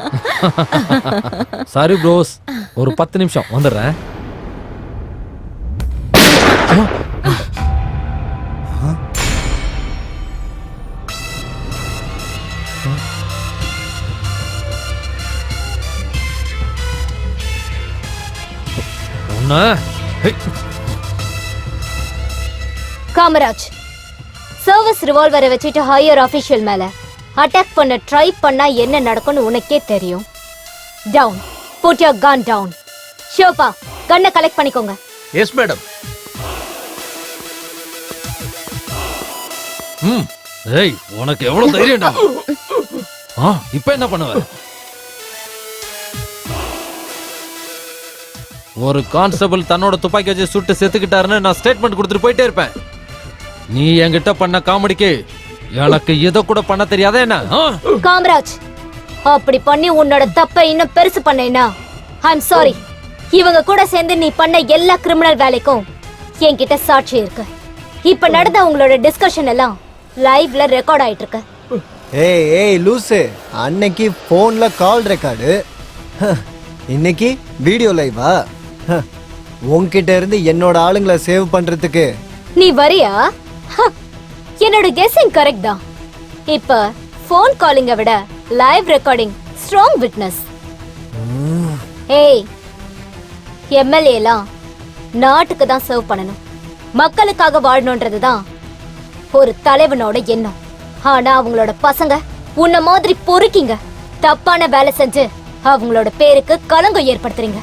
சாரி ப்ரோஸ், ஒரு 10 நிமிஷம் வந்துடுறேன். காமராஜ், சர்வீஸ் ரிவால்வரை வச்சுட்டு ஹையர் ஆபீஷியல் மேல அட்டாக் பண்ண ட்ரை பண்ணா என்ன நடக்கும்னு உனக்கே தெரியும். Down, put your gun down. Shobha, கன்னை கலெக்ட் பண்ணிக்கோங்க. Yes madam. ஏய், உனக்கு எவ்வளவு தைரியம்டா? இப்போ என்ன பண்ணுவ? ஒரு கான்ஸ்டபிள் தன்னோட துப்பாக்கி வச்சு சுட்டு செத்துக்கிட்டாருன்னு நான் ஸ்டேட்மெண்ட் கொடுத்துட்டு போயிட்டே இருப்பேன். நீ என்கிட்ட பண்ண காமெடிக்கு எனக்கு இதை கூட பண்ண தெரியாதே என்ன? காமராஜ், அப்படி பண்ணி உன்னோட தப்பை இன்னும் பெருசு பண்ணேனா ஐம் சாரி. இவங்க கூட சேர்ந்து நீ பண்ண எல்லா கிரிமினல் வேலைக்கும் என்கிட்ட சாட்சி இருக்கு. இப்ப நடந்த உங்களோட டிஸ்கஷன் எல்லாம் லைவ்ல ரெக்கார்ட் ஆயிட்டு இருக்கு. ஏய் ஏய் லூசு, அன்னைக்கு போன்ல கால் ரெக்கார்டு, இன்னைக்கு வீடியோ லைவா? உன்கிட்ட இருந்து என்னோட ஆளுங்களை சேவ் பண்றதுக்கு நீ வரியா? என்னோட கெஸ்ஸிங் கரெக்ட் தான். இப்ப போன் காலிங்க விட லைவ் ரெக்கார்டிங் ஸ்ட்ராங் விட்னஸ். ஏய், எம்எல்ஏ எல்லாம் நாட்டுக்கு தான் சர்வ் பண்ணணும், மக்களுக்காக வாழணும்ன்றது தான் ஒரு தலைவனோட எண்ணம். ஆனா அவங்களோட பசங்க உன்ன மாதிரி பொறுக்கிங்க தப்பான வேலை செஞ்சு அவங்களோட பேருக்கு களங்கம் ஏற்படுத்துறீங்க.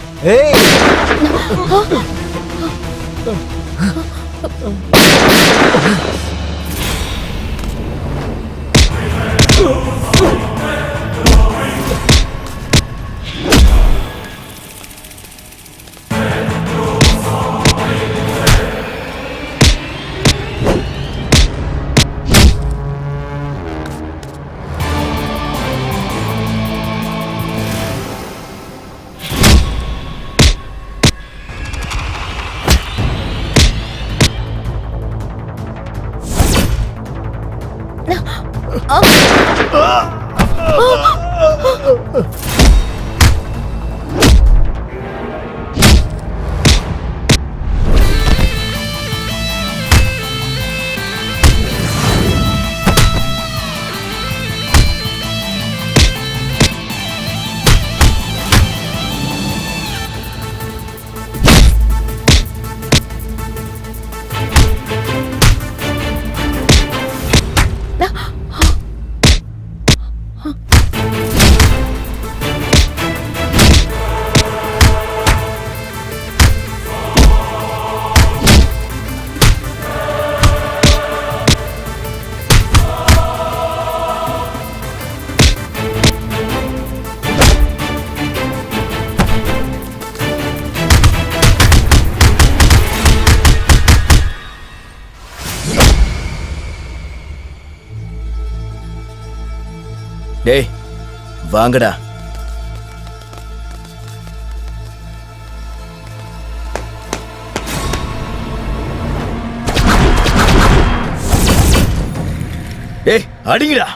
டேய் வாங்கடா. டேய் அடிங்கடா.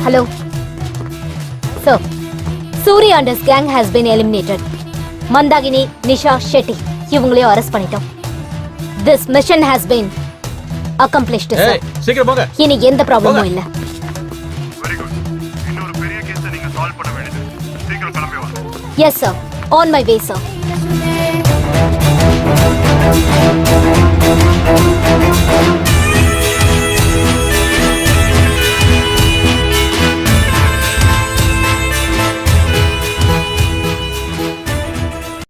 Hello. Sir, Surya and his gang has been eliminated. Mandagini, Nisha, Shetty, இவங்களையும் அரெஸ்ட் பண்ணிட்டோம். This mission has been accomplished, sir. சீக்கிரம் போங்க. இனி எந்த ப்ராப்ளமும் இல்ல. Very good. இன்னொரு பெரிய கேஸை நீங்க சால்வ் பண்ண வேண்டியது. சீக்கிரம் கிளம்பி வாங்க. Yes sir, on my way sir.